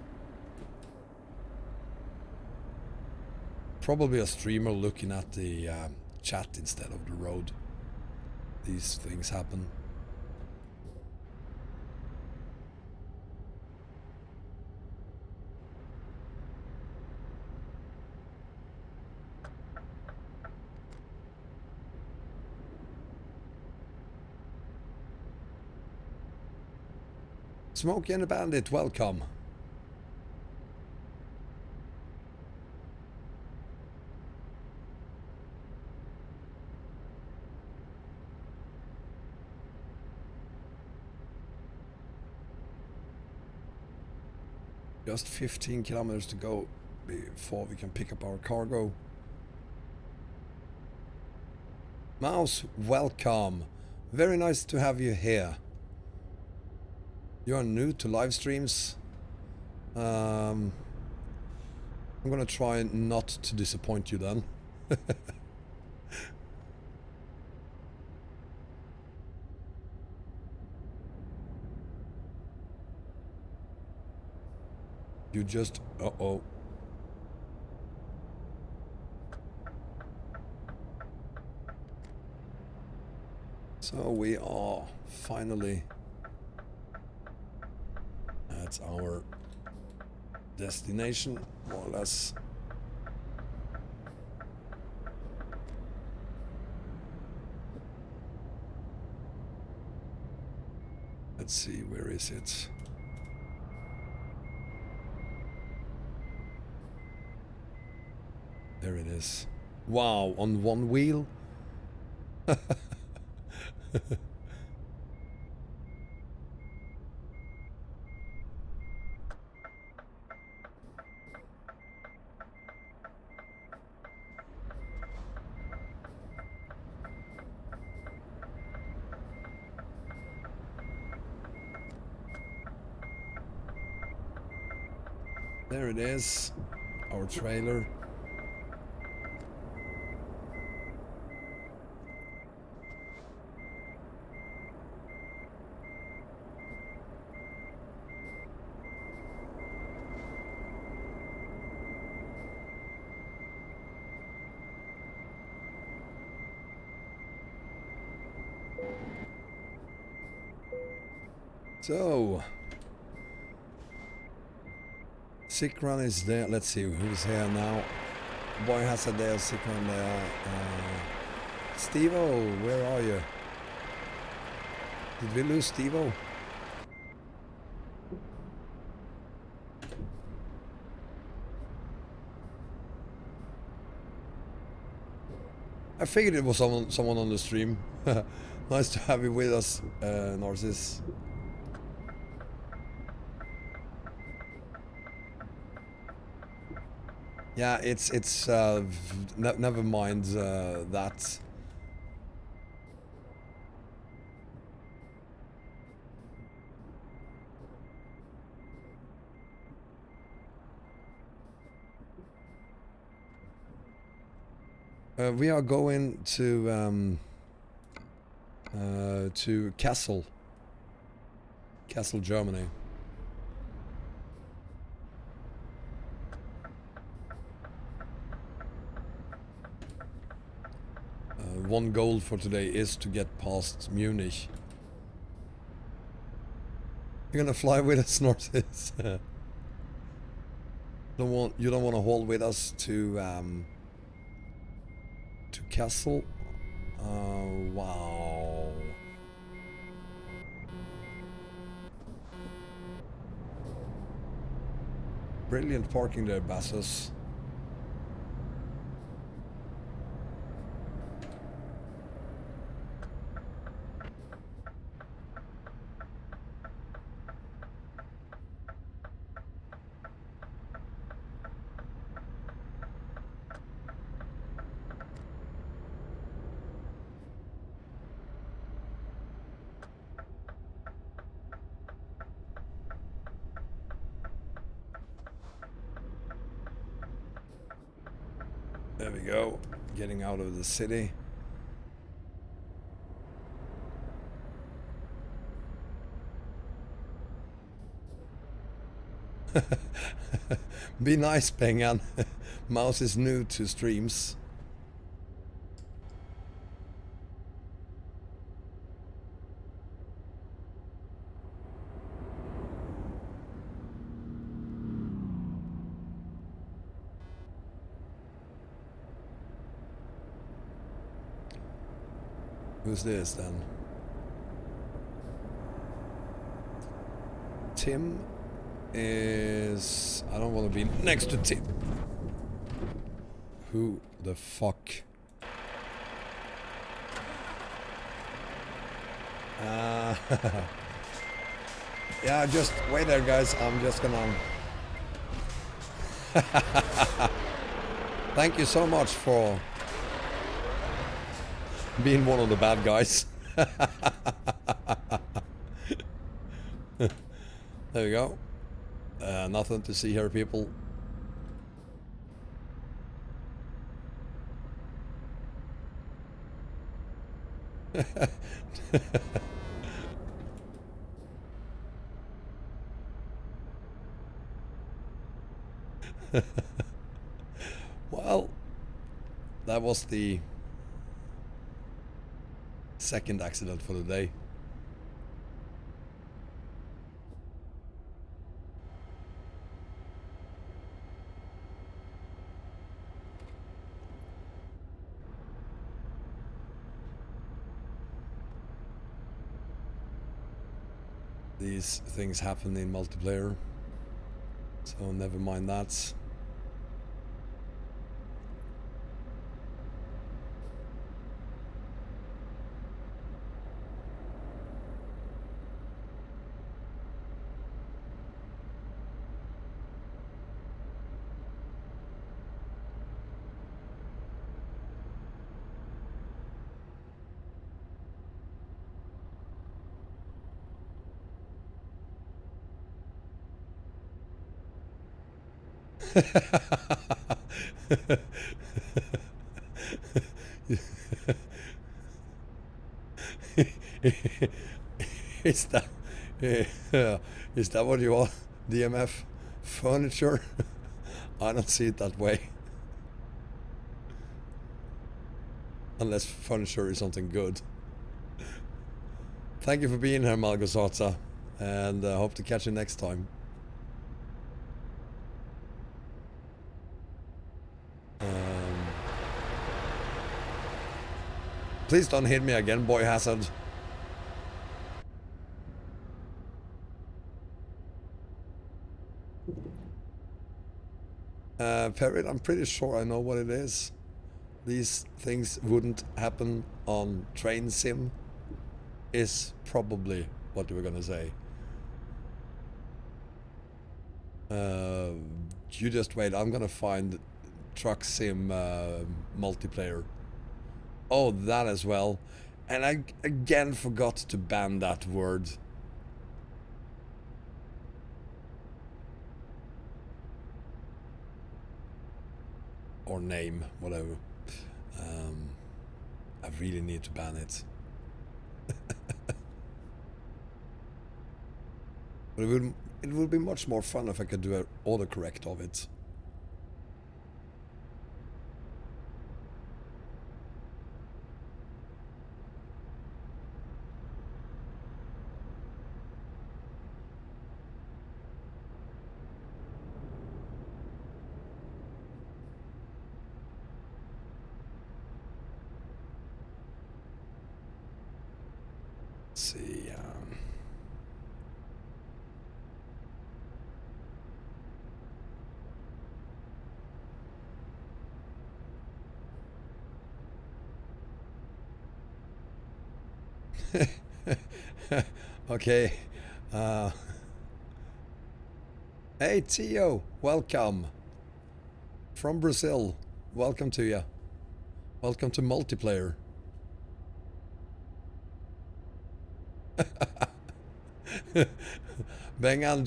Probably a streamer looking at the chat instead of the road. These things happen. Smokey and the Bandit, welcome. Just 15 kilometers to go before we can pick up our cargo. Mouse, welcome. Very nice to have you here. You are new to live streams. I'm gonna try not to disappoint you then. You just... uh-oh. So we are finally at our destination, more or less. Let's see, where is it? There it is. Wow, on one wheel? There it is, our trailer. So, sick run is there. Let's see who's here now. Boy has a there, sick run there. Steve-O, where are you? Did we lose Steve-O? I figured it was someone on the stream. Nice to have you with us, Narcissus. Yeah, it's never mind that. We are going to Kassel, Germany. One goal for today is to get past Munich. You're gonna fly with us, Northeast. You don't want to haul with us to Kassel. Wow. Brilliant parking there, Bassus. There we go, getting out of the city. Be nice, Bengan. Mouse is new to streams. Who's this then? Tim is... I don't want to be next to Tim. Who the fuck? Yeah, just wait there, guys. I'm just gonna Thank you so much for being one of the bad guys. There we go. Nothing to see here, people. Well, that was the second accident for the day. These things happen in multiplayer, so never mind that. Is that is that what you want? DMF furniture? I don't see it that way. Unless furniture is something good. Thank you for being here, Malgosata, and hope to catch you next time. Please don't hit me again, Boy Hazard. Perry, I'm pretty sure I know what it is. These things wouldn't happen on train sim, is probably what you were gonna say. You just wait, I'm gonna find truck sim multiplayer. Oh, that as well. And I again forgot to ban that word. Or name, whatever. I really need to ban it. But it would be much more fun if I could do an autocorrect of it. Let's see. Okay. Hey Tio, welcome from Brazil. Welcome to you. Welcome to multiplayer. Bengan,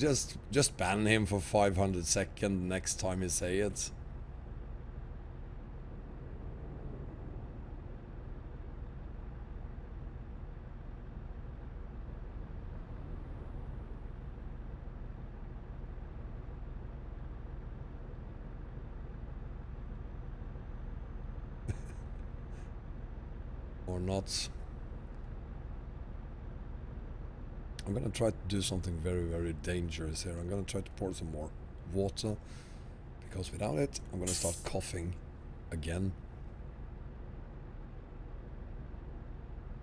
just ban him for 500 seconds next time you say it. Or not. I'm gonna try to do something very, very dangerous here. I'm gonna try to pour some more water, because without it, I'm gonna start coughing again.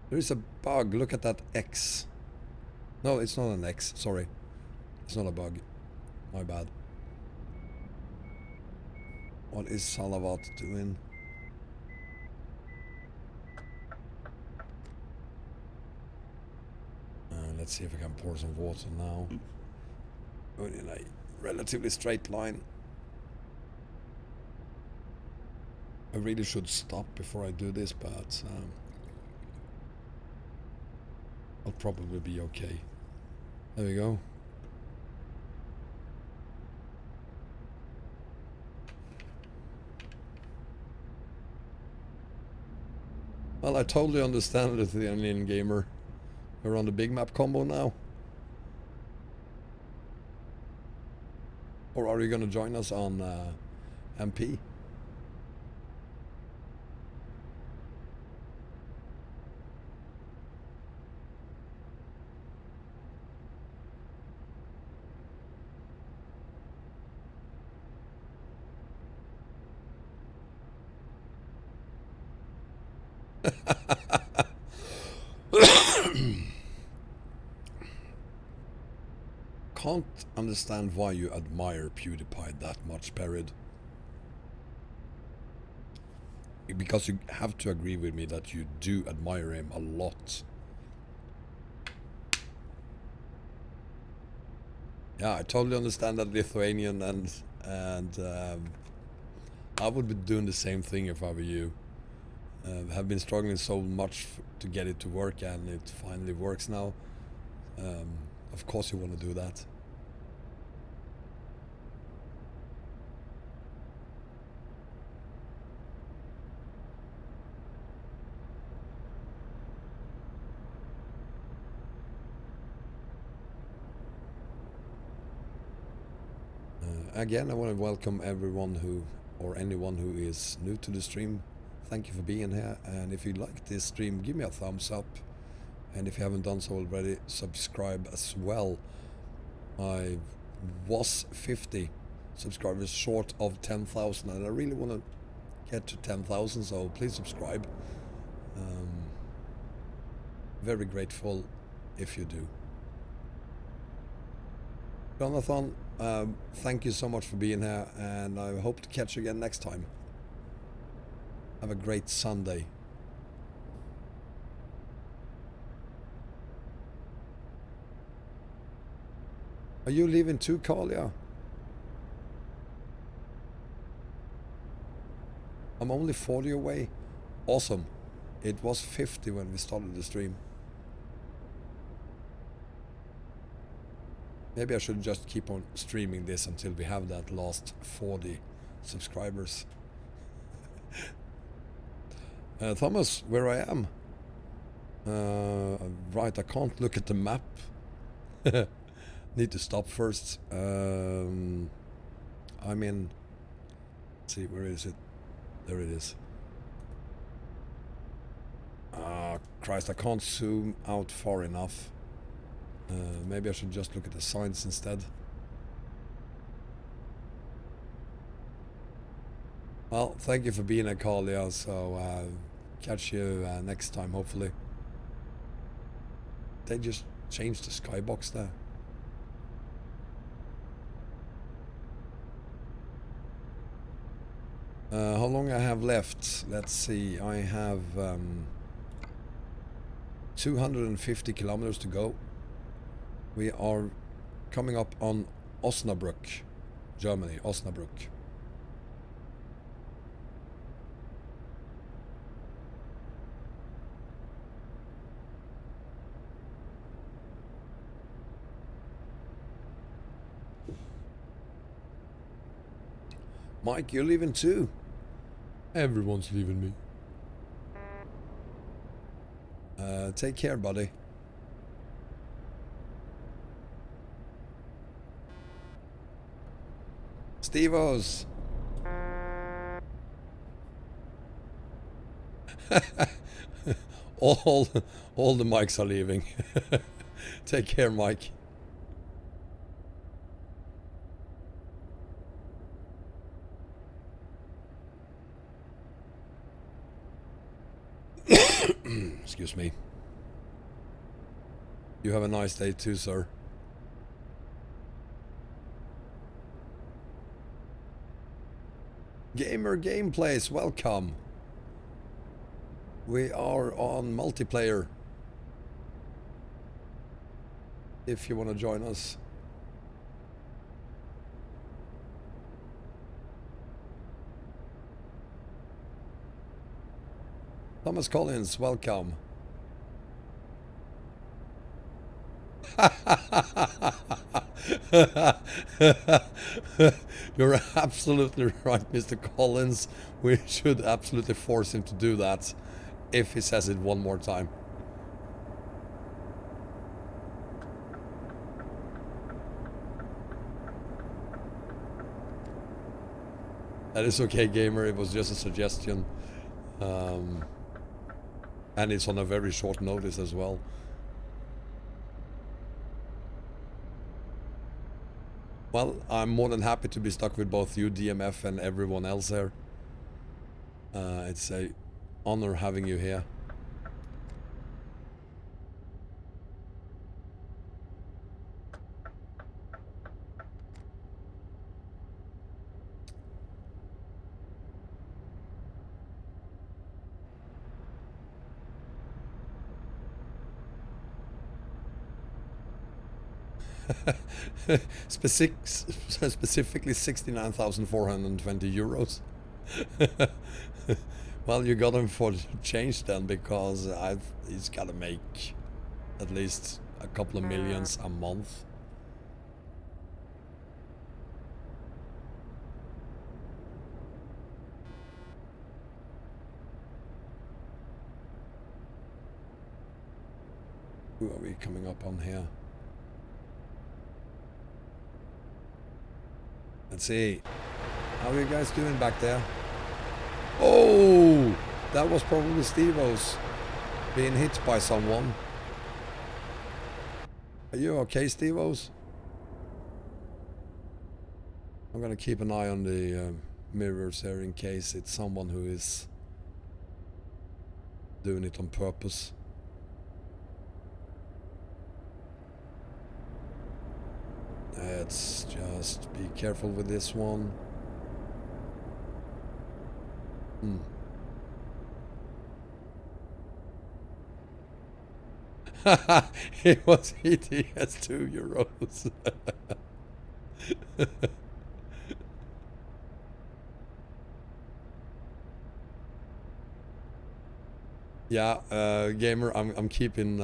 There is a bug. Look at that X. No, it's not an X. Sorry. It's not a bug. My bad. What is Salavat doing? Let's see if I can pour some water now. Going in a relatively straight line. I really should stop before I do this, but I'll probably be okay. There we go. Well, I totally understand it, the Alien Gamer. We're on the big map combo now. Or are you gonna join us on MP? Can't understand why you admire PewDiePie that much, Perid. Because you have to agree with me that you do admire him a lot. Yeah, I totally understand that, Lithuanian, and I would be doing the same thing if I were you. Have been struggling so much to get it to work, and it finally works now. Of course you want to do that. Again, I want to welcome everyone who, or anyone who is new to the stream. Thank you for being here, and if you like this stream, give me a thumbs up, and if you haven't done so already, subscribe as well. I was 50 subscribers short of 10,000, and I really want to get to 10,000, so please subscribe. Very grateful if you do. Jonathan, thank you so much for being here, and I hope to catch you again next time. Have a great Sunday. Are you leaving too, Kalia? I'm only 40 away. Awesome. It was 50 when we started the stream. Maybe I should just keep on streaming this until we have that last 40 subscribers. Thomas, where I am? Right, I can't look at the map. Need to stop first. I'm in... Let's see, where is it? There it is. Christ, I can't zoom out far enough. Maybe I should just look at the signs instead. Well, thank you for being a Kalia, so catch you next time, hopefully. They just changed the skybox there. How long I have left? Let's see, I have 250 kilometers to go. We are coming up on Osnabrück, Germany, Osnabrück. Mike, you're leaving too? Everyone's leaving me. Take care, buddy. Steve-O's. all the mics are leaving. Take care, Mike. Excuse me. You have a nice day too, sir. Gamer Gameplays, welcome. We are on multiplayer. If you want to join us. Thomas Collins, welcome. You're absolutely right, Mr. Collins. We should absolutely force him to do that if he says it one more time. That is okay, gamer. It was just a suggestion. And it's on a very short notice as well. Well, I'm more than happy to be stuck with both you, DMF, and everyone else here. It's a honor having you here. Specifically 69,420 euros. Well, you got him for change then, because he's got to make at least a couple of millions a month. Who are we coming up on here? Let's see. How are you guys doing back there? Oh! That was probably Steve-O's being hit by someone. Are you okay, Steve-O's? I'm gonna keep an eye on the mirrors here in case it's someone who is doing it on purpose. Let's just be careful with this one. It was ETS2 euros. Yeah, gamer, I'm keeping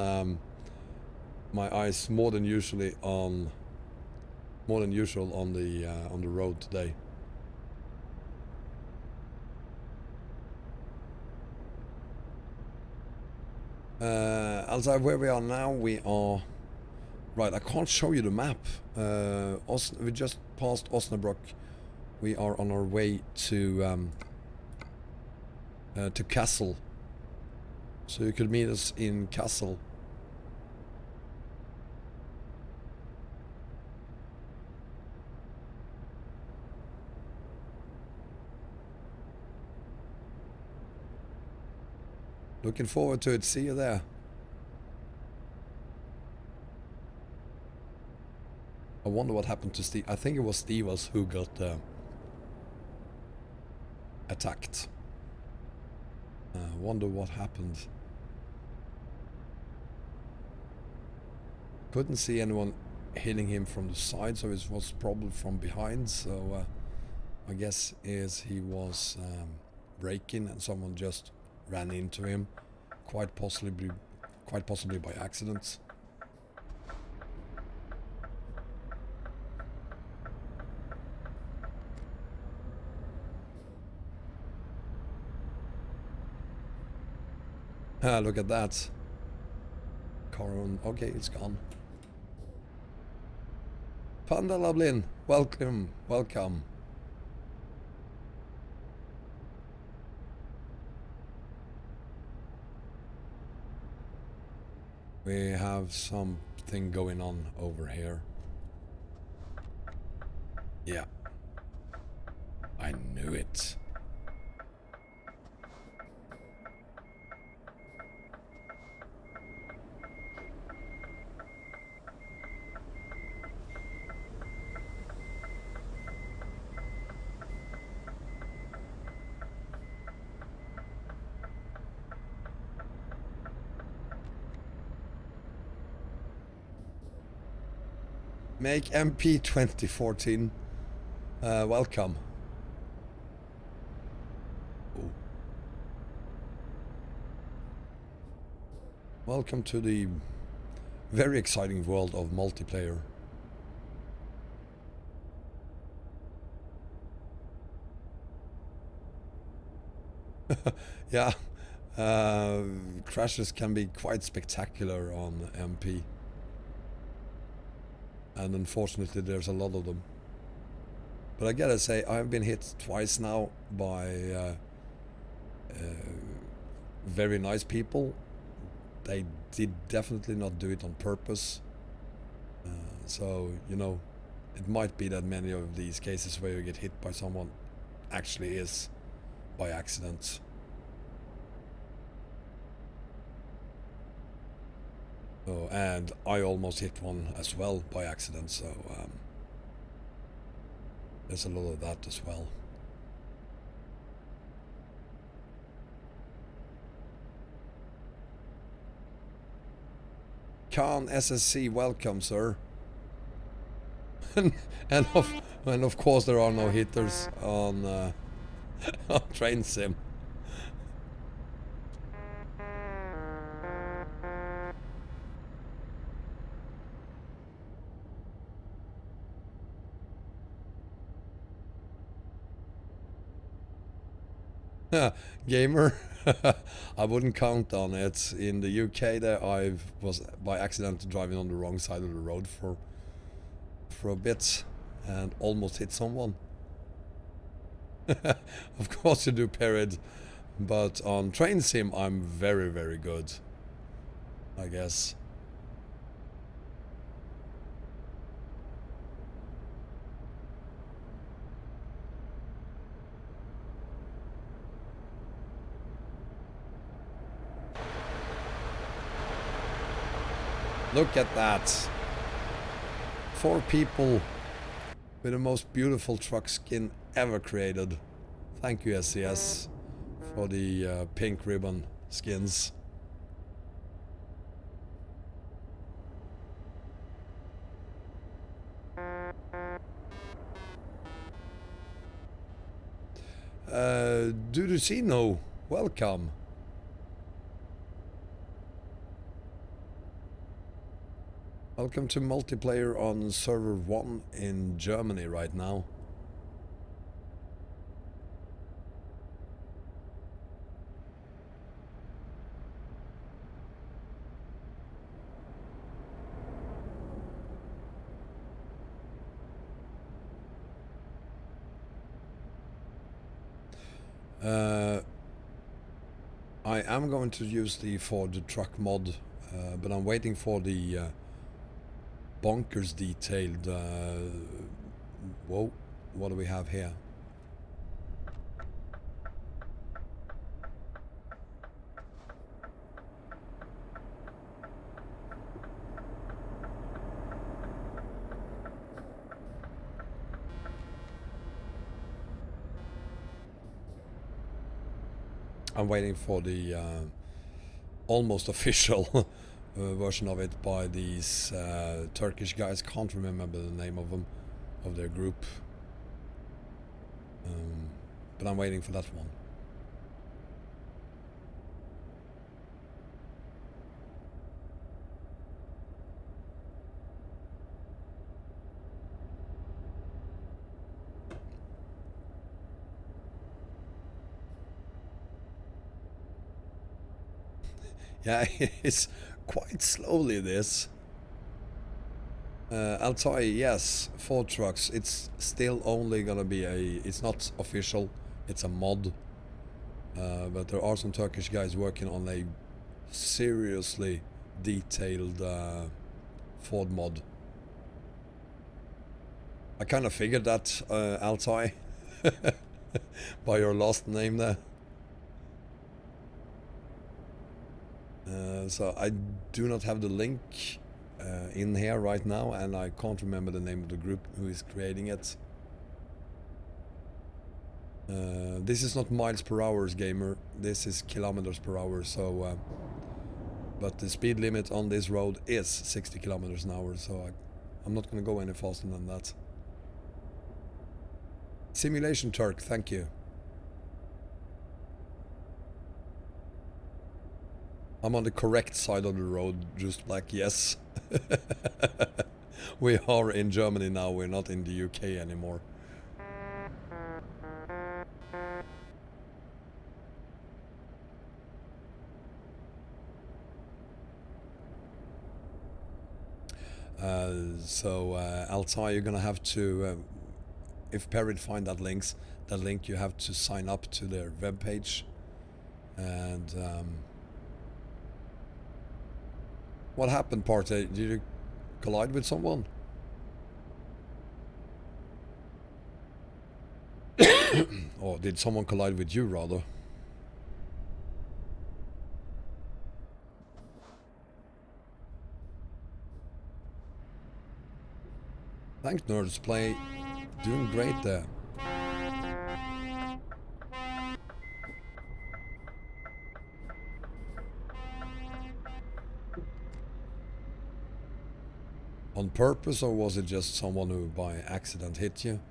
my eyes more than usual on the road today. Also, where we are now, we are right. I can't show you the map. We just passed Osnabrück. We are on our way to Kassel. So you could meet us in Kassel. Looking forward to it. See you there. I wonder what happened to Steve. I think it was Steve-O's who got attacked. I wonder what happened. Couldn't see anyone hitting him from the side, so it was probably from behind. So I guess he was braking and someone just ran into him, quite possibly by accident. Ah, look at that. Coron, okay, it's gone. Panda Lublin, welcome. We have something going on over here. Yeah. I knew it. Make MP 2014. Welcome. Oh. Welcome to the very exciting world of multiplayer. Yeah, crashes can be quite spectacular on MP. And unfortunately there's a lot of them. But I gotta say, I've been hit twice now by very nice people. They did definitely not do it on purpose. So, you know, it might be that many of these cases where you get hit by someone actually is by accident. Oh, and I almost hit one as well by accident, so there's a lot of that as well. Khan SSC, welcome, sir. and of course there are no hitters on, on Train Sim. Gamer, I wouldn't count on it. In the UK there I was by accident driving on the wrong side of the road for a bit and almost hit someone. Of course you do, Perid, but on Train Sim I'm very, very good, I guess. Look at that. 4 people with the most beautiful truck skin ever created. Thank you, SCS, for the pink ribbon skins. Dudusino, welcome. Welcome to multiplayer on server 1 in Germany right now. I am going to use the Ford truck mod, but I'm waiting for the bonkers detailed. Whoa, what do we have here? I'm waiting for the almost official version of it by these Turkish guys. Can't remember the name of them, of their group. But I'm waiting for that one. Yeah, it's quite slowly this. Altai, yes, 4 trucks. It's still only gonna be it's not official, it's a mod. But there are some Turkish guys working on a seriously detailed Ford mod. I kind of figured that, Altai, by your last name there. So I do not have the link in here right now, and I can't remember the name of the group who is creating it. This is not miles per hour, gamer. This is kilometers per hour. So, but the speed limit on this road is 60 kilometers an hour. So I'm not going to go any faster than that. Simulation Turk, thank you. I'm on the correct side of the road, just like yes. We are in Germany now, we're not in the UK anymore. Altai, you're gonna have to, if Perry find that link, you have to sign up to their webpage. And what happened, Partey? Did you collide with someone? Or did someone collide with you, rather? Thanks, Nerds Play. Doing great there. On purpose, or was it just someone who by accident hit you?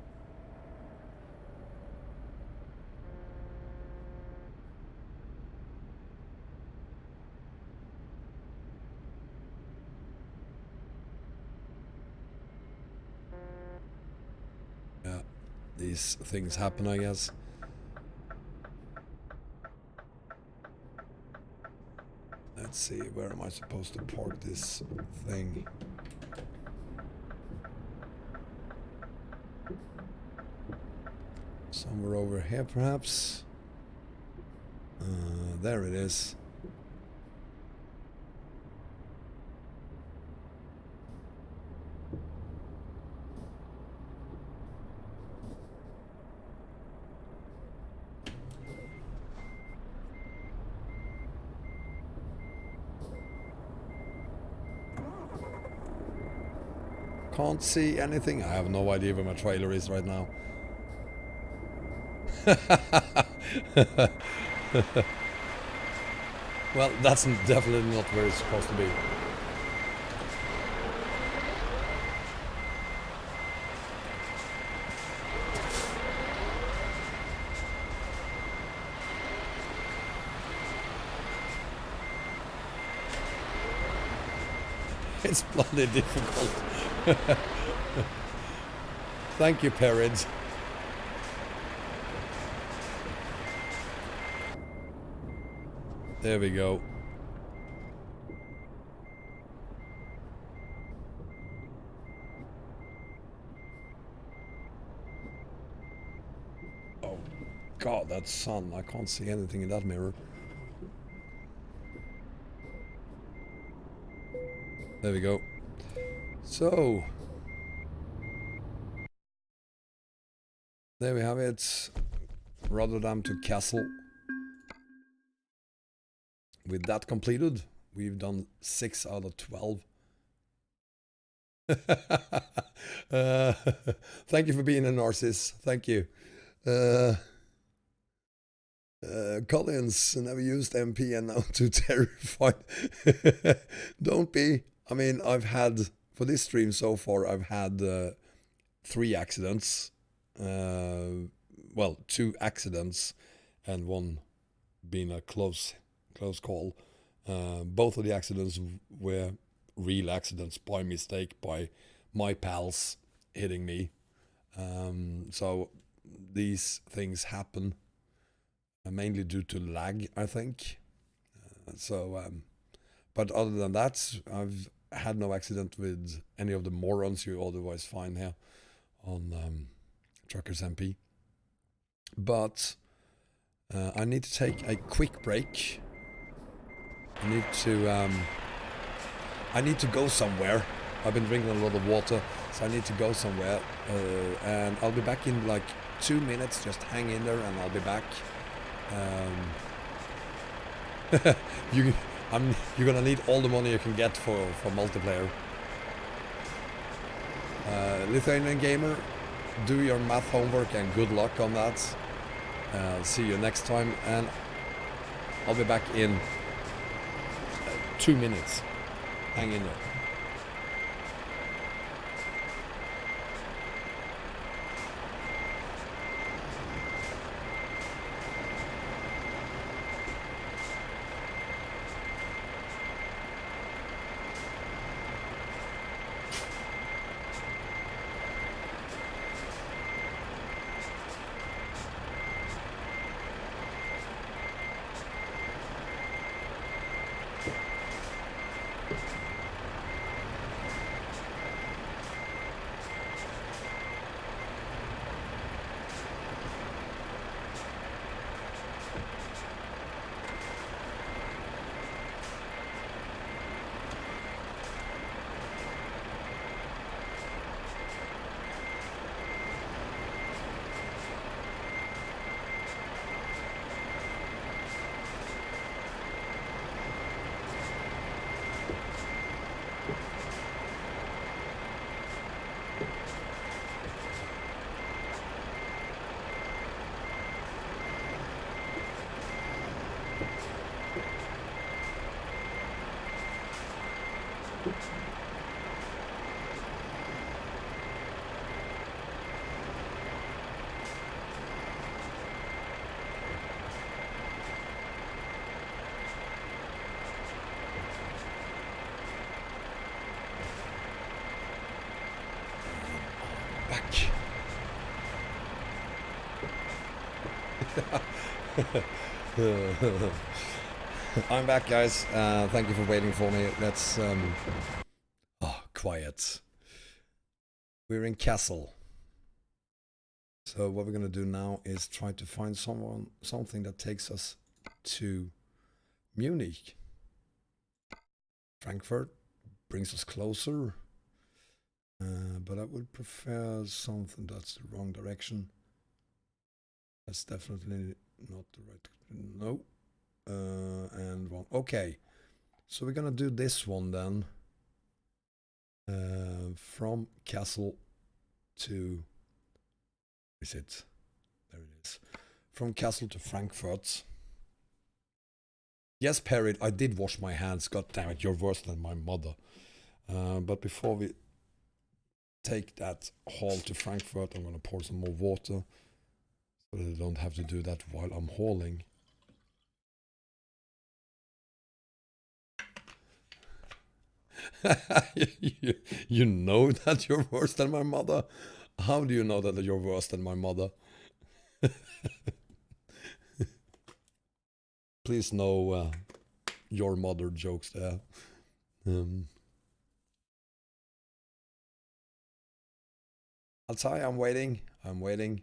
Yeah, these things happen, I guess. Let's see, where am I supposed to park this thing? Somewhere over here, perhaps? There it is. Can't see anything. I have no idea where my trailer is right now. Well, that's definitely not where it's supposed to be. It's bloody difficult. Thank you, Perrids. There we go. Oh God, that sun. I can't see anything in that mirror. There we go. So, there we have it. Rotterdam to Kassel. With that completed, we've done 6 out of 12. Thank you for being a narcissist. Thank you. Collins, never used MP and now too terrified. Don't be. I mean, I've had, for this stream so far, I've had 3 accidents. Well, 2 accidents and 1 being a close call. Both of the accidents were real accidents by mistake, by my pals hitting me. So these things happen mainly due to lag, I think. But other than that, I've had no accident with any of the morons you otherwise find here on TruckersMP. But I need to take a quick break. I need to go somewhere. I've been drinking a lot of water, so I need to go somewhere. And I'll be back in like 2 minutes. Just hang in there, and I'll be back. You're gonna need all the money you can get for multiplayer. Lithuanian Gamer, do your math homework and good luck on that. See you next time, and I'll be back in 2 minutes. Hang in there. I'm back, guys. Thank you for waiting for me. Let's quiet. We're in Castle. So what we're gonna do now is try to find something that takes us to Munich. Frankfurt brings us closer, but I would prefer something that's the wrong direction. That's definitely not the right. No. And one. Okay, so we're gonna do this one then. From Castle to. Is it? There it is. From Castle to Frankfurt. Yes, Perry, I did wash my hands. God damn it, you're worse than my mother. But before we take that haul to Frankfurt, I'm gonna pour some more water so that I don't have to do that while I'm hauling. You know that you're worse than my mother? How do you know that you're worse than my mother? Please no your mother jokes there. I'll tell you, I'm waiting. I'm waiting.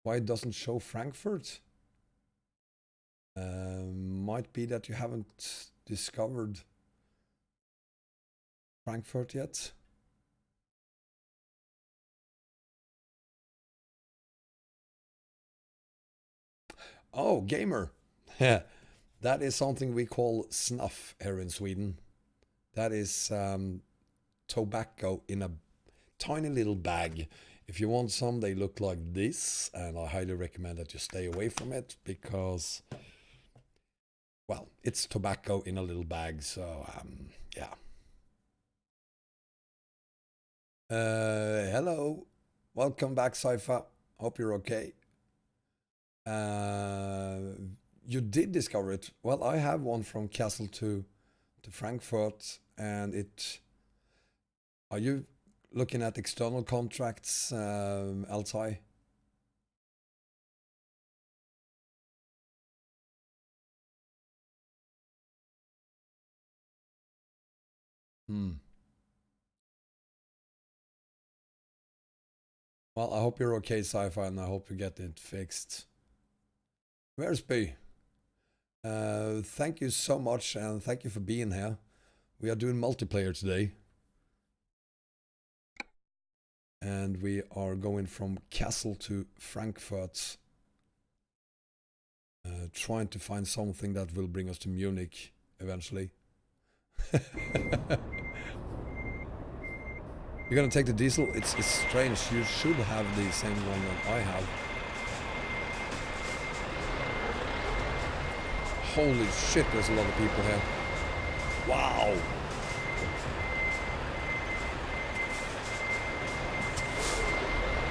Why it doesn't show Frankfurt? Might be that you haven't discovered Frankfurt yet. Oh, gamer. That is something we call snuff here in Sweden. That is tobacco in a tiny little bag. If you want some, they look like this, and I highly recommend that you stay away from it because, well, it's tobacco in a little bag, so yeah. Hello, welcome back, Saifa. Hope you're okay. You did discover it. Well, I have one from Castle to Frankfurt, and it. Are you looking at external contracts, Altai? Well, I hope you're okay, Sci-Fi, and I hope you get it fixed. Where's B? Thank you so much, and thank you for being here. We are doing multiplayer today. And we are going from Castle to Frankfurt. Trying to find something that will bring us to Munich eventually. You're gonna take the diesel? It's strange. You should have the same one that I have. Holy shit, there's a lot of people here. Wow.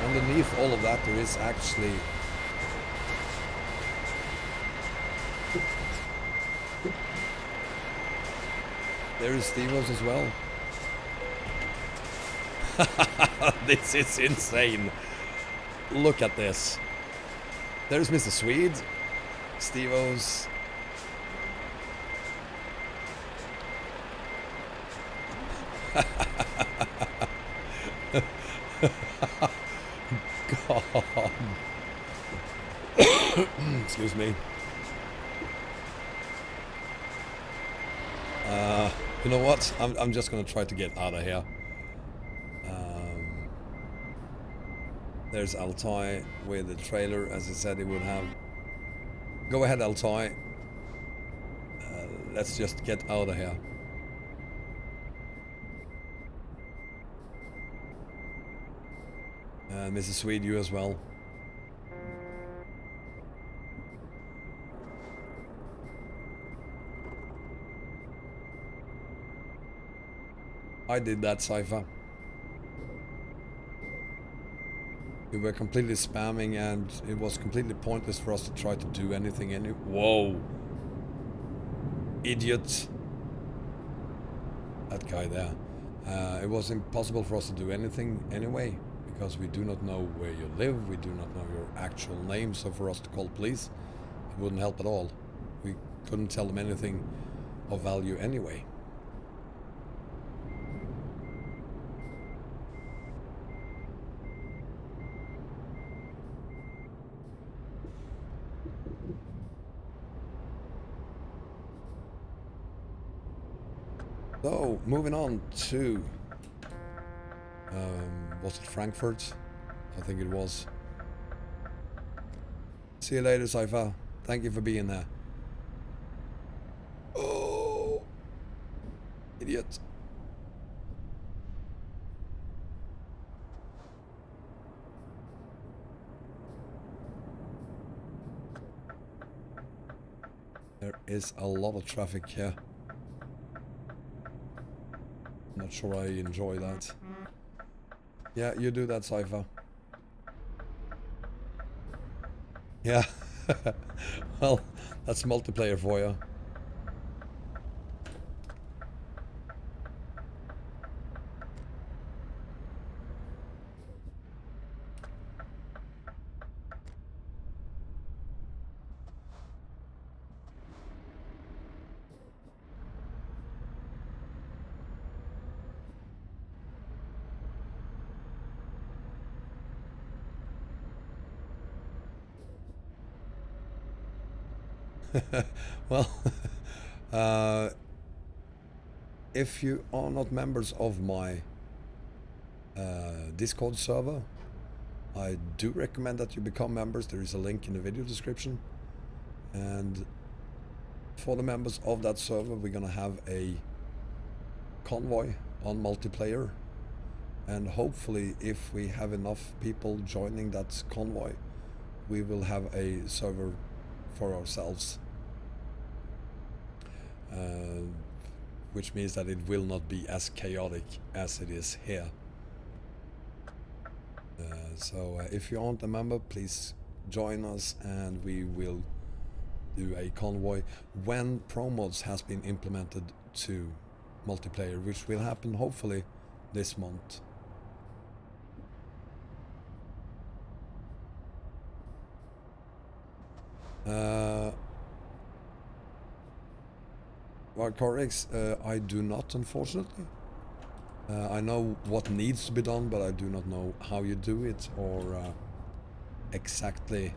Underneath all of that, there is actually... There is Stevos as well. This is insane. Look at this. There's Mr. Swede, Stevos. God. Excuse me. You know what? I'm just gonna try to get out of here. There's Altai with the trailer, as he said he would have. Go ahead, Altai. Let's just get out of here. Mrs. Swede, you as well. I did that, Saifa. We were completely spamming and it was completely pointless for us to try to do anything. Whoa! Idiot! that guy there. It was impossible for us to do anything anyway, because we do not know where you live, we do not know your actual name, so for us to call police, it wouldn't help at all. We couldn't tell them anything of value anyway. So, moving on to, was it Frankfurt? I think it was. See you later, Cypher. Thank you for being there. Oh, idiot. There is a lot of traffic here. Not sure I enjoy that. Yeah, you do that, Cypher. Yeah. Well, that's multiplayer for you. Well, if you are not members of my Discord server, I do recommend that you become members. There is a link in the video description. And for the members of that server, we're gonna have a convoy on multiplayer. And hopefully, if we have enough people joining that convoy, we will have a server for ourselves. Which means that it will not be as chaotic as it is here. So if you aren't a member, please join us and we will do a convoy when ProMods has been implemented to multiplayer, which will happen hopefully this month. Well, Correx, I do not, unfortunately. I know what needs to be done, but I do not know how you do it or exactly.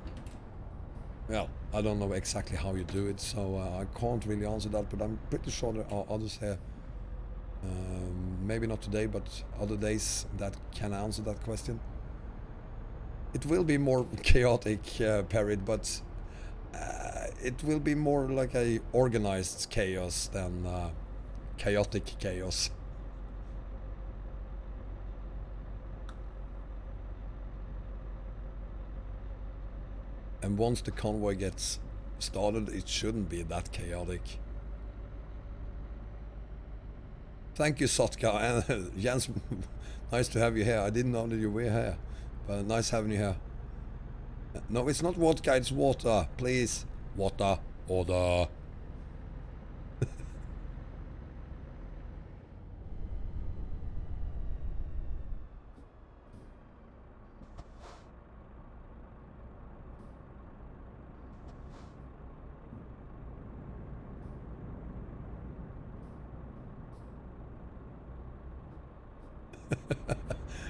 Well, I don't know exactly how you do it, so I can't really answer that, but I'm pretty sure there are others here. Maybe not today, but other days that can answer that question. It will be more chaotic, Parried, but it will be more like a organized chaos than chaotic chaos. And once the convoy gets started, it shouldn't be that chaotic. Thank you, Sotka, and Jens, nice to have you here. I didn't know that you were here, but nice having you here. No, it's not vodka, it's water, please. Water, order.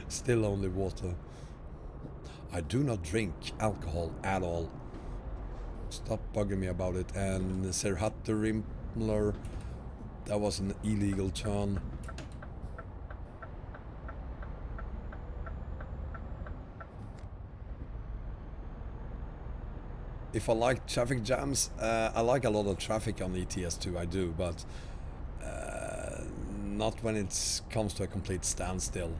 Still only water. I do not drink alcohol at all. Stop bugging me about it. And Serhatterimler, that was an illegal turn. If I like traffic jams, I like a lot of traffic on ETS2, I do, but not when it comes to a complete standstill.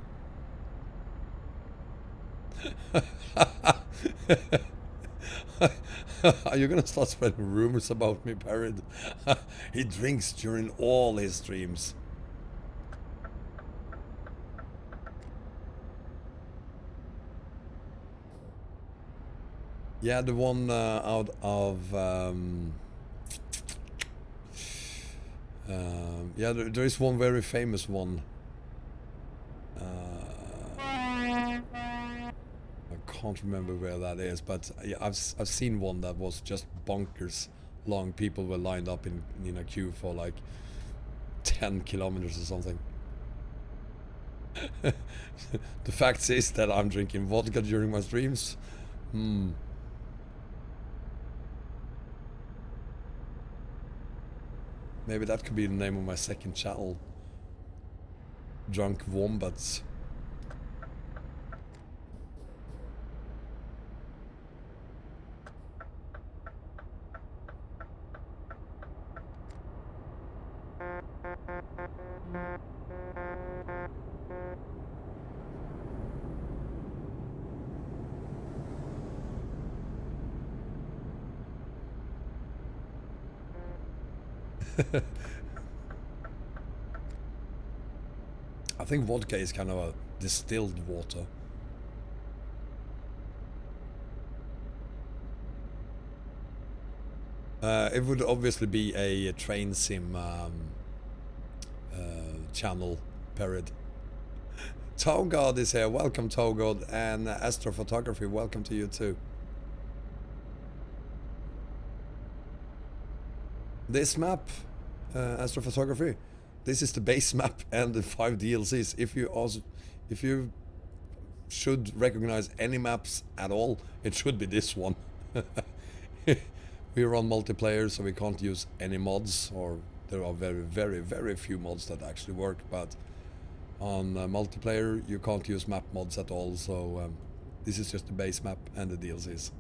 Are you gonna start spreading rumors about me, Parrot? He drinks during all his streams. Yeah, the one out of Yeah, there is one very famous one. I can't remember where that is, but yeah, I've seen one that was just bonkers long. People were lined up in a queue for like 10 kilometers or something. The fact is that I'm drinking vodka during my streams. Maybe that could be the name of my second channel. Drunk Wombats. I think vodka is kind of a distilled water. It would obviously be a train sim channel, period. Togod is here, welcome Togod, and Astrophotography, welcome to you too. This map, Astrophotography, this is the base map and the 5 DLCs. If you should recognize any maps at all, it should be this one. We run multiplayer, so we can't use any mods, or there are very few mods that actually work, but on multiplayer you can't use map mods at all, so this is just the base map and the DLCs.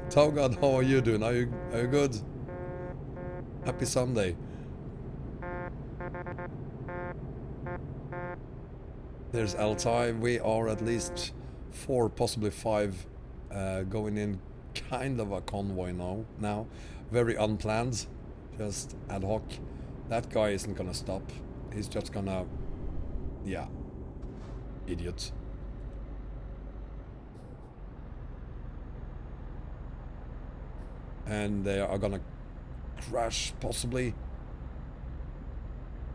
Togod, how are you doing? Are you good? Happy Sunday. There's Altai. We are at least 4, possibly 5 going in kind of a convoy now. Very unplanned, just ad hoc. That guy isn't gonna stop. He's just gonna... yeah. Idiot. And they are gonna crash, possibly.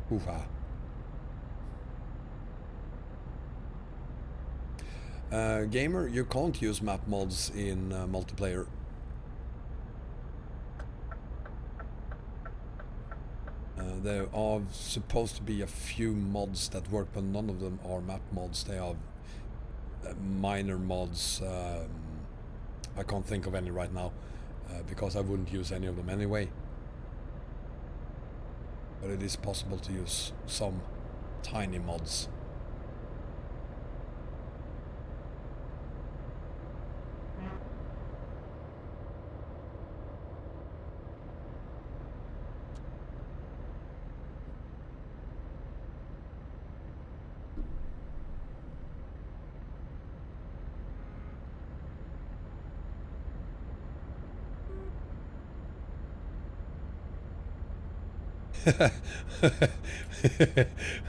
Hoo-ha. Gamer, you can't use map mods in multiplayer. There are supposed to be a few mods that work, but none of them are map mods. They are minor mods. I can't think of any right now, because I wouldn't use any of them anyway. But it is possible to use some tiny mods.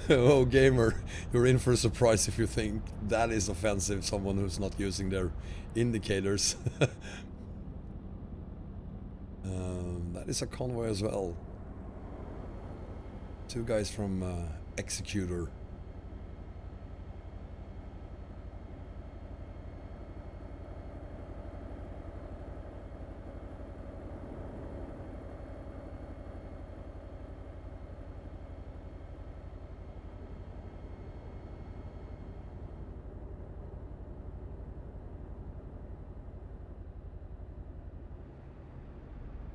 Oh, gamer, you're in for a surprise if you think that is offensive, someone who's not using their indicators. That is a convoy as well. 2 guys from Executor.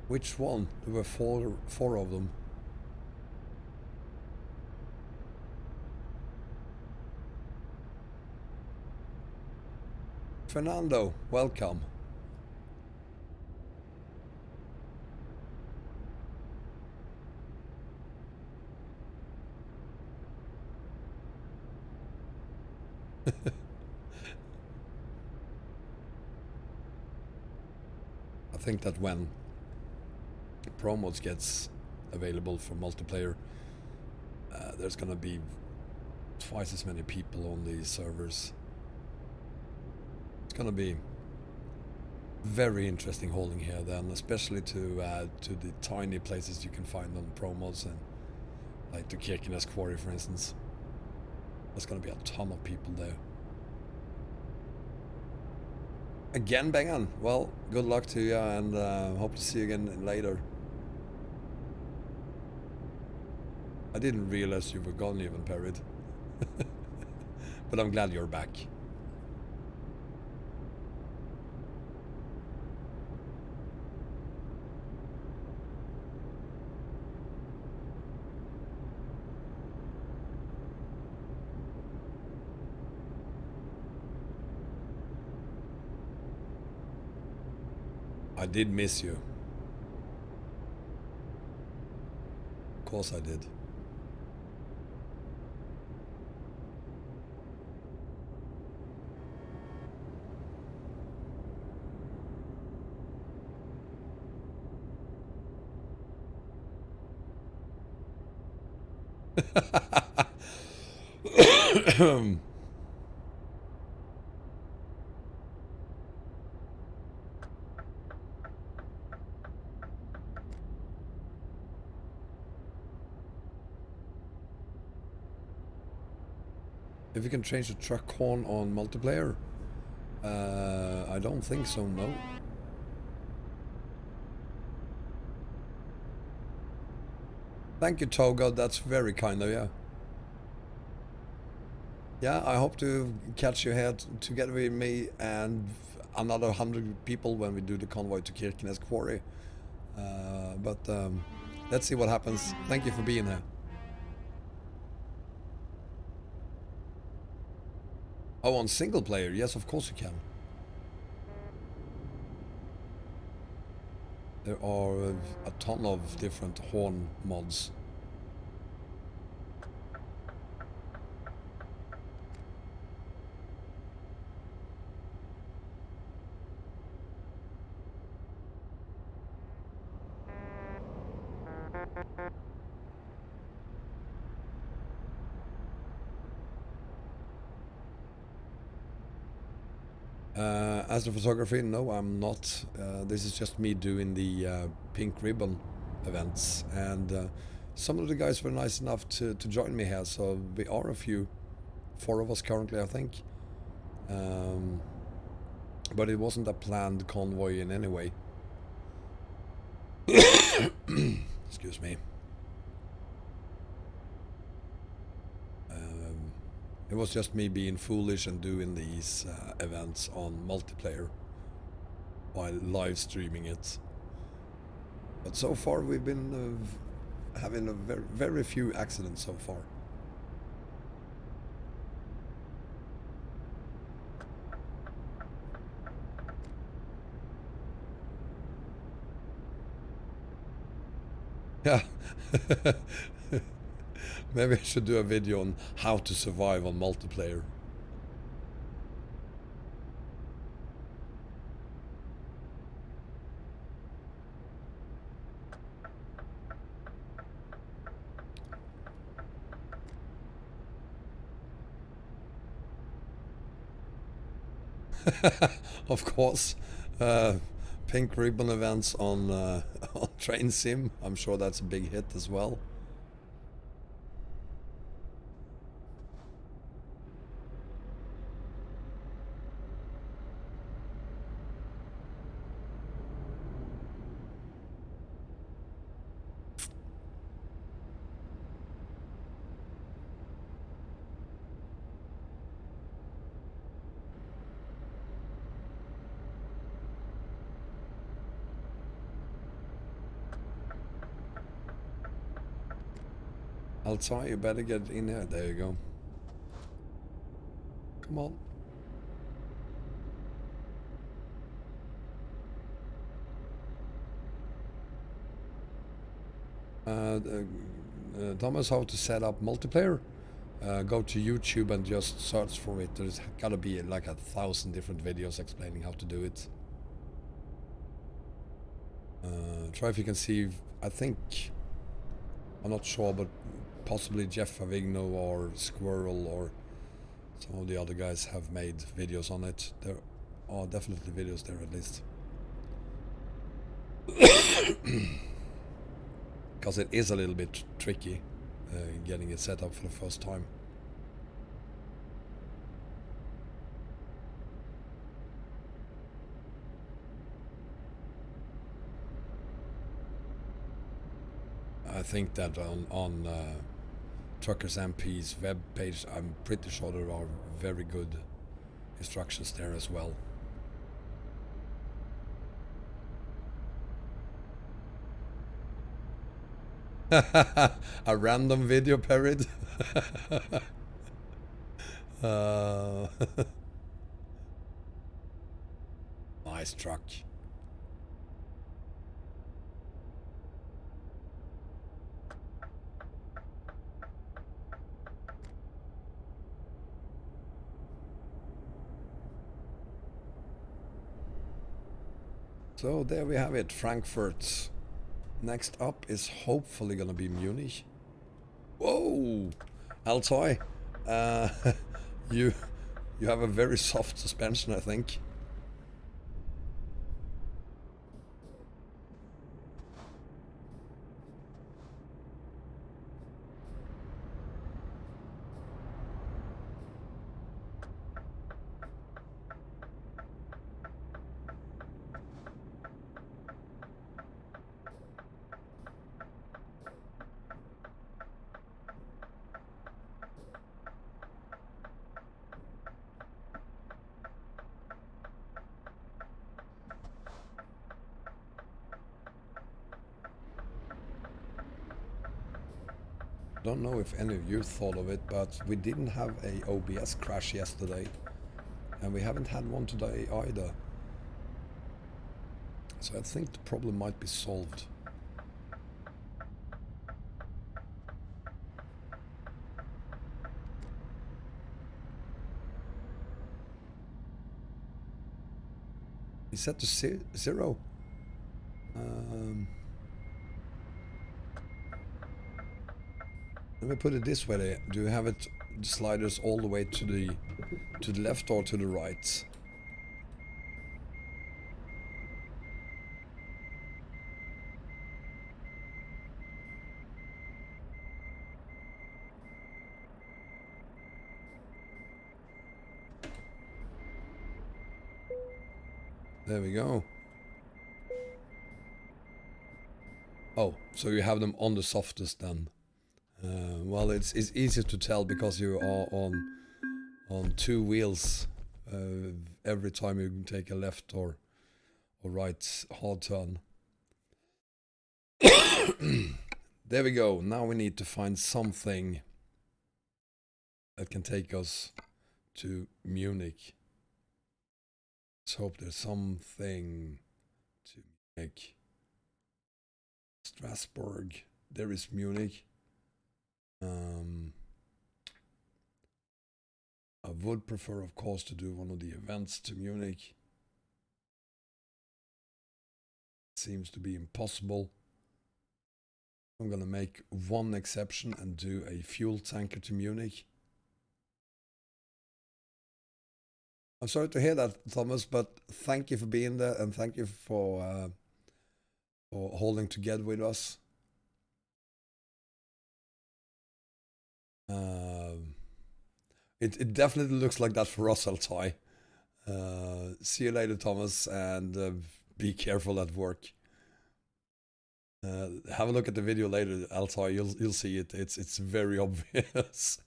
Which one? There were four of them. Fernando, welcome. I think that when promos gets available for multiplayer, there's gonna be twice as many people on these servers. It's gonna be Very interesting hauling here then, especially to the tiny places you can find on promos, and like the Kirkenes quarry, for instance. There's gonna be a ton of people there. Again, Bengan. Well, good luck to you, and hope to see you again later. I didn't realize you were gone even, Perid. But I'm glad you're back. I did miss you. Of course I did. If you can change the truck horn on multiplayer? I don't think so, no. Thank you, Toga, that's very kind of you. Yeah, I hope to catch you here together with me and another 100 people when we do the convoy to Kirkenes quarry. But let's see what happens. Thank you for being here. Oh, on single player? Yes, of course you can. There are a ton of different horn mods. As the photography, no, I'm not. This is just me doing the pink ribbon events, and some of the guys were nice enough to join me here, so we are a few, 4 of us currently, I think. But it wasn't a planned convoy in any way. Excuse me. It was just me being foolish and doing these events on multiplayer while live streaming it. But so far we've been having a very few accidents so far. Yeah. Maybe I should do a video on how to survive on multiplayer. Of course. Pink ribbon events on, on Train Sim. I'm sure that's a big hit as well. I'll try, you better get in there. There you go. Come on. Thomas, how to set up multiplayer? Go to YouTube and just search for it. There's gotta be like 1,000 different videos explaining how to do it. Try if you can see, I think, I'm not sure, but possibly Jeff Favigno or Squirrel or some of the other guys have made videos on it. There are definitely videos there at least. Because it is a little bit tricky getting it set up for the first time. I think that on TruckersMP's web page, I'm pretty sure there are very good instructions there as well. A random video parried. Nice truck. So there we have it, Frankfurt. Next up is hopefully gonna be Munich. Whoa, Altoy, you have a very soft suspension, I think. Don't know if any of you thought of it, but we didn't have a OBS crash yesterday, and we haven't had one today either. So I think the problem might be solved. Is set to 0? Let me put it this way. Do you have it the sliders all the way to the left or to the right? There we go. Oh, so you have them on the softest then. Well, it's easier to tell because you are on two wheels every time you take a left or right hard turn. There we go. Now we need to find something that can take us to Munich. Let's hope there's something to Munich. Strasbourg. There is Munich. I would prefer, of course, to do one of the events to Munich. Seems to be impossible. I'm gonna make one exception and do a fuel tanker to Munich. I'm sorry to hear that, Thomas, but thank you for being there and thank you for holding together with us. It definitely looks like that for us, Altai. See you later, Thomas, and be careful at work. Have a look at the video later, Altai. You'll see it. It's very obvious.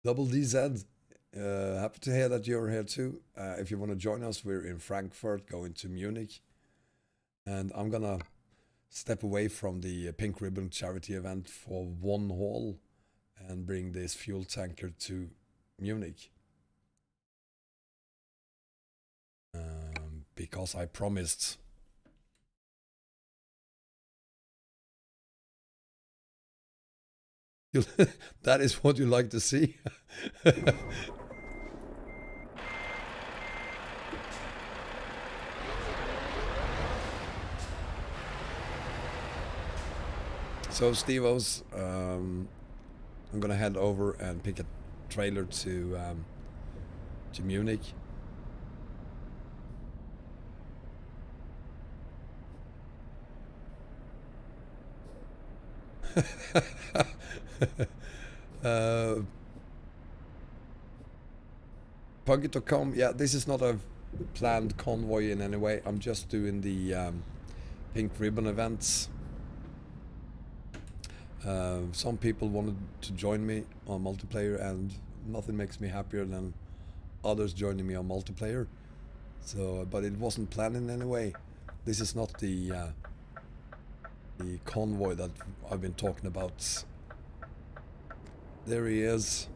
Double DZ. Happy to hear that you're here too. If you want to join us, we're in Frankfurt, going to Munich, and I'm gonna step away from the Pink Ribbon charity event for one haul and bring this fuel tanker to Munich. Because I promised. That is what you like to see. So Steve-O's, I'm gonna head over and pick a trailer to Munich. uh, Puggy.com, yeah, this is not a planned convoy in any way. I'm just doing the pink ribbon events. Some people wanted to join me on multiplayer, and nothing makes me happier than others joining me on multiplayer. So, but it wasn't planned in any way. This is not the convoy that I've been talking about. There he is.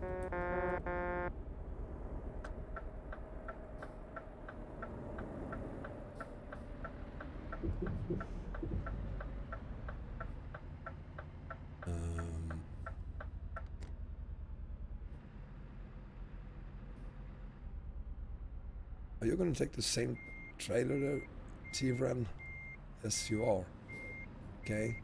Are you going to take the same trailer there, Tivran? Yes, you are. Okay.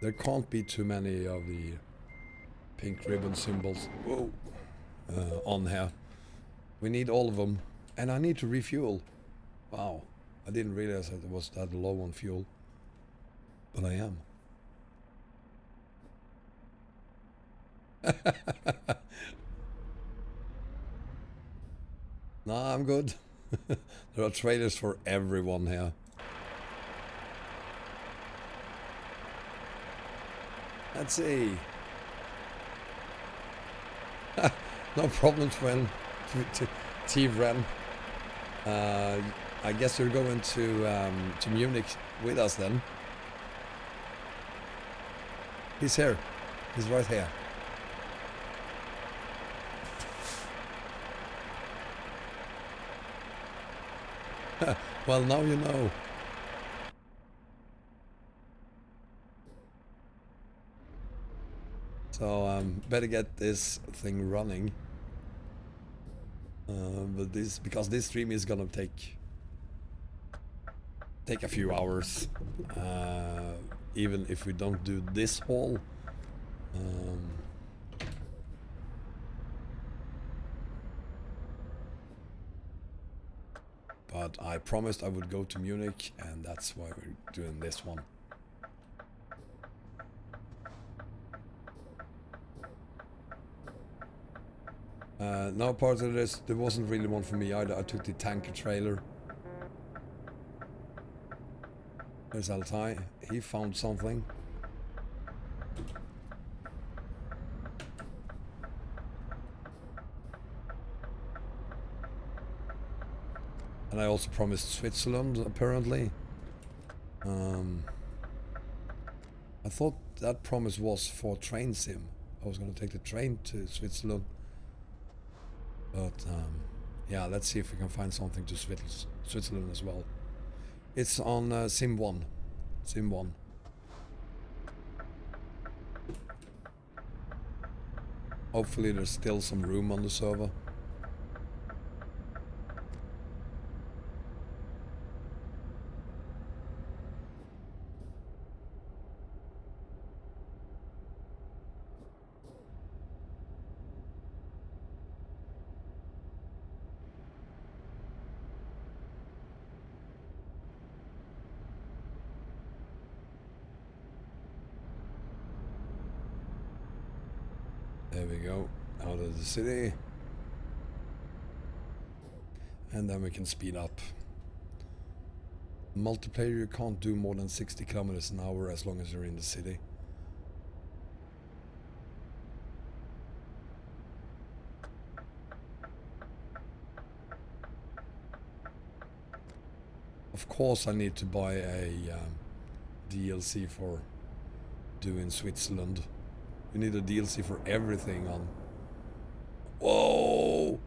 There can't be too many of the pink ribbon symbols on here. We need all of them. And I need to refuel. Wow. I didn't realize that it was that low on fuel. But I am. Nah, I'm good. There are trailers for everyone here. Let's see. No problems when Tivran. I guess you're going to Munich with us then. He's here. He's right here. Well, now you know. So better get this thing running. But because this stream is gonna take a few hours, even if we don't do this haul. But I promised I would go to Munich, and that's why we're doing this one. Now part of this, there wasn't really one for me either. I took the tanker trailer. There's Altai. He found something. And I also promised Switzerland, apparently. I thought that promise was for train sim. I was going to take the train to Switzerland. But yeah, let's see if we can find something to Switzerland as well. It's on Sim 1. Sim 1. Hopefully there's still some room on the server. There we go, out of the city. And then we can speed up. Multiplayer, you can't do more than 60 kilometers an hour as long as you're in the city. Of course I need to buy a DLC for doing Switzerland. You need a DLC for everything on. Whoa!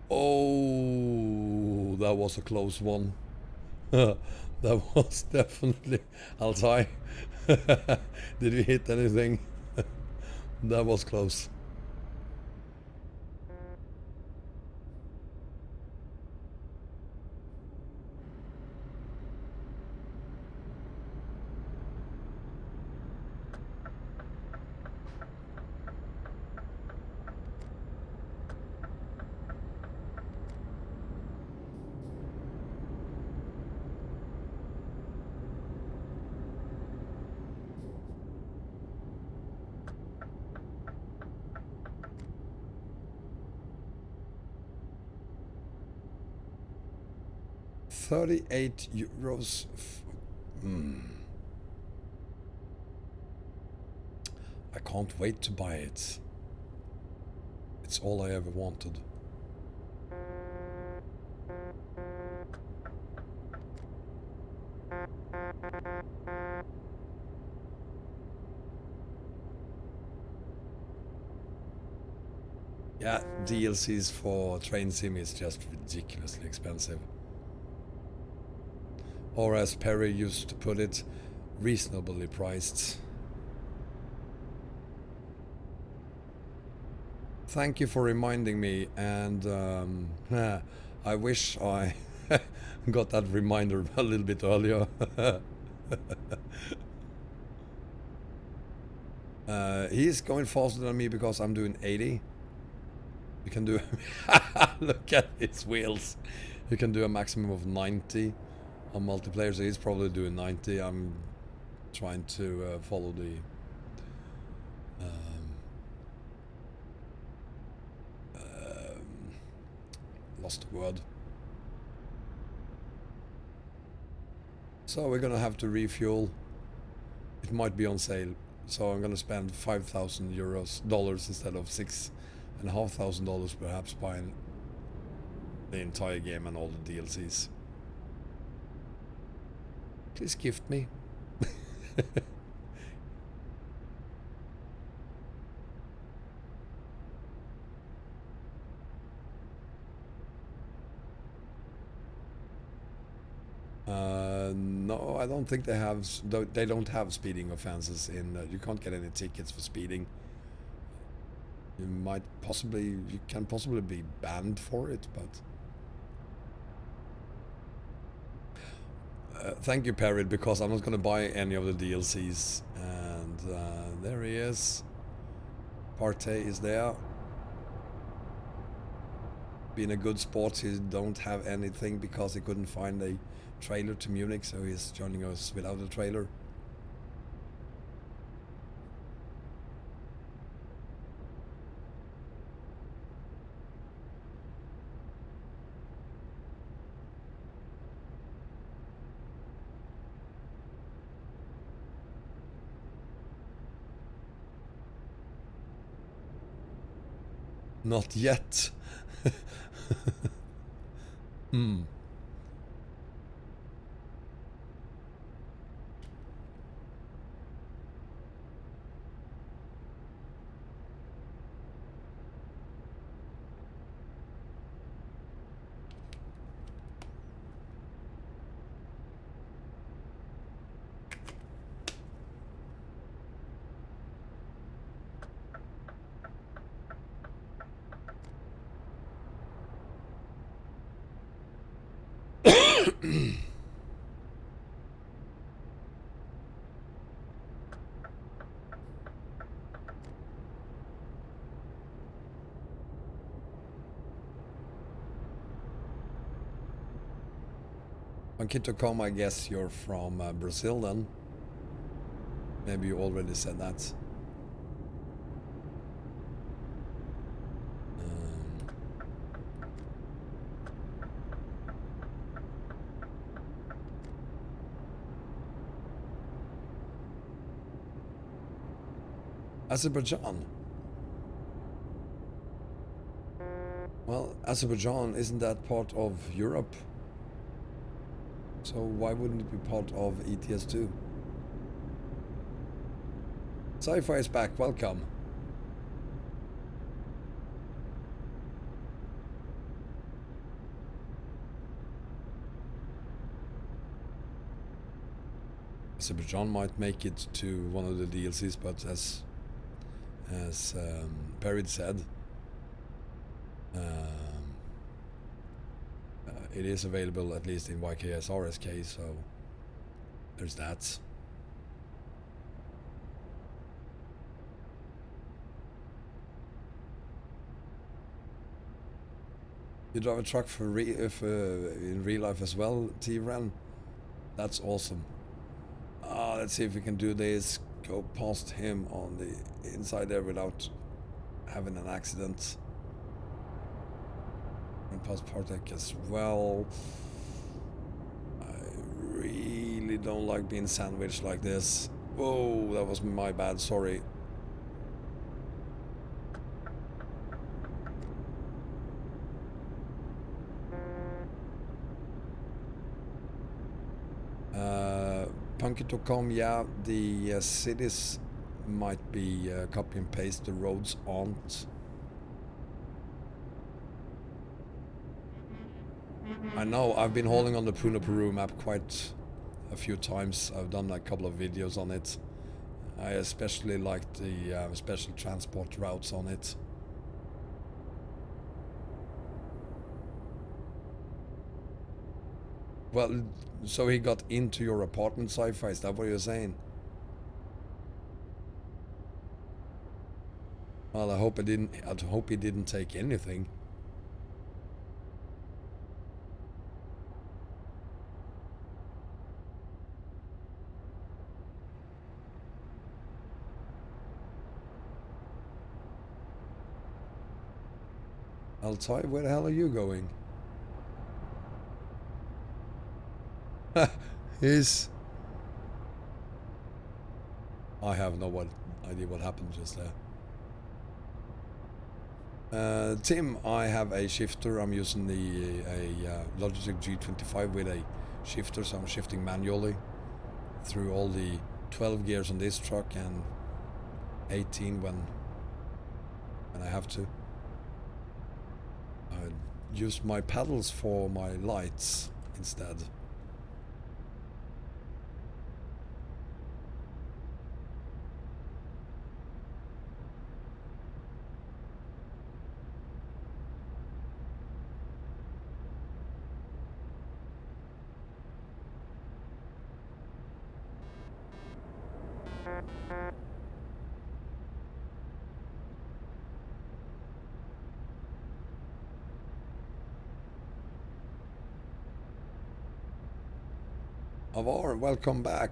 Oh, that was a close one. That was definitely. Altai. Did you hit anything? That was close. €38. I can't wait to buy it. It's all I ever wanted. Yeah, DLCs for Train Sim is just ridiculously expensive. Or as Perry used to put it, reasonably priced. Thank you for reminding me, and I wish I got that reminder a little bit earlier. He's going faster than me because I'm doing 80. You can do look at his wheels. You can do a maximum of 90 on multiplayer, so he's probably doing 90. I'm trying to follow the lost the word. So we're gonna have to refuel. It might be on sale, so I'm gonna spend $5,000 instead of $6,500 perhaps buying the entire game and all the DLCs. Please gift me. No, I don't think they have. They don't have speeding offenses in. You can't get any tickets for speeding. You can possibly be banned for it, but. Thank you, Perry, because I'm not going to buy any of the DLCs. And there he is. Partey is there. Being a good sport, he don't have anything because he couldn't find a trailer to Munich, so he's joining us without a trailer. Not yet. Kitocom, I guess you're from Brazil then. Maybe you already said that. Azerbaijan. Well, Azerbaijan, isn't that part of Europe? So why wouldn't it be part of ETS2? Sci-Fi is back, welcome. Azerbaijan might make it to one of the DLCs, but as Perry said, it is available at least in YKS RSK, so there's that. You drive a truck for in real life as well, T-Ren? That's awesome. Let's see if we can do this. Go past him on the inside there without having an accident. And past Partek as well. really don't like being sandwiched like this. Whoa, that was my bad, sorry. Punky.com, yeah, the cities might be copy and paste, the roads aren't. I know, I've been holding on the Puno Peru map quite a few times. I've done a couple of videos on it. I especially like the special transport routes on it. Well, so he got into your apartment, Sci-Fi, is that what you're saying? Well, I hope he didn't take anything. Altai, where the hell are you going? He's... I have no idea what happened just there. Tim, I have a shifter. I'm using a Logitech G25 with a shifter, so I'm shifting manually through all the 12 gears on this truck and 18 when I have to. I use my paddles for my lights instead. Avar, welcome back.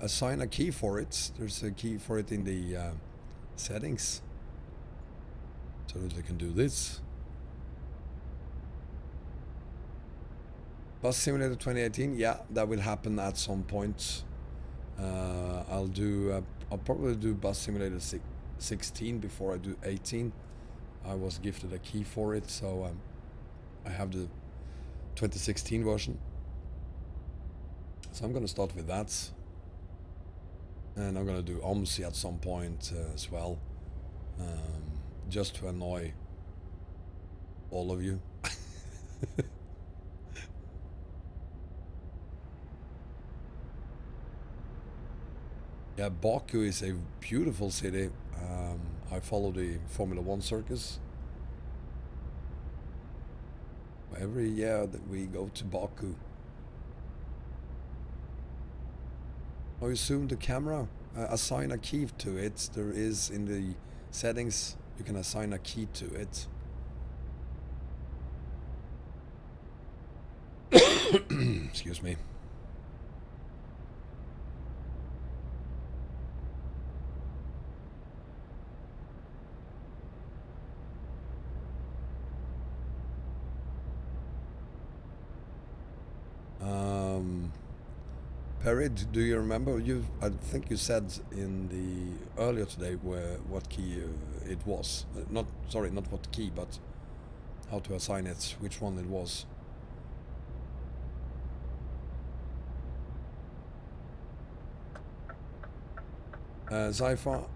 Assign a key for it. There's a key for it in the settings. So that they can do this. Bus Simulator 2018, yeah, that will happen at some point. I'll probably do Bus Simulator 16 before I do 18. I was gifted a key for it, so I have the 2016 version. So I'm gonna start with that. And I'm gonna do OMSI at some point as well. Just to annoy all of you. Yeah, Baku is a beautiful city. I follow the Formula 1 circus. Every year that we go to Baku. Oh, you zoom the camera? Assign a key to it. There is in the settings, you can assign a key to it. Excuse me. Perry, do you remember? I think you said in the earlier today what key it was. Not what key, but how to assign it. Which one it was. Zypha,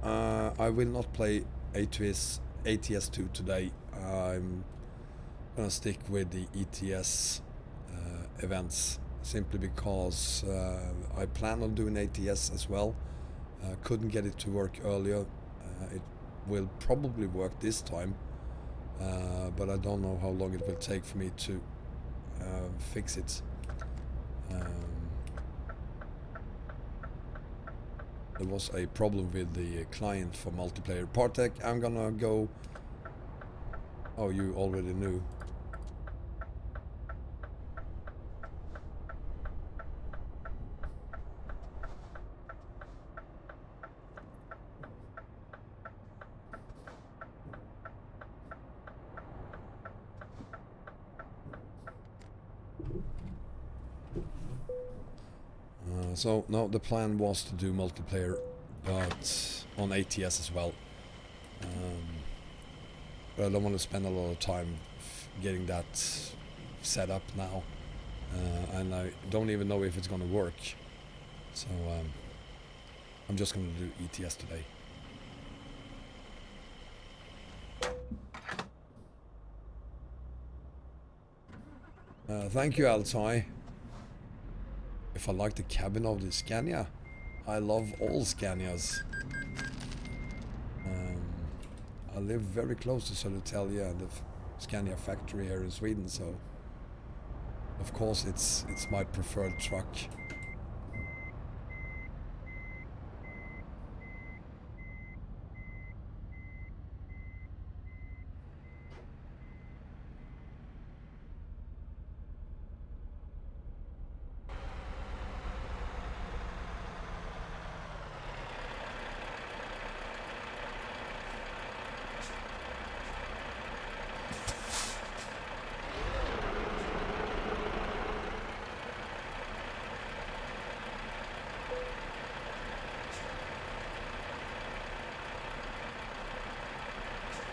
I will not play ETS2 today. I'm gonna stick with the ETS events. Simply because I plan on doing ATS as well. Couldn't get it to work earlier. It will probably work this time, but I don't know how long it will take for me to fix it. There was a problem with the client for multiplayer. Partech, I'm gonna go... Oh, you already knew. So no, the plan was to do multiplayer, but on ATS as well. But I don't want to spend a lot of time getting that set up now, and I don't even know if it's gonna work. So I'm just gonna do ETS today. Thank you, Altai. If I like the cabin of the Scania, I love all Scanias. I live very close to Södertälje and the Scania factory here in Sweden, so of course it's my preferred truck.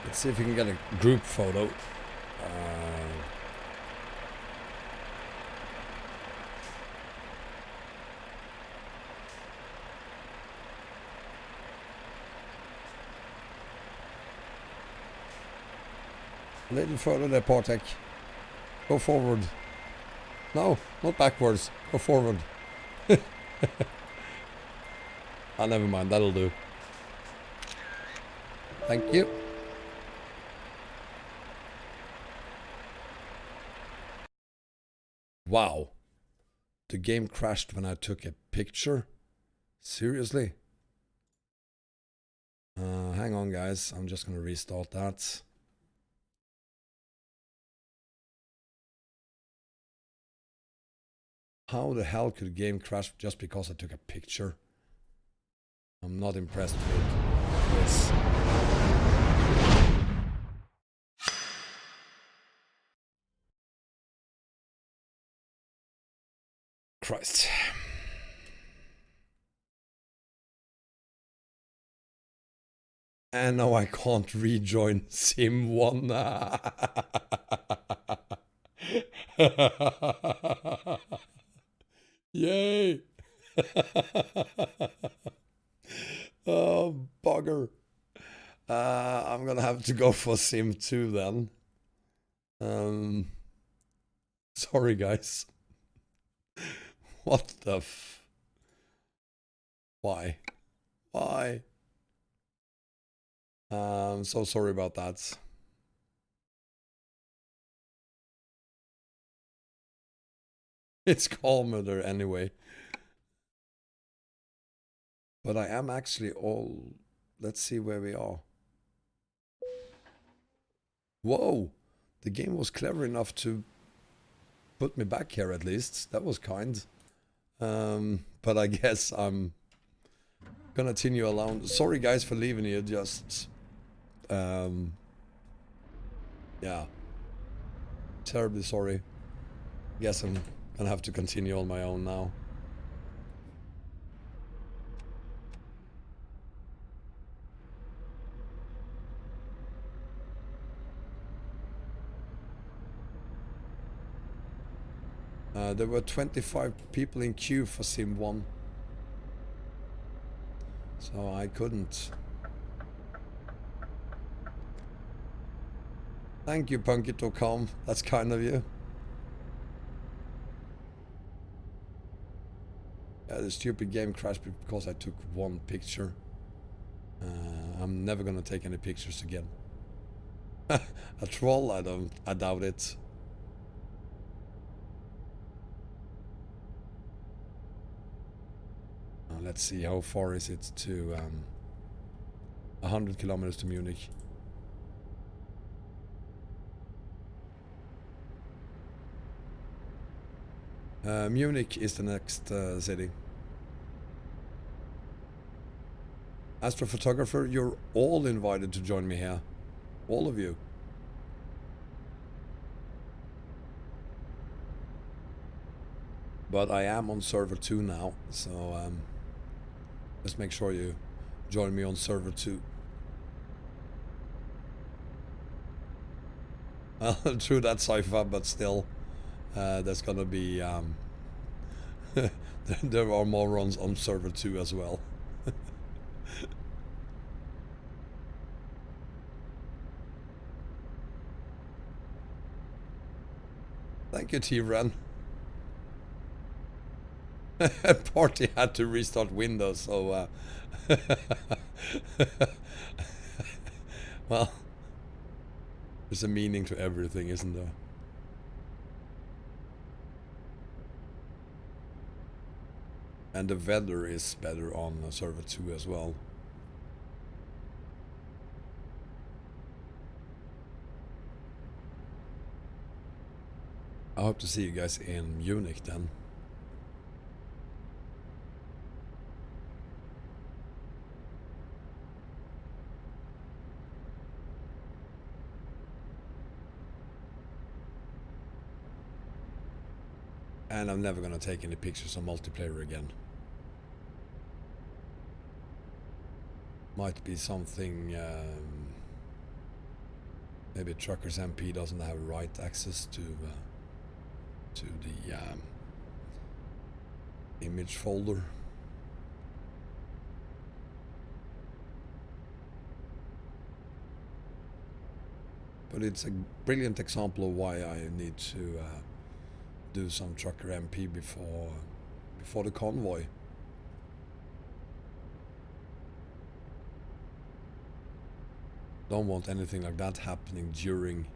Let's see if we can get a group photo. A little further there, Partek. Go forward. No, not backwards. Go forward. Ah, never mind. That'll do. Thank you. Wow. The game crashed when I took a picture? Seriously? Hang on, guys. I'm just gonna restart that. How the hell could a game crash just because I took a picture? I'm not impressed with this. Christ. And now I can't rejoin Sim 1. Yay! Oh, bugger. I'm gonna have to go for Sim 2 then. Sorry, guys. What the f... Why? Why? I'm so sorry about that. It's calmer there anyway. But I am actually all... Let's see where we are. Whoa! The game was clever enough to put me back here at least. That was kind. But I guess I'm gonna continue alone. Sorry guys for leaving you, just... yeah. Terribly sorry. Guess I'm gonna have to continue on my own now. There were 25 people in queue for Sim 1. So I couldn't. Thank you, Punkit.com. That's kind of you. Yeah, the stupid game crashed because I took one picture. I'm never gonna take any pictures again. A troll? I doubt it. Let's see, how far is it to 100 kilometers to Munich. Munich is the next city. Astrophotographer, you're all invited to join me here. All of you. But I am on server 2 now, so just make sure you join me on server 2. Well, true that Cypher, but still, there's gonna be there are more runs on server 2 as well. Thank you, T-Ren. Party had to restart Windows, so well, there's a meaning to everything, isn't there? And the weather is better on server 2 as well. I hope to see you guys in Munich then. And I'm never gonna take any pictures on multiplayer again. Might be something, maybe TruckersMP doesn't have right access to the image folder. But it's a brilliant example of why I need to do some TruckerMP before the convoy. Don't want anything like that happening during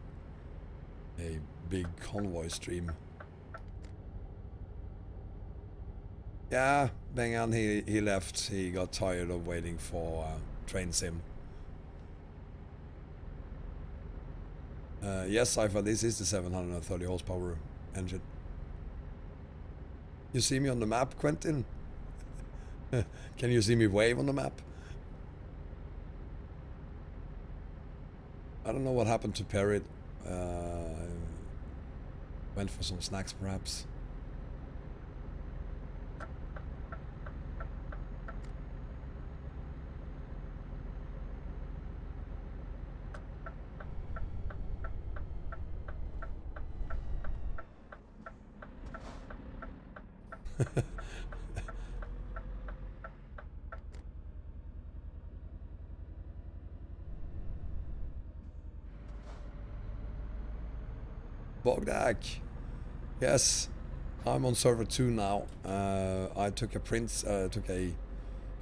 a big convoy stream. Yeah, Bengan, he left. He got tired of waiting for train sim. Yes, Cypher, this is the 730 horsepower engine. You see me on the map, Quentin? Can you see me wave on the map? I don't know what happened to Perry. Went for some snacks, perhaps. Bogdak. Yes, I'm on server 2 now. I took a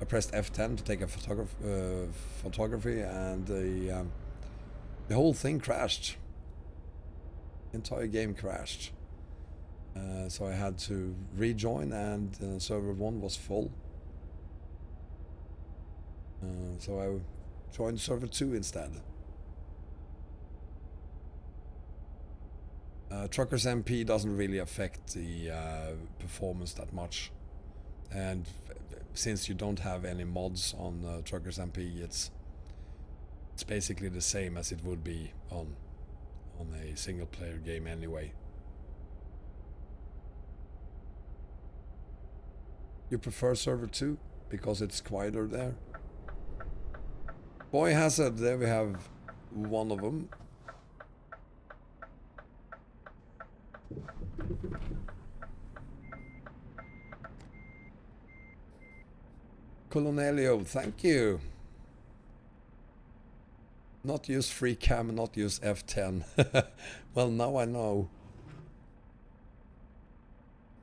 I pressed F10 to take a photography, and the whole thing crashed. The entire game crashed. So I had to rejoin, and server 1 was full. So I joined server 2 instead. TruckersMP doesn't really affect the performance that much, and since you don't have any mods on TruckersMP, it's basically the same as it would be on a single player game anyway. You prefer server 2 because it's quieter there? Boy Hazard, there we have one of them. Colonelio, thank you. Not use free cam, not use F10. Well, now I know.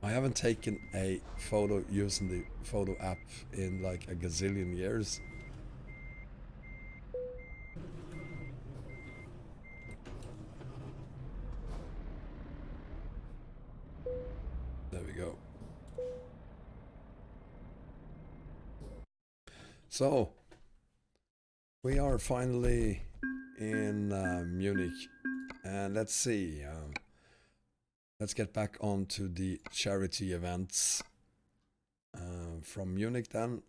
I haven't taken a photo using the photo app in like a gazillion years. There we go. So, we are finally in Munich, and let's see. Let's get back onto the charity events. From Munich then,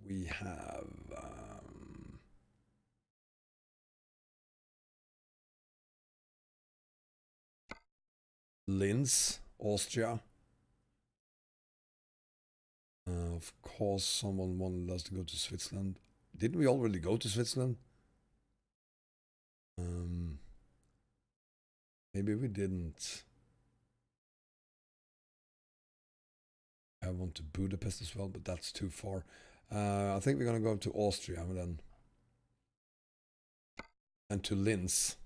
we have Linz, Austria. Of course, someone wanted us to go to Switzerland. Didn't we already go to Switzerland? Maybe we didn't. I want to Budapest as well, but that's too far. I think we're gonna go to Austria and then to Linz.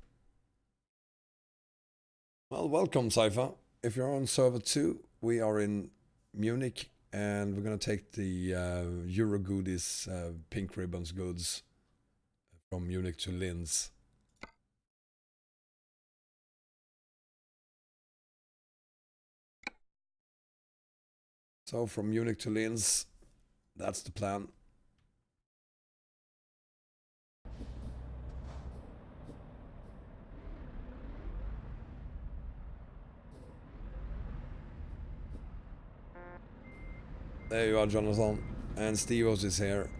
Well, welcome, Saifa. If you're on server 2, we are in Munich and we're gonna take the Euro goodies, pink ribbons goods from Munich to Linz. So from Munich to Linz, that's the plan. There you are, Jonathan. And Stevos is here.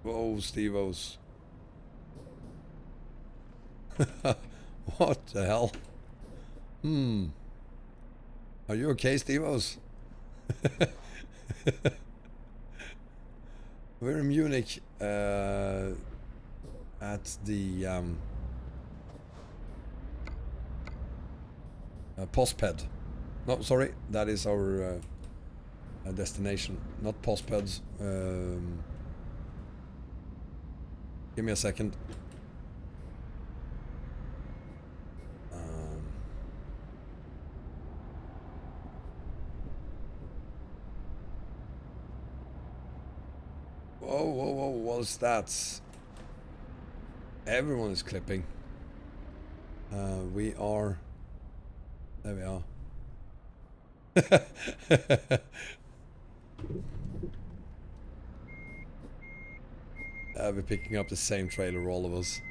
Whoa, Stevos. What the hell? Are you okay, Stevos? We're in Munich at the Postped. No, sorry, that is our destination, not Postpeds. Give me a second. Whoa, what's that? Everyone is clipping. We are... There we are. We're picking up the same trailer, all of us.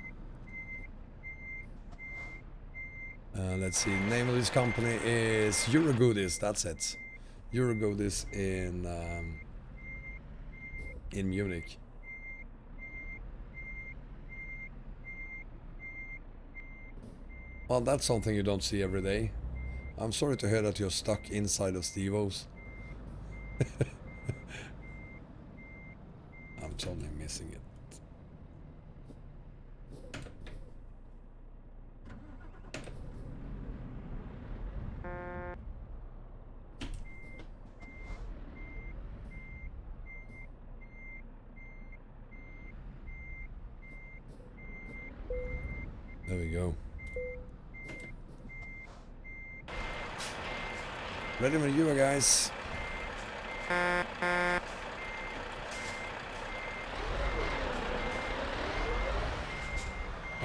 Let's see, name of this company is Euro Goodies, that's it. Euro Goodies in Munich. Well, that's something you don't see every day. I'm sorry to hear that you're stuck inside of Stevos. I'm totally missing it. There we go. Ready when you are, guys. How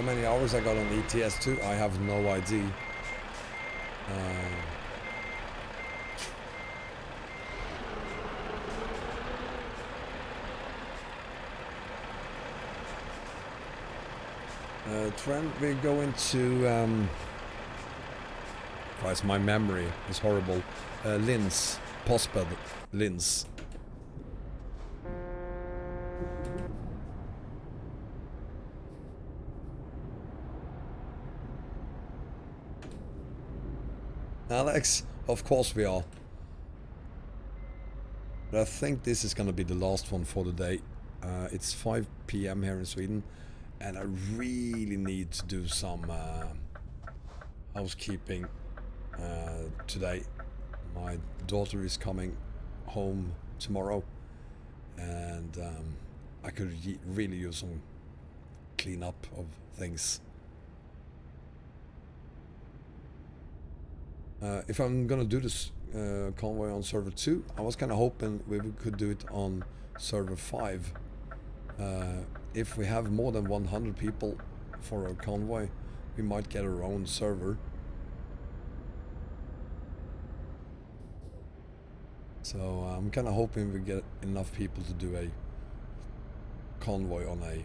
many hours I got on ETS2? I have no idea. Trent, we go into... Christ, my memory is horrible. Linz. Postped. Linz. Alex, of course we are. But I think this is gonna be the last one for the day. It's 5 PM here in Sweden, and I really need to do some housekeeping today. My daughter is coming home tomorrow, and I could really use some cleanup of things. If I'm gonna do this convoy on server 2, I was kind of hoping we could do it on server 5. If we have more than 100 people for a convoy, we might get our own server. So I'm kind of hoping we get enough people to do a convoy on a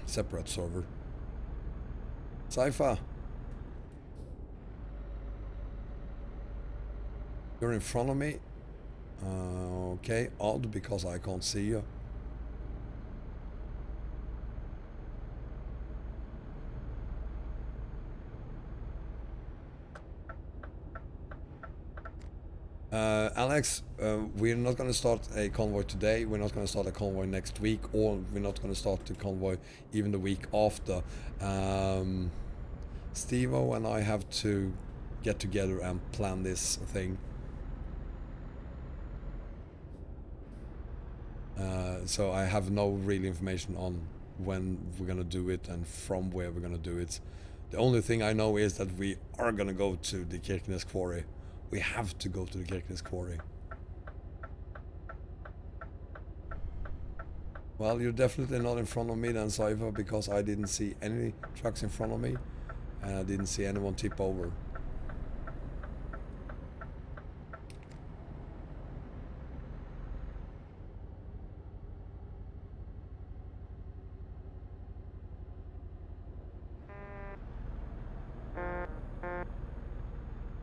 separate server. Saifa, you're in front of me. Okay, odd because I can't see you. Alex, we're not going to start a convoy today. We're not going to start a convoy next week, or we're not going to start the convoy even the week after. Steve-O and I have to get together and plan this thing. So I have no real information on when we're gonna do it and from where we're gonna do it. The only thing I know is that we are gonna go to the Kirkenes quarry. We have to go to the Kirkenes quarry. Well, you're definitely not in front of me then, Cypher, because I didn't see any trucks in front of me and I didn't see anyone tip over.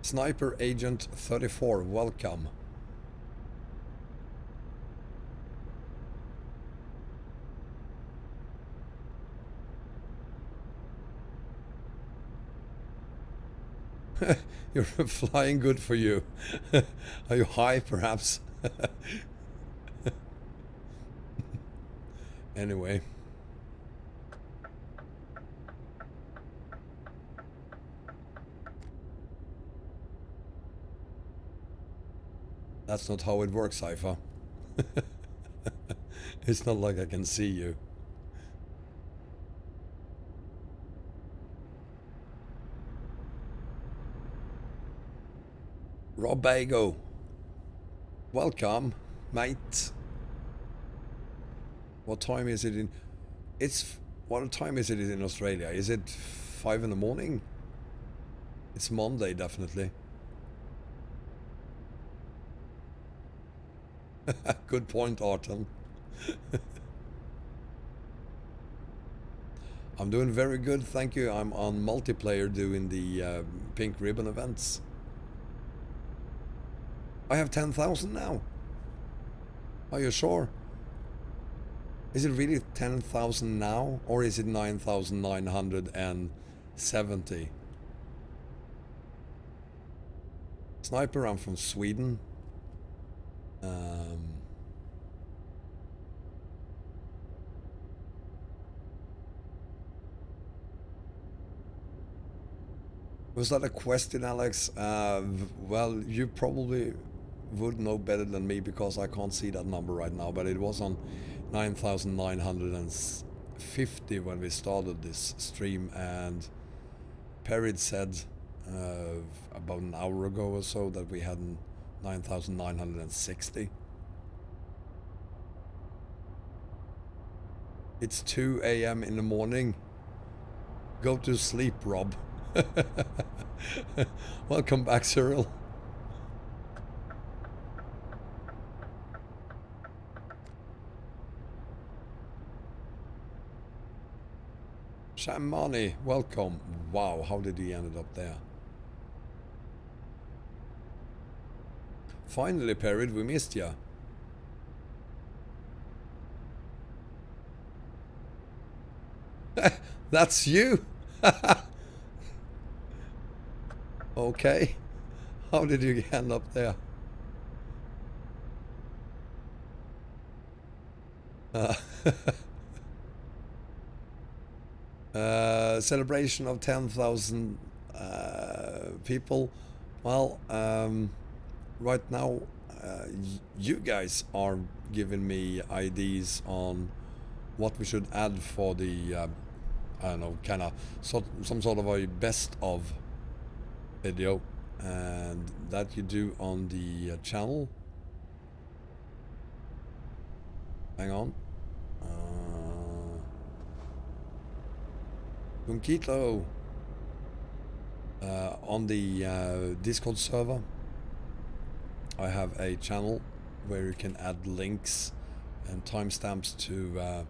Sniper Agent 34, welcome. You're flying good for you. Are you high, perhaps? Anyway. That's not how it works, Cypher. It's not like I can see you. Robago. Welcome, mate. What time is it in... What time is it in Australia? Is it 5 in the morning? It's Monday, definitely. Good point, Arton. I'm doing very good, thank you. I'm on multiplayer doing the pink ribbon events. I have 10,000 now. Are you sure? Is it really 10,000 now, or is it 9,970? Sniper, I'm from Sweden. Was that a question, Alex? Well, you probably would know better than me because I can't see that number right now, but it was on 9,950 when we started this stream, and Perid said about an hour ago or so that we had 9,960. It's 2 a.m. in the morning. Go to sleep, Rob. Welcome back, Cyril. Shamani, welcome. Wow, how did he end up there? Finally, Perid, we missed ya. That's you. Okay. How did you end up there? Celebration of 10,000 people. Well, right now you guys are giving me ideas on what we should add for the I don't know, kind of some sort of a best of video, and that you do on the channel. Hang on. Bunkito. On the Discord server, I have a channel where you can add links and timestamps to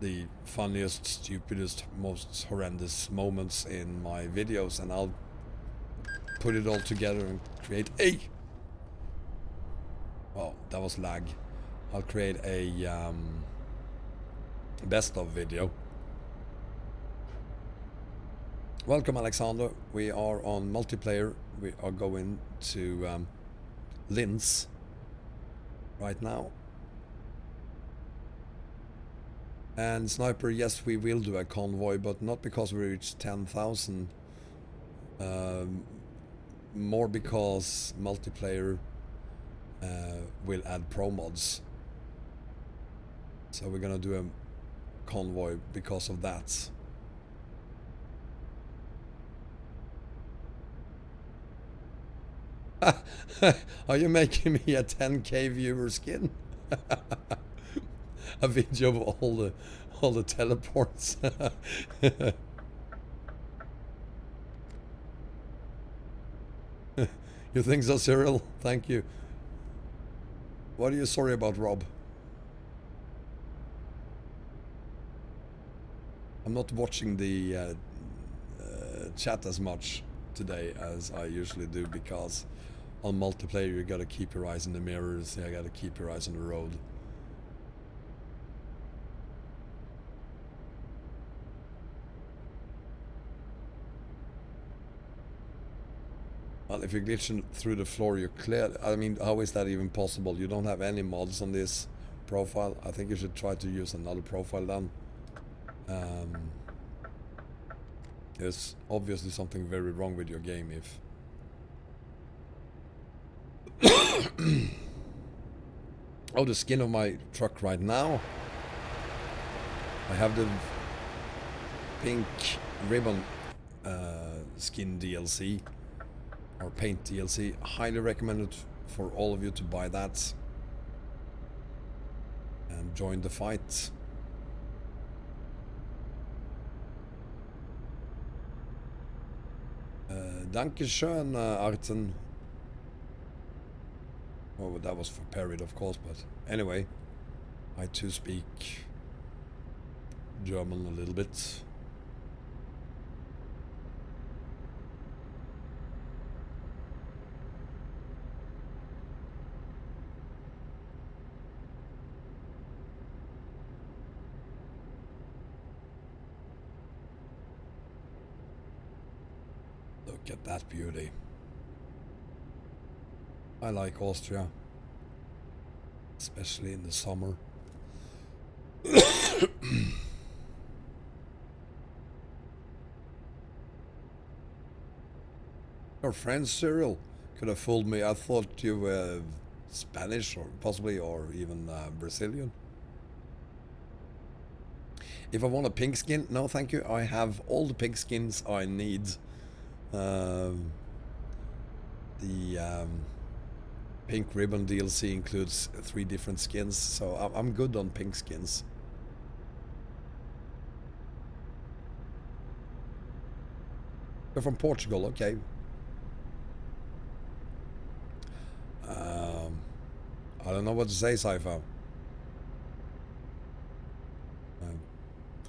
the funniest, stupidest, most horrendous moments in my videos, and I'll put it all together and create a... Oh, that was lag. I'll create a best of video. Welcome, Alexander. We are on multiplayer. We are going to Linz right now. And Sniper, yes, we will do a convoy, but not because we reached 10,000. More because multiplayer will add pro mods. So we're gonna do a convoy because of that. Are you making me a 10k viewer skin? A video of all the teleports. You think so, Cyril? Thank you. What are you sorry about, Rob? I'm not watching the chat as much today as I usually do, because on multiplayer you gotta keep your eyes in the mirrors, you gotta keep your eyes on the road. Well, if you're glitching through the floor, you're clear. I mean, how is that even possible? You don't have any mods on this profile. I think you should try to use another profile then. There's obviously something very wrong with your game if... Oh, the skin of my truck right now. I have the pink ribbon skin DLC. Or paint DLC. Highly recommended for all of you to buy that and join the fight. Dankeschön, Arten. Oh, that was for Parried, of course, but anyway, I too speak German a little bit. Look at that beauty. I like Austria, especially in the summer. Your friend Cyril could have fooled me. I thought you were Spanish or possibly or even Brazilian. If I want a pink skin, no thank you. I have all the pink skins I need. The pink ribbon DLC includes 3 different skins, so I'm good on pink skins. You're from Portugal, okay. I don't know what to say, Sci-Fi.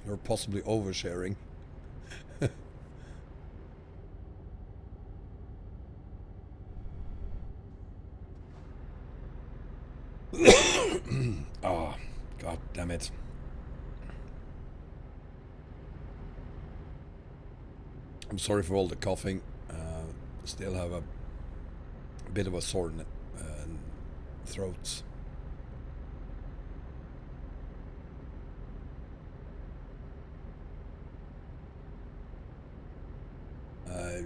You're possibly oversharing. Oh, god damn it. I'm sorry for all the coughing. Still have a bit of a sore throat.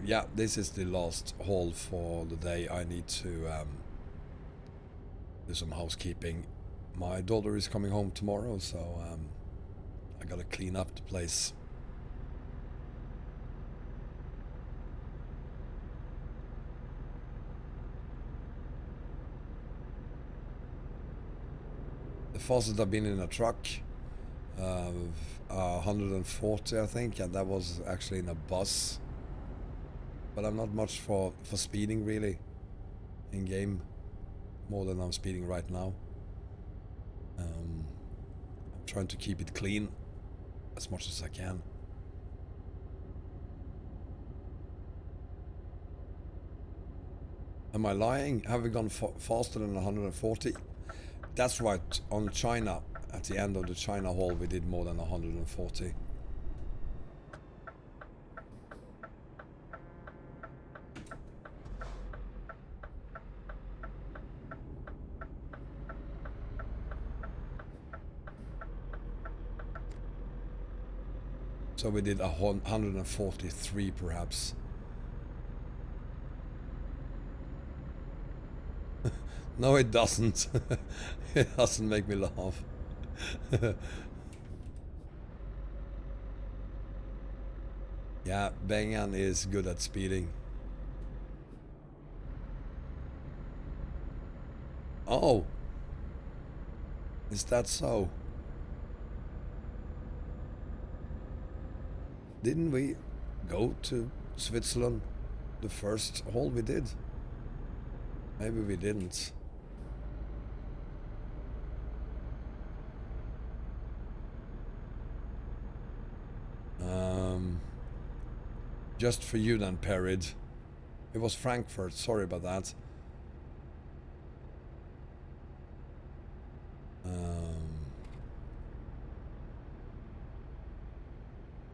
Yeah, this is the last haul for the day. I need to do some housekeeping. My daughter is coming home tomorrow, so I gotta clean up the place. The fastest I've been in a truck, 140 I think, and that was actually in a bus. But I'm not much for speeding really in game, more than I'm speeding right now. I'm trying to keep it clean as much as I can. Am I lying? Have we gone faster than 140? That's right, on China, at the end of the China haul we did more than 140. So we did 143 perhaps. No, it doesn't. It doesn't make me laugh. Yeah, Bengan is good at speeding. Oh, is that so? Didn't we go to Switzerland the first haul we did? Maybe we didn't. Just for you then, Perid. It was Frankfurt, sorry about that.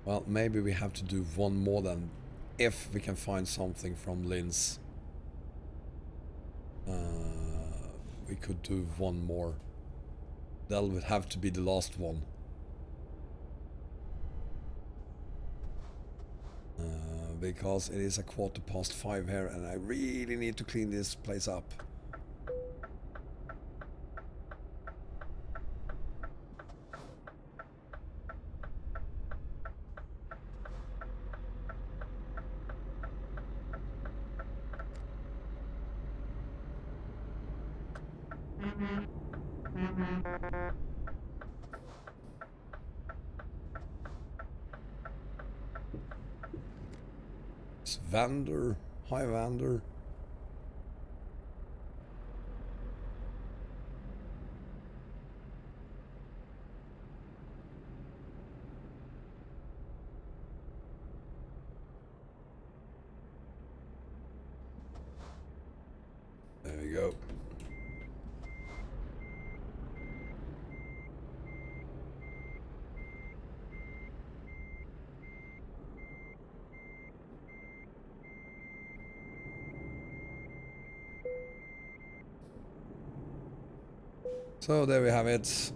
Well, maybe we have to do one more then, if we can find something from Linz. We could do one more. That would have to be the last one. Because it is 5:15 here and I really need to clean this place up. It's Vander. Hi, Vander. There we go. So there we have it.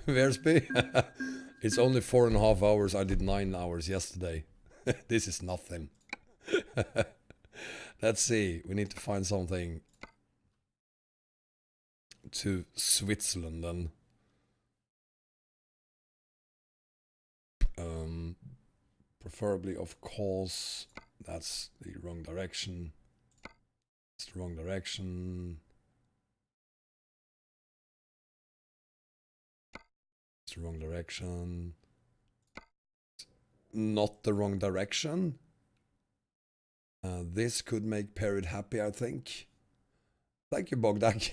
Versby? It's only 4.5 hours. I did 9 hours yesterday. This is nothing. Let's see. We need to find something to Switzerland then. Preferably, of course, that's the wrong direction. It's the wrong direction. It's the wrong direction. Not the wrong direction. This could make Perid happy, I think. Thank you, Bogdak.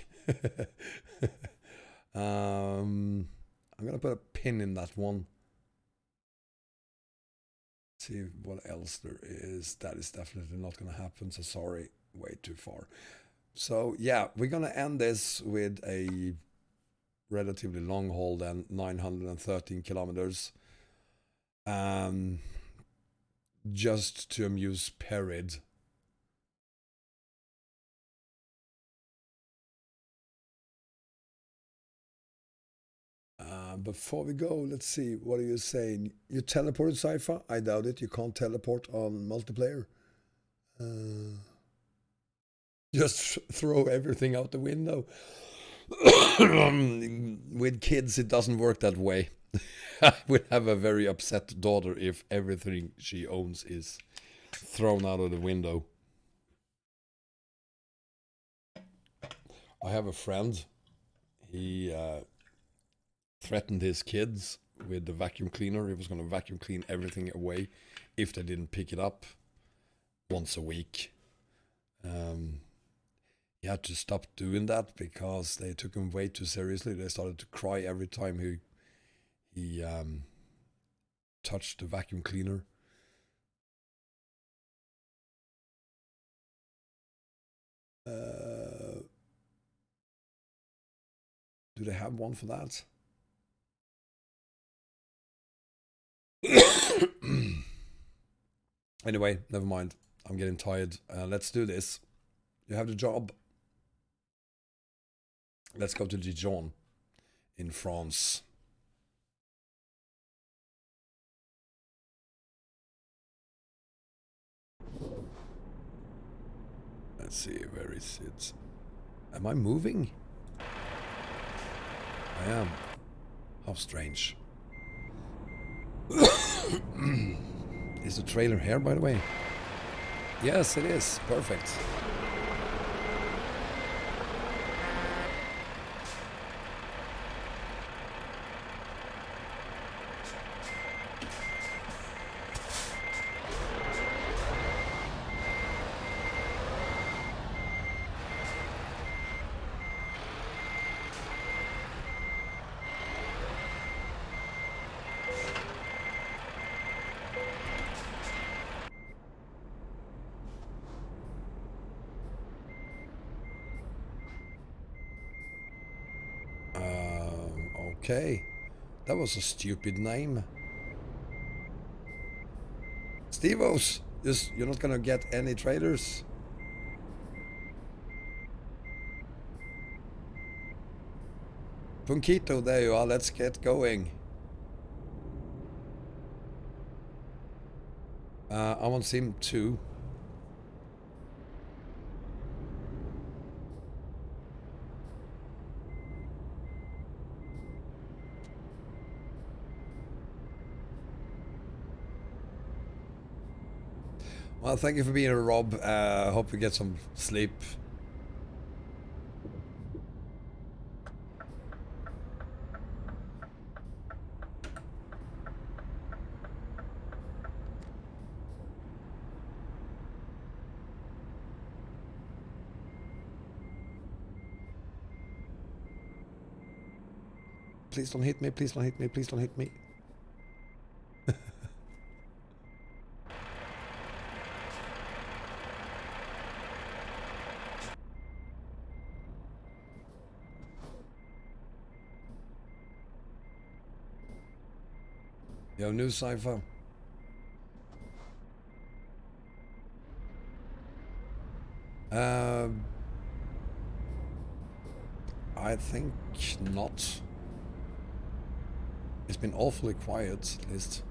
I'm gonna put a pin in that one. See what else there is. That is definitely not gonna happen, so sorry, way too far. So yeah, we're gonna end this with a relatively long haul then, 913 kilometers. Just to amuse Perid. Before we go, let's see, what are you saying? You teleported, Cypher? I doubt it, you can't teleport on multiplayer. Just throw everything out the window. With kids, it doesn't work that way. I would have a very upset daughter if everything she owns is thrown out of the window. I have a friend. He threatened his kids with the vacuum cleaner. He was going to vacuum clean everything away if they didn't pick it up once a week. He had to stop doing that because they took him way too seriously. They started to cry every time he touched the vacuum cleaner. Do they have one for that? Anyway, never mind. I'm getting tired. Let's do this. You have the job. Let's go to Dijon. in France. Let's see, where is it? Am I moving? I am. How strange. Is the trailer here, by the way? Yes, it is. Perfect. Okay, that was a stupid name. Stevos, you're not gonna get any traders. Punkito, there you are, let's get going. I want Sim 2. Well, thank you for being here, Rob. Hope you get some sleep. Please don't hit me, please don't hit me, please don't hit me. Yo, new Cypher. I think not. It's been awfully quiet, at least.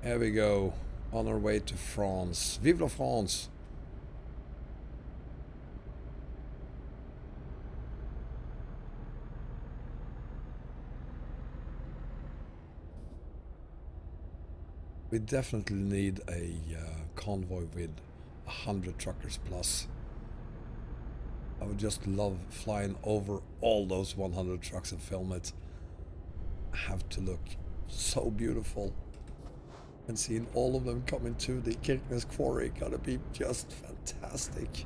There we go, on our way to France. Vive la France! We definitely need a convoy with 100 truckers plus. I would just love flying over all those 100 trucks and film it. Have to look so beautiful. And seeing all of them coming to the Kirkenes quarry gotta be just fantastic.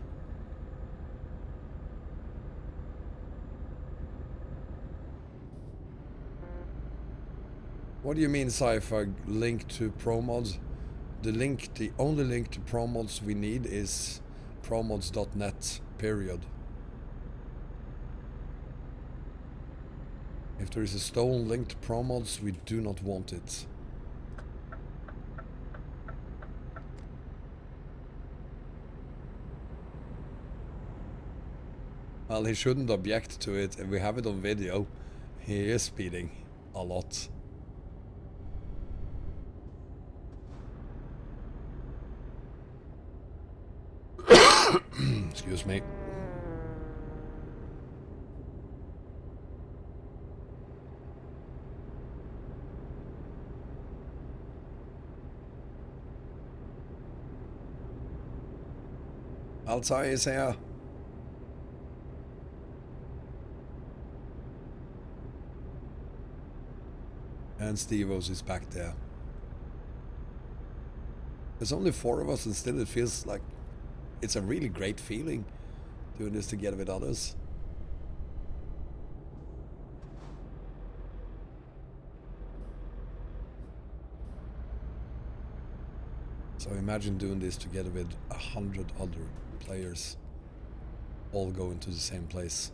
What do you mean, Sci-Fi? Link to ProMods? The only link to ProMods we need is promods.net, period. If there is a stolen link to ProMods, we do not want it. Well, he shouldn't object to it, and we have it on video. He is speeding a lot. Excuse me. Altai is here. And Stevos is back there. There's only 4 of us, and still it feels like it's a really great feeling doing this together with others. So imagine doing this together with 100 other players, all going to the same place.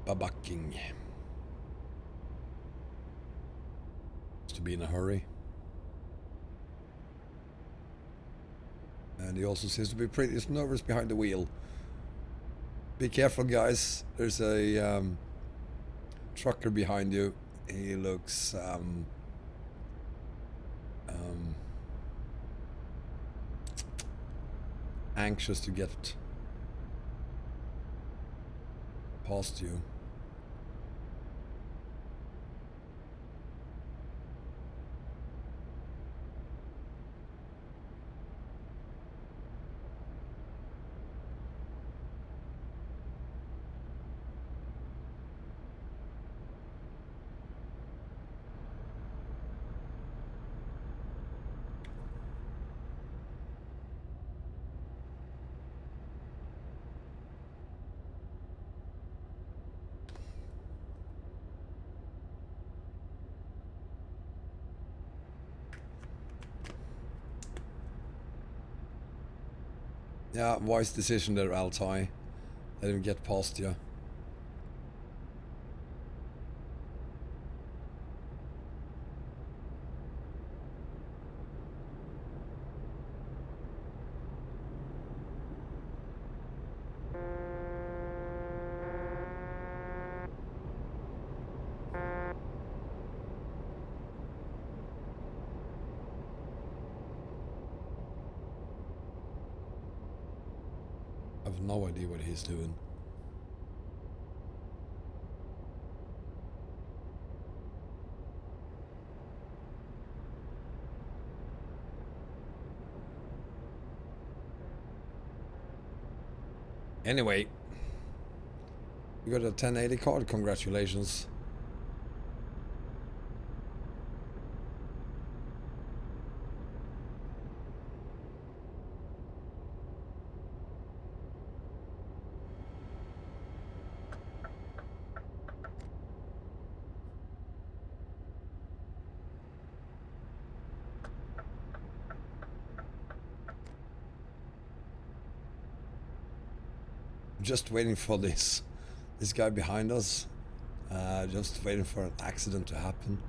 Babacking. To be in a hurry. And he also seems to be pretty nervous behind the wheel. Be careful, guys. There's a trucker behind you. He looks anxious to get past you. Yeah, wise decision there, Altai. Let him get past you. I have no idea what he's doing. Anyway, you got a 1080 card, congratulations. Just waiting for this guy behind us. Just waiting for an accident to happen.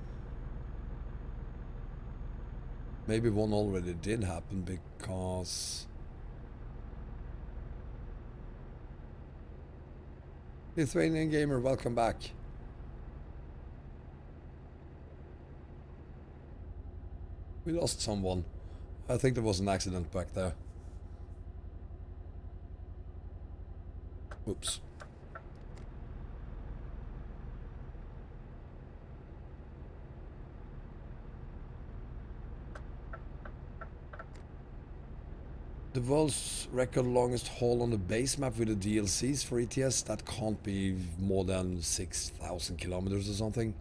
Maybe one already did happen because Lithuanian gamer, welcome back. We lost someone. I think there was an accident back there. Oops. The world's record longest haul on the base map with the DLCs for ETS, that can't be more than 6,000 kilometers or something.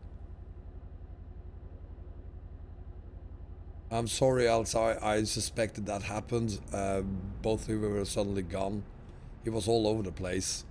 I'm sorry, Altai, I suspected that happened. Both of you were suddenly gone. He was all over the place.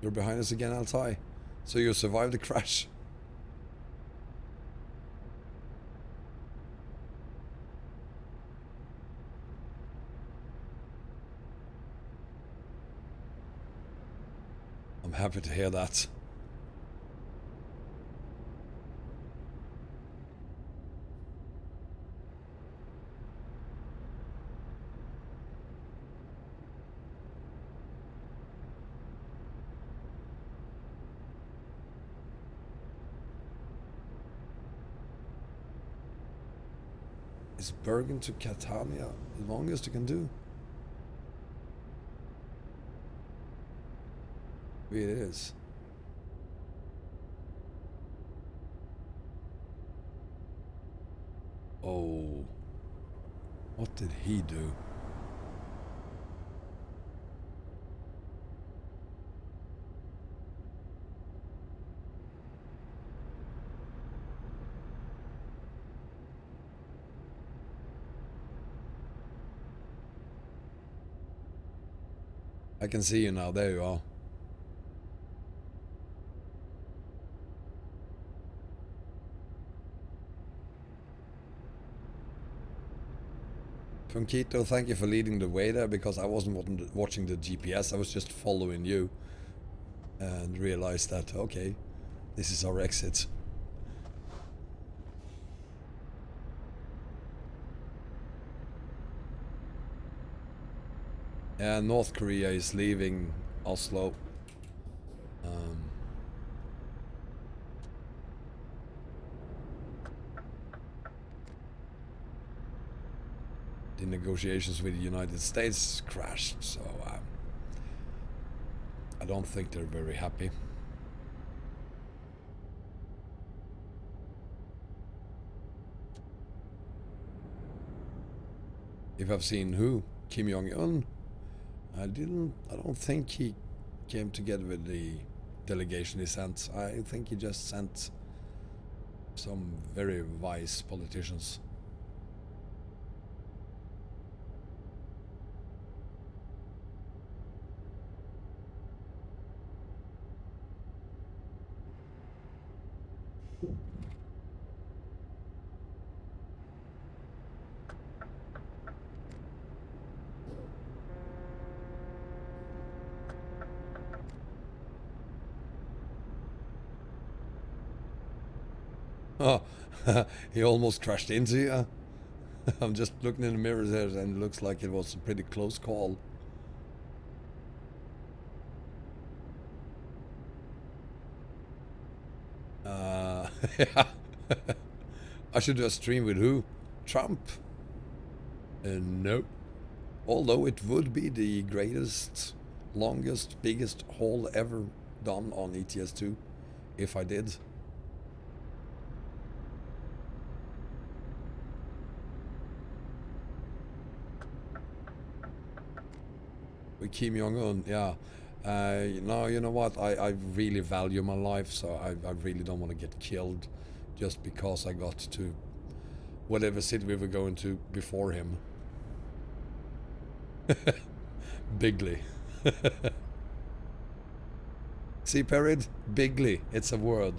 You're behind us again, Altai. So you survived the crash. I'm happy to hear that. Is Bergen to Catania the longest you can do? It is. Oh, what did he do? I can see you now. There you are. Funkito, thank you for leading the way there, because I wasn't watching the GPS. I was just following you and realized that, okay, this is our exit. And North Korea is leaving Oslo. The negotiations with the United States crashed, so I don't think they're very happy. If I've seen who? Kim Jong-un? I don't think he came together with the delegation he sent. I think he just sent some very wise politicians. Oh, he almost crashed into you. I'm just looking in the mirror there, and it looks like it was a pretty close call. Yeah. I should do a stream with who? Trump? No. Although it would be the greatest, longest, biggest haul ever done on ETS2 if I did. With Kim Jong-un, yeah. No, you know what? I really value my life, so I really don't want to get killed just because I got to whatever city we were going to before him. Bigly. See, Perid? Bigly. It's a word.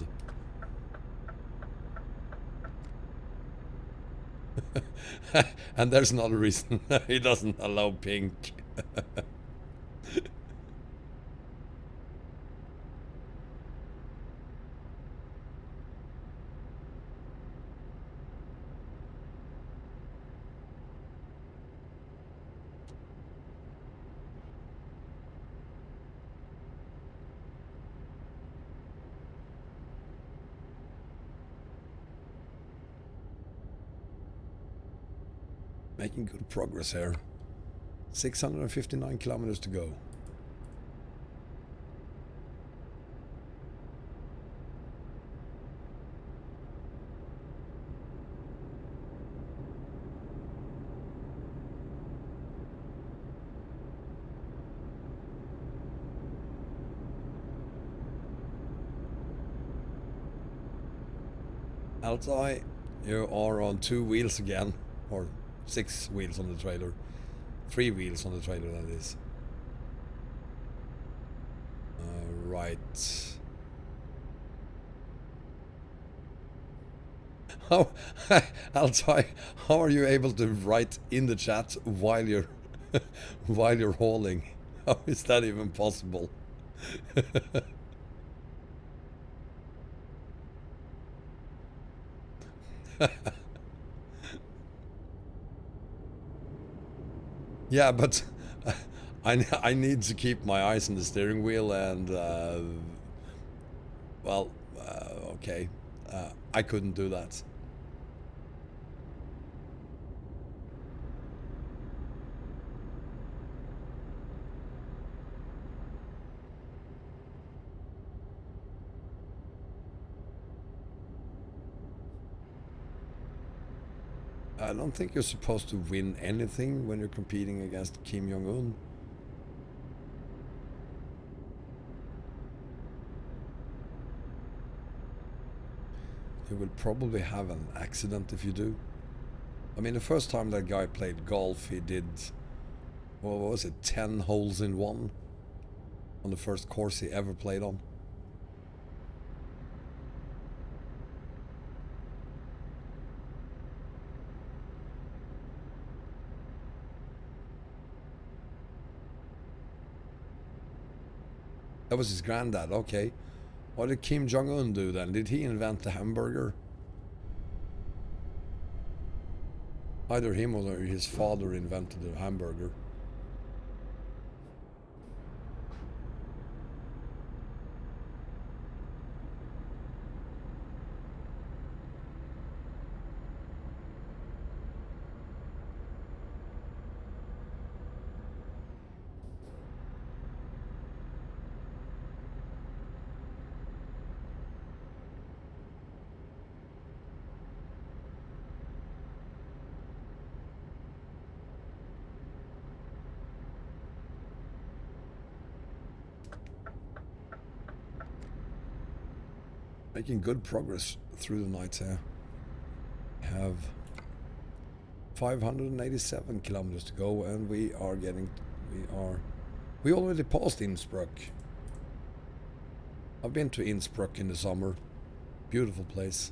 And there's another reason he doesn't allow pink. Making good progress here. 659 kilometers to go. Altai, you are on 2 wheels again, or 6 wheels on the trailer. 3 wheels on the trailer, that is. Right. How, Altai, how are you able to write in the chat while you're while you're hauling? How is that even possible? Yeah, but I need to keep my eyes on the steering wheel, and well, okay, I couldn't do that. I don't think you're supposed to win anything when you're competing against Kim Jong-un. You will probably have an accident if you do. I mean, the first time that guy played golf, he did, what was it, 10 holes in one on the first course he ever played on. That was his granddad, okay. What did Kim Jong-un do then? Did he invent the hamburger? Either him or his father invented the hamburger. Making good progress through the night here. Have 587 kilometers to go, and we already passed Innsbruck. I've been to Innsbruck in the summer. Beautiful place.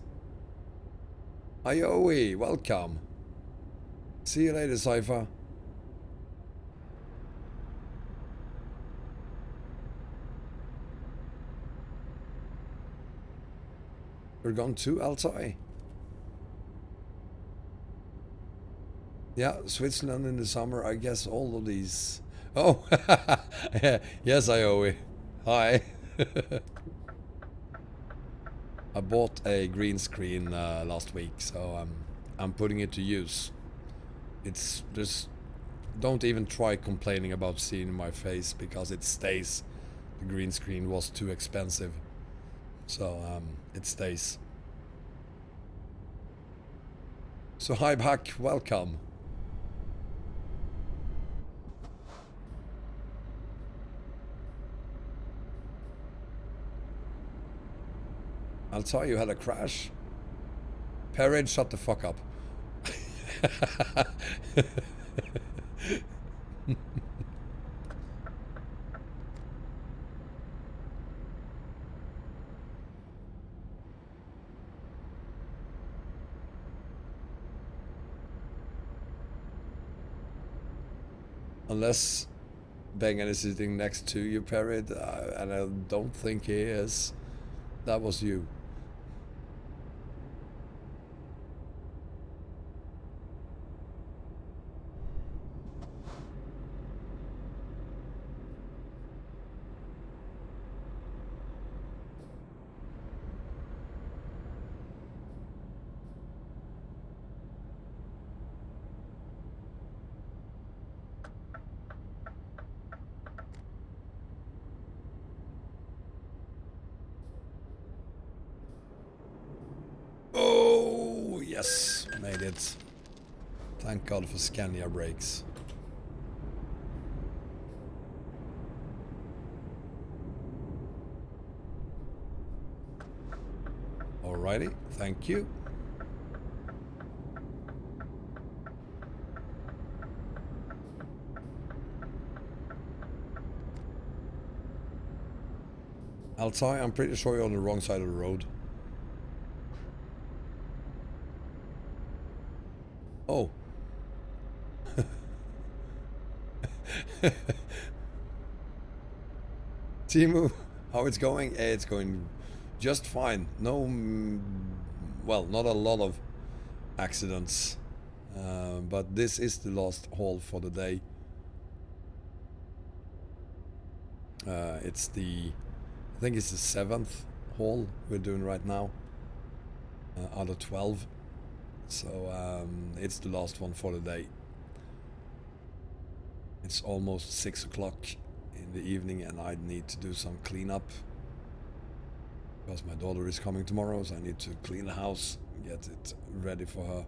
Ayoe, welcome. See you later, Cypher. We're gone to Altai. Yeah, Switzerland in the summer. I guess all of these. Oh, yes, Ayoe. Hi. I bought a green screen last week, so I'm putting it to use. It's just, don't even try complaining about seeing my face because it stays. The green screen was too expensive, so it stays. So hi back, welcome. I'll tell you, had a crash. Parade, shut the fuck up. Unless Bengan is sitting next to you, Parade, and I don't think he is. That was you. Oh, yes, made it. Thank God for Scania brakes. Alrighty, thank you. Altai, I'm pretty sure you're on the wrong side of the road. Oh. Timu, how it's going? It's going just fine. No, well, not a lot of accidents. But this is the last haul for the day. It's the, I think it's the 7th haul we're doing right now, out of 12. So it's the last one for the day. It's almost 6 o'clock in the evening and I need to do some cleanup because my daughter is coming tomorrow, so I need to clean the house, get it ready for her.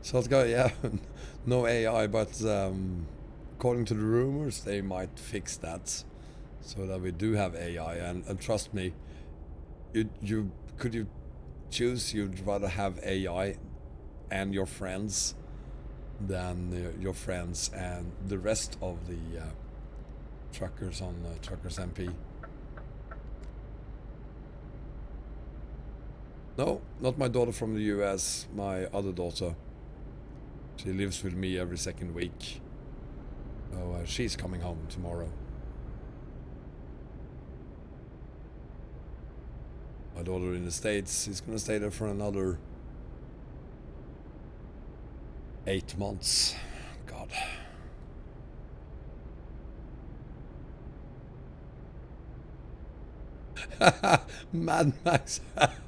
So it's got, yeah, no AI, but according to the rumors, they might fix that so that we do have AI. And trust me, you could you choose, you'd rather have AI and your friends than your friends and the rest of the truckers on TruckersMP. No, not my daughter from the US, my other daughter. She lives with me every second week. So she's coming home tomorrow. My daughter in the States is gonna stay there for another 8 months. God. Mad Max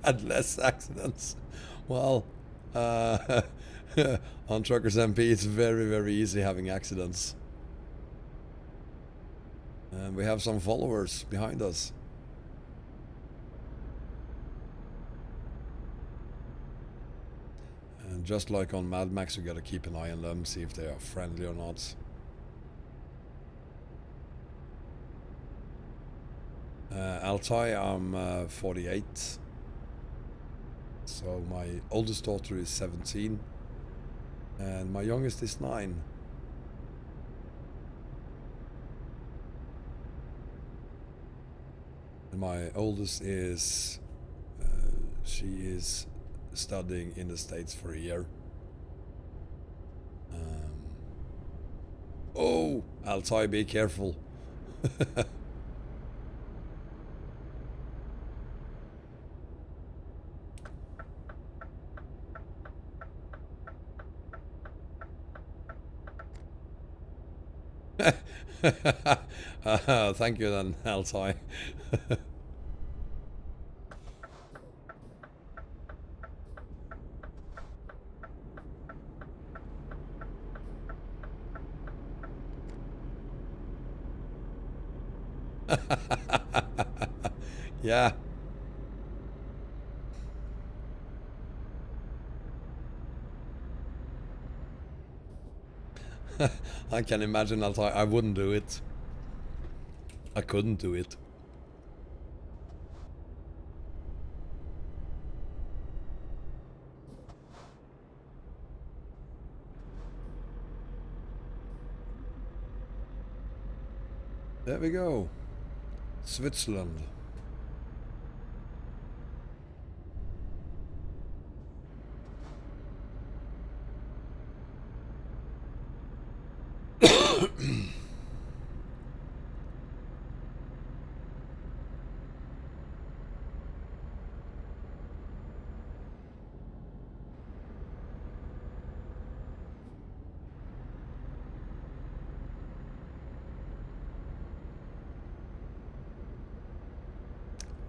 had less accidents. Well, on TruckersMP it's very, very easy having accidents. And we have some followers behind us. And just like on Mad Max, you gotta keep an eye on them, see if they are friendly or not. Altai, I'm 48. So my oldest daughter is 17. And my youngest is 9. And my oldest is, she is studying in the States for a year. Oh, Altai, be careful. Thank you then, Altai. Yeah. I can imagine, Altai. I wouldn't do it. I couldn't do it. There we go. Switzerland.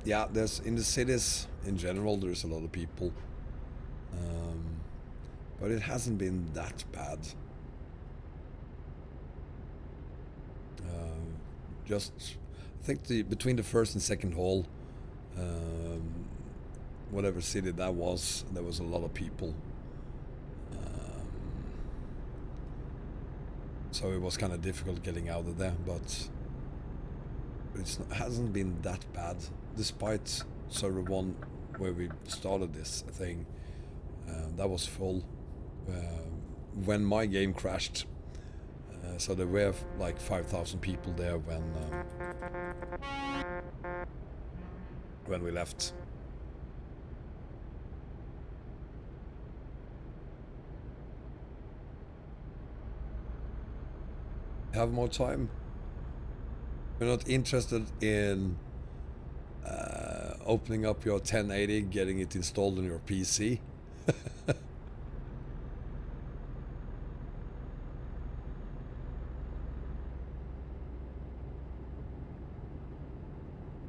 Yeah, there's in the cities in general. There's a lot of people, but it hasn't been that bad. Just, I think between the first and second hall, whatever city that was, there was a lot of people. So it was kind of difficult getting out of there, but it hasn't been that bad, despite server 1, where we started this thing. That was full when my game crashed. So there were like 5,000 people there when we left. Have more time. We're not interested in opening up your 1080, getting it installed on your PC.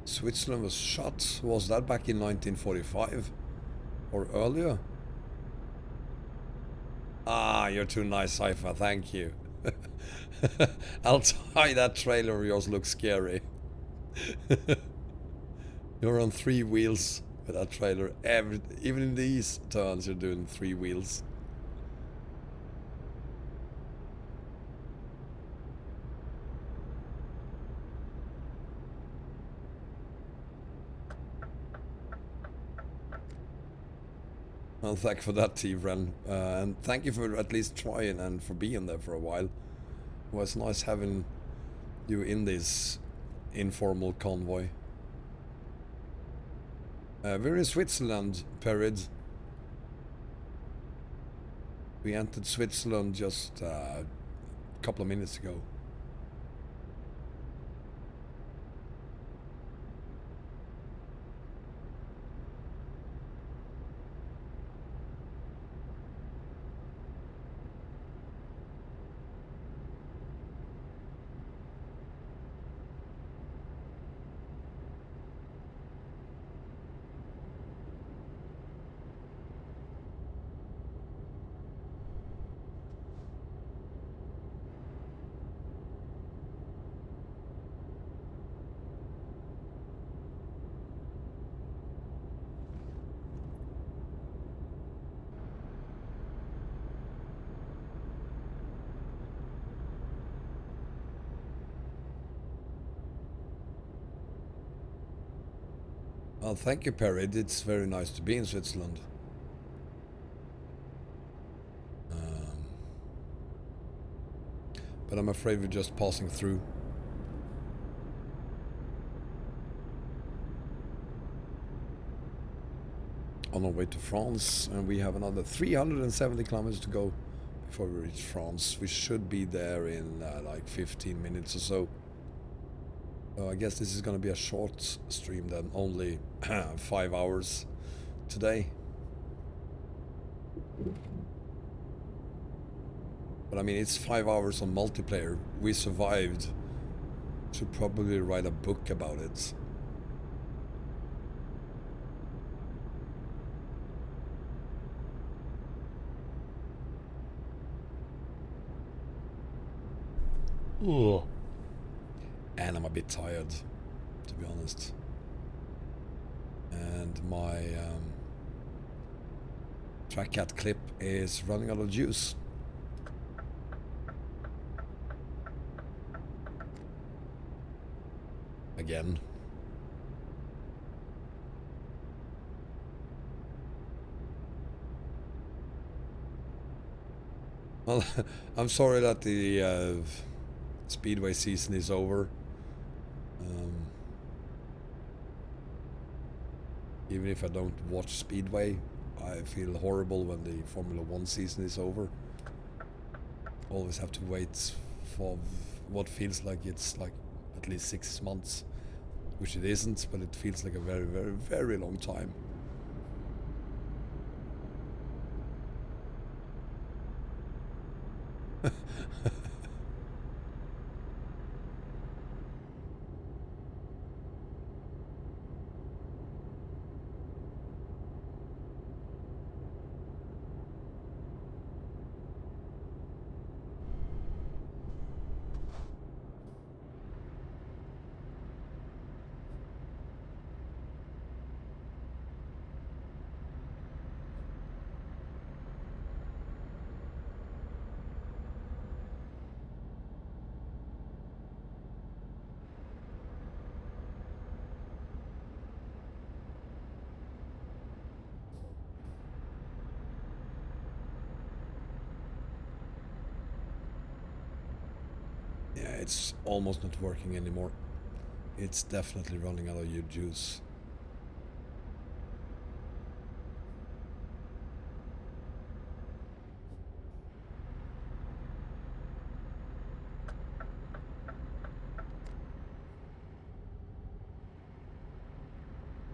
Switzerland was shut. Was that back in 1945 or earlier? Ah, you're too nice, Cypher. Thank you. I'll tie that trailer of yours looks scary. You're on 3 wheels With that trailer, even in these turns, you're doing 3 wheels. Well, thank you for that, T-Ren. And thank you for at least trying and for being there for a while. It was nice having you in this informal convoy. We're in Switzerland, Perid. We entered Switzerland just a couple of minutes ago. Well, thank you, Perid. It's very nice to be in Switzerland. But I'm afraid we're just passing through. On our way to France, and we have another 370 kilometers to go before we reach France. We should be there in like 15 minutes or so. I guess this is going to be a short stream then, only 5 hours today. But I mean, it's 5 hours on multiplayer. We survived. Should probably write a book about it. Ugh. And I'm a bit tired, to be honest. And my TrackCat clip is running out of juice. Again. Well, I'm sorry that the Speedway season is over. Even if I don't watch Speedway, I feel horrible when the Formula 1 season is over. Always have to wait for what feels like it's like at least 6 months, which it isn't, but it feels like a very, very, very long time. Yeah, it's almost not working anymore. It's definitely running out of your juice.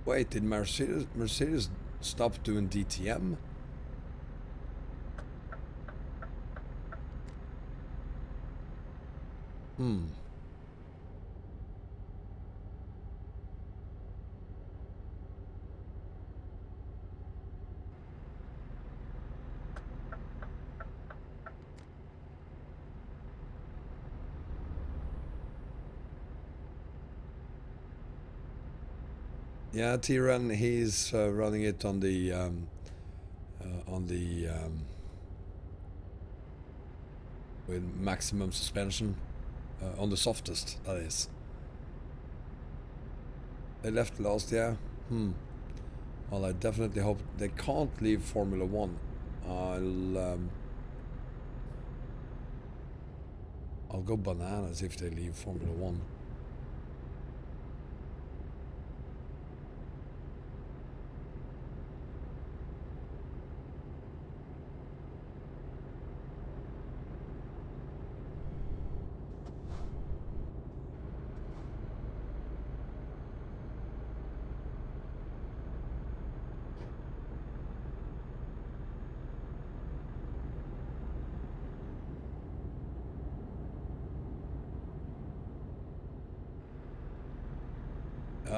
Wait, did Mercedes stop doing DTM? Yeah, Tyran, he's running it on the with maximum suspension, on the softest, that is. They left last year. Well, I definitely hope they can't leave Formula 1. I'll go bananas if they leave Formula 1.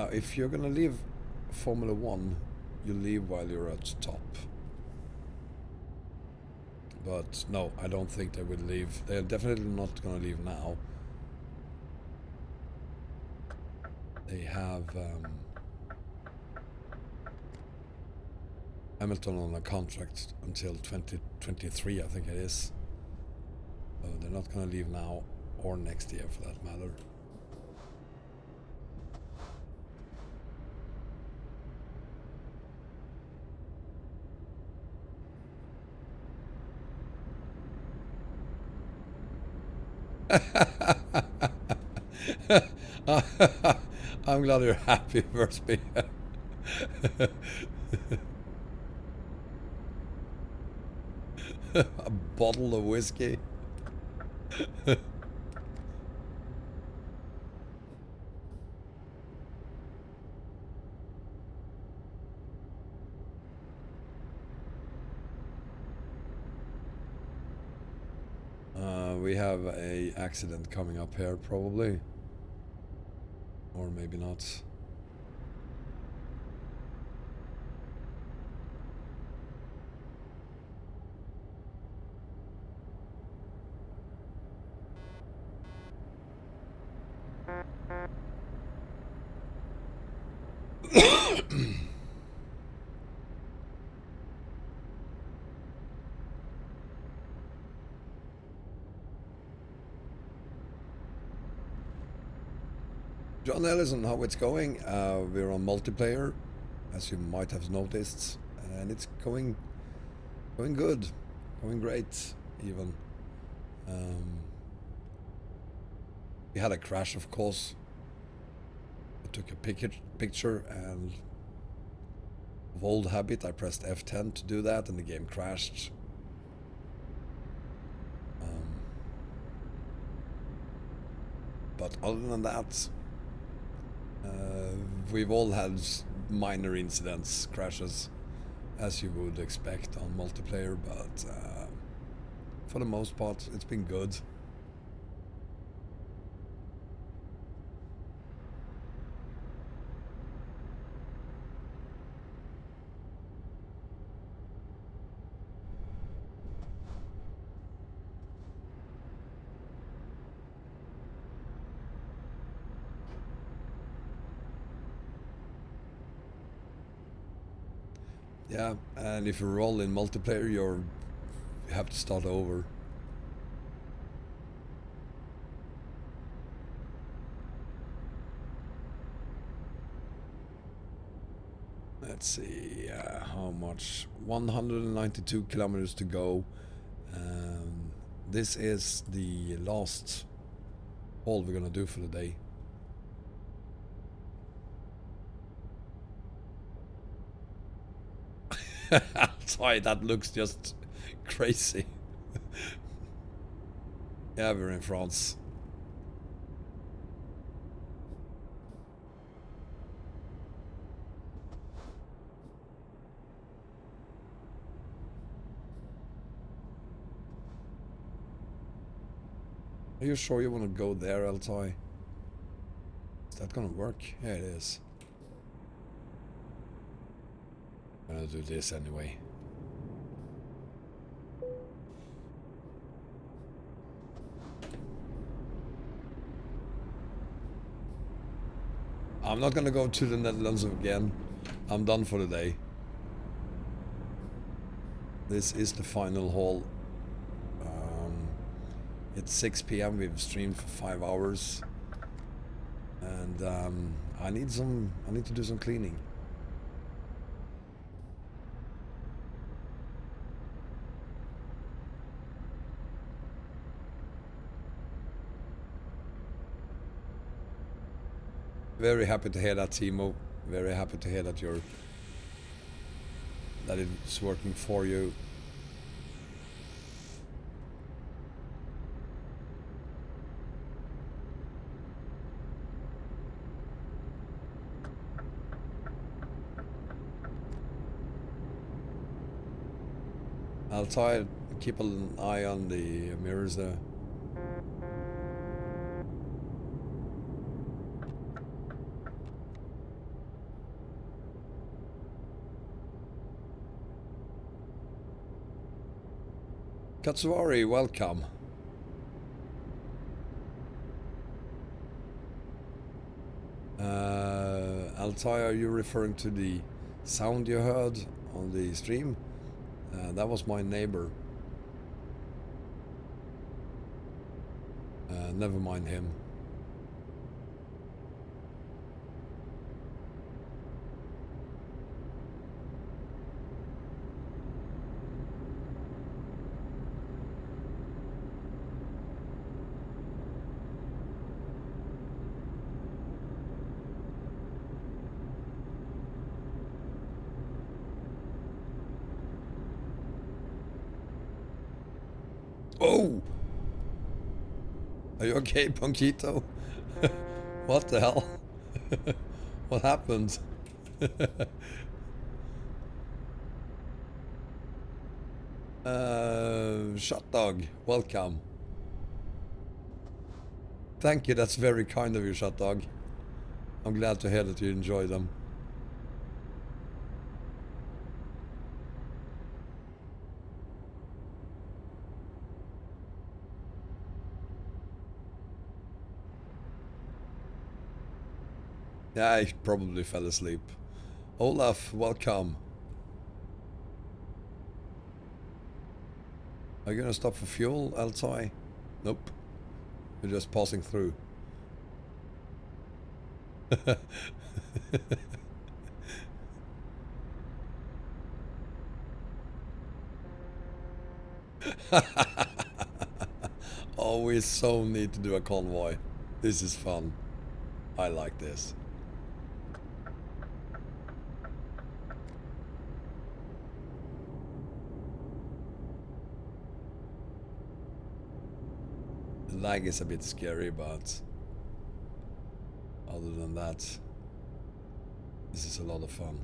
If you're gonna leave Formula 1, you leave while you're at top. But no, I don't think they will leave. They're definitely not gonna leave now. They have Hamilton on a contract until 2023, I think it is. So they're not gonna leave now or next year for that matter. I'm glad you're happy, Versby. A bottle of whiskey. We have a accident coming up here, probably. Or maybe not. John Ellison, how it's going? We're on multiplayer, as you might have noticed, and it's going good, going great, even. We had a crash, of course. I took a picture, and of old habit, I pressed F10 to do that, and the game crashed. But other than that, we've all had minor incidents, crashes, as you would expect on multiplayer, but for the most part, it's been good. Yeah, and if you roll in multiplayer, you have to start over. Let's see, how much? 192 kilometers to go. This is the last haul we're gonna do for the day. Sorry, that looks just crazy. Yeah, we're in France. Are you sure you want to go there, Altai? Is that gonna work? Yeah, it is. I'm gonna do this anyway. I'm not gonna go to the Netherlands again. I'm done for the day. This is the final haul. It's 6 p.m. We've streamed for 5 hours, and I need to do some cleaning. Very happy to hear that, Timo. Very happy to hear that that it's working for you. I'll try to keep an eye on the mirrors there. Katsuari, welcome. Altai, are you referring to the sound you heard on the stream? That was my neighbor. Never mind him. Oh! Are you okay, Punkito? What the hell? What happened? Shot Dog, welcome. Thank you, that's very kind of you, Shot Dog. I'm glad to hear that you enjoy them. Yeah, I probably fell asleep. Olaf, welcome. Are you gonna stop for fuel, Altai? Nope. We're just passing through. Oh, we so need to do a convoy. This is fun. I like this. The lag is a bit scary, but other than that, this is a lot of fun.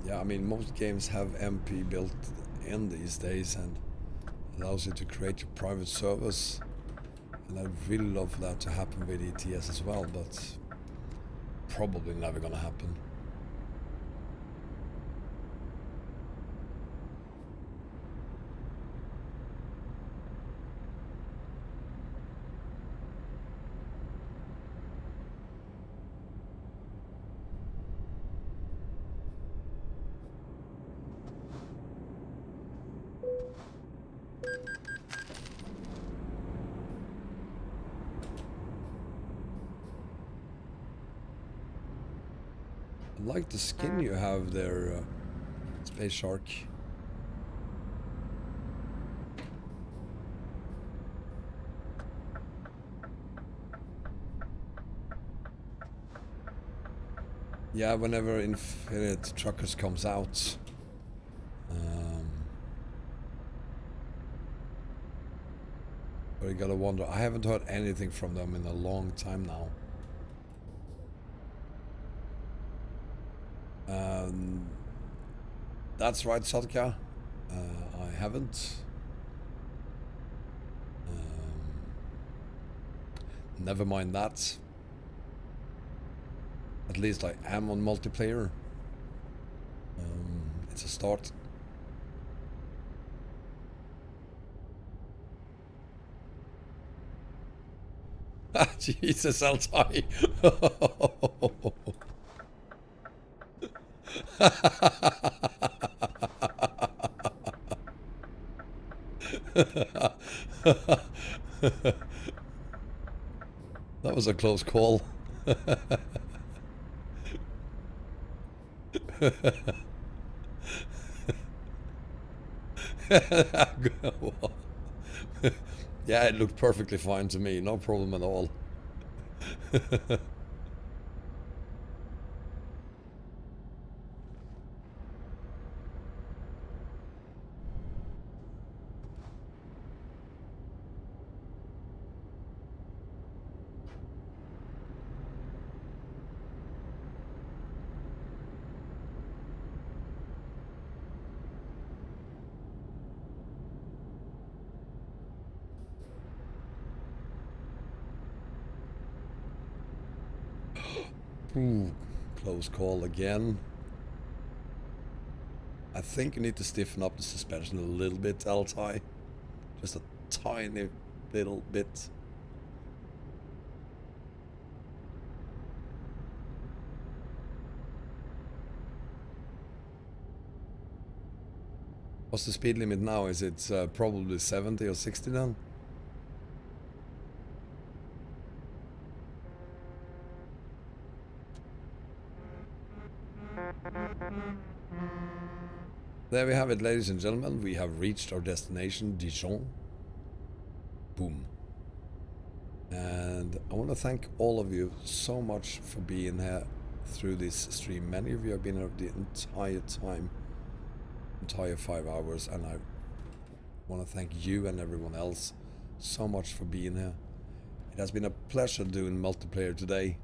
Yeah, I mean, most games have MP built in these days and allows you to create your private servers. And I'd really love for that to happen with ETS as well, but probably never gonna happen. I like the skin you have there, Space Shark. Yeah, whenever Infinite Truckers comes out, but you gotta wonder, I haven't heard anything from them in a long time now. That's right, Sadka. I haven't. Never mind that. At least I am on multiplayer. It's a start. Jesus, Altai. That was a close call. Yeah, it looked perfectly fine to me. No problem at all. Ooh, close call again. I think you need to stiffen up the suspension a little bit, Altai. Just a tiny little bit. What's the speed limit now? Is it probably 70 or 60 then? There we have it, ladies and gentlemen. We have reached our destination, Dijon. Boom. And I want to thank all of you so much for being here through this stream. Many of you have been here the entire time, entire 5 hours, and I want to thank you and everyone else so much for being here. It has been a pleasure doing multiplayer today.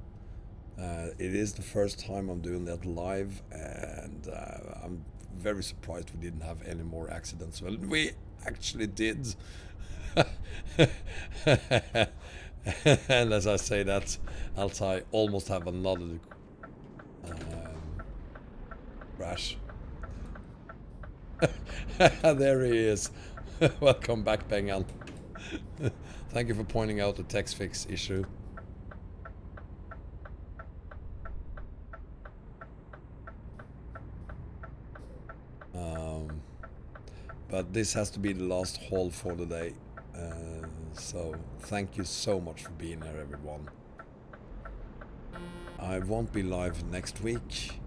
It is the first time I'm doing that live, and I'm very surprised we didn't have any more accidents. Well, we actually did. And as I say that, Altai almost have another crash. There he is. Welcome back, Bengan. Thank you for pointing out the text fix issue. But this has to be the last haul for the day. So thank you so much for being here, everyone. I won't be live next week.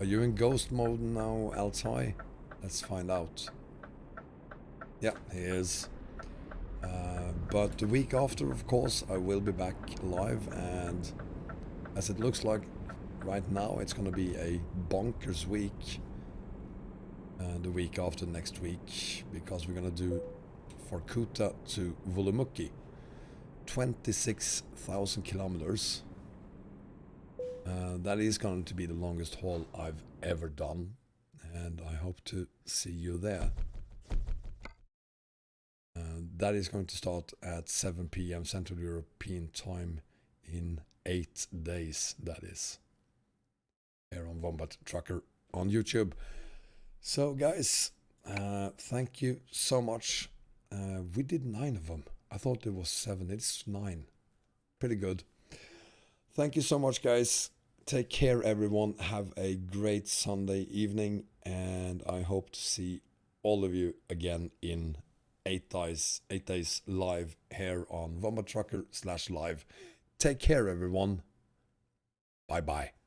Are you in ghost mode now, Altai? Let's find out. Yeah, he is. But the week after, of course, I will be back live, and as it looks like right now, it's gonna be a bonkers week. The week after next week, because we're gonna do Vorkuta to Volumoki, 26,000 kilometers. That is going to be the longest haul I've ever done, and I hope to see you there. That is going to start at 7 p.m. Central European time in 8 days, that is. Here on Wombat Trucker on YouTube. So guys, thank you so much. We did 9 of them. I thought it was 7. It's 9. Pretty good. Thank you so much, guys. Take care, everyone. Have a great Sunday evening, and I hope to see all of you again in 8 days live here on Wombat Trucker /live. Take care, everyone. Bye bye.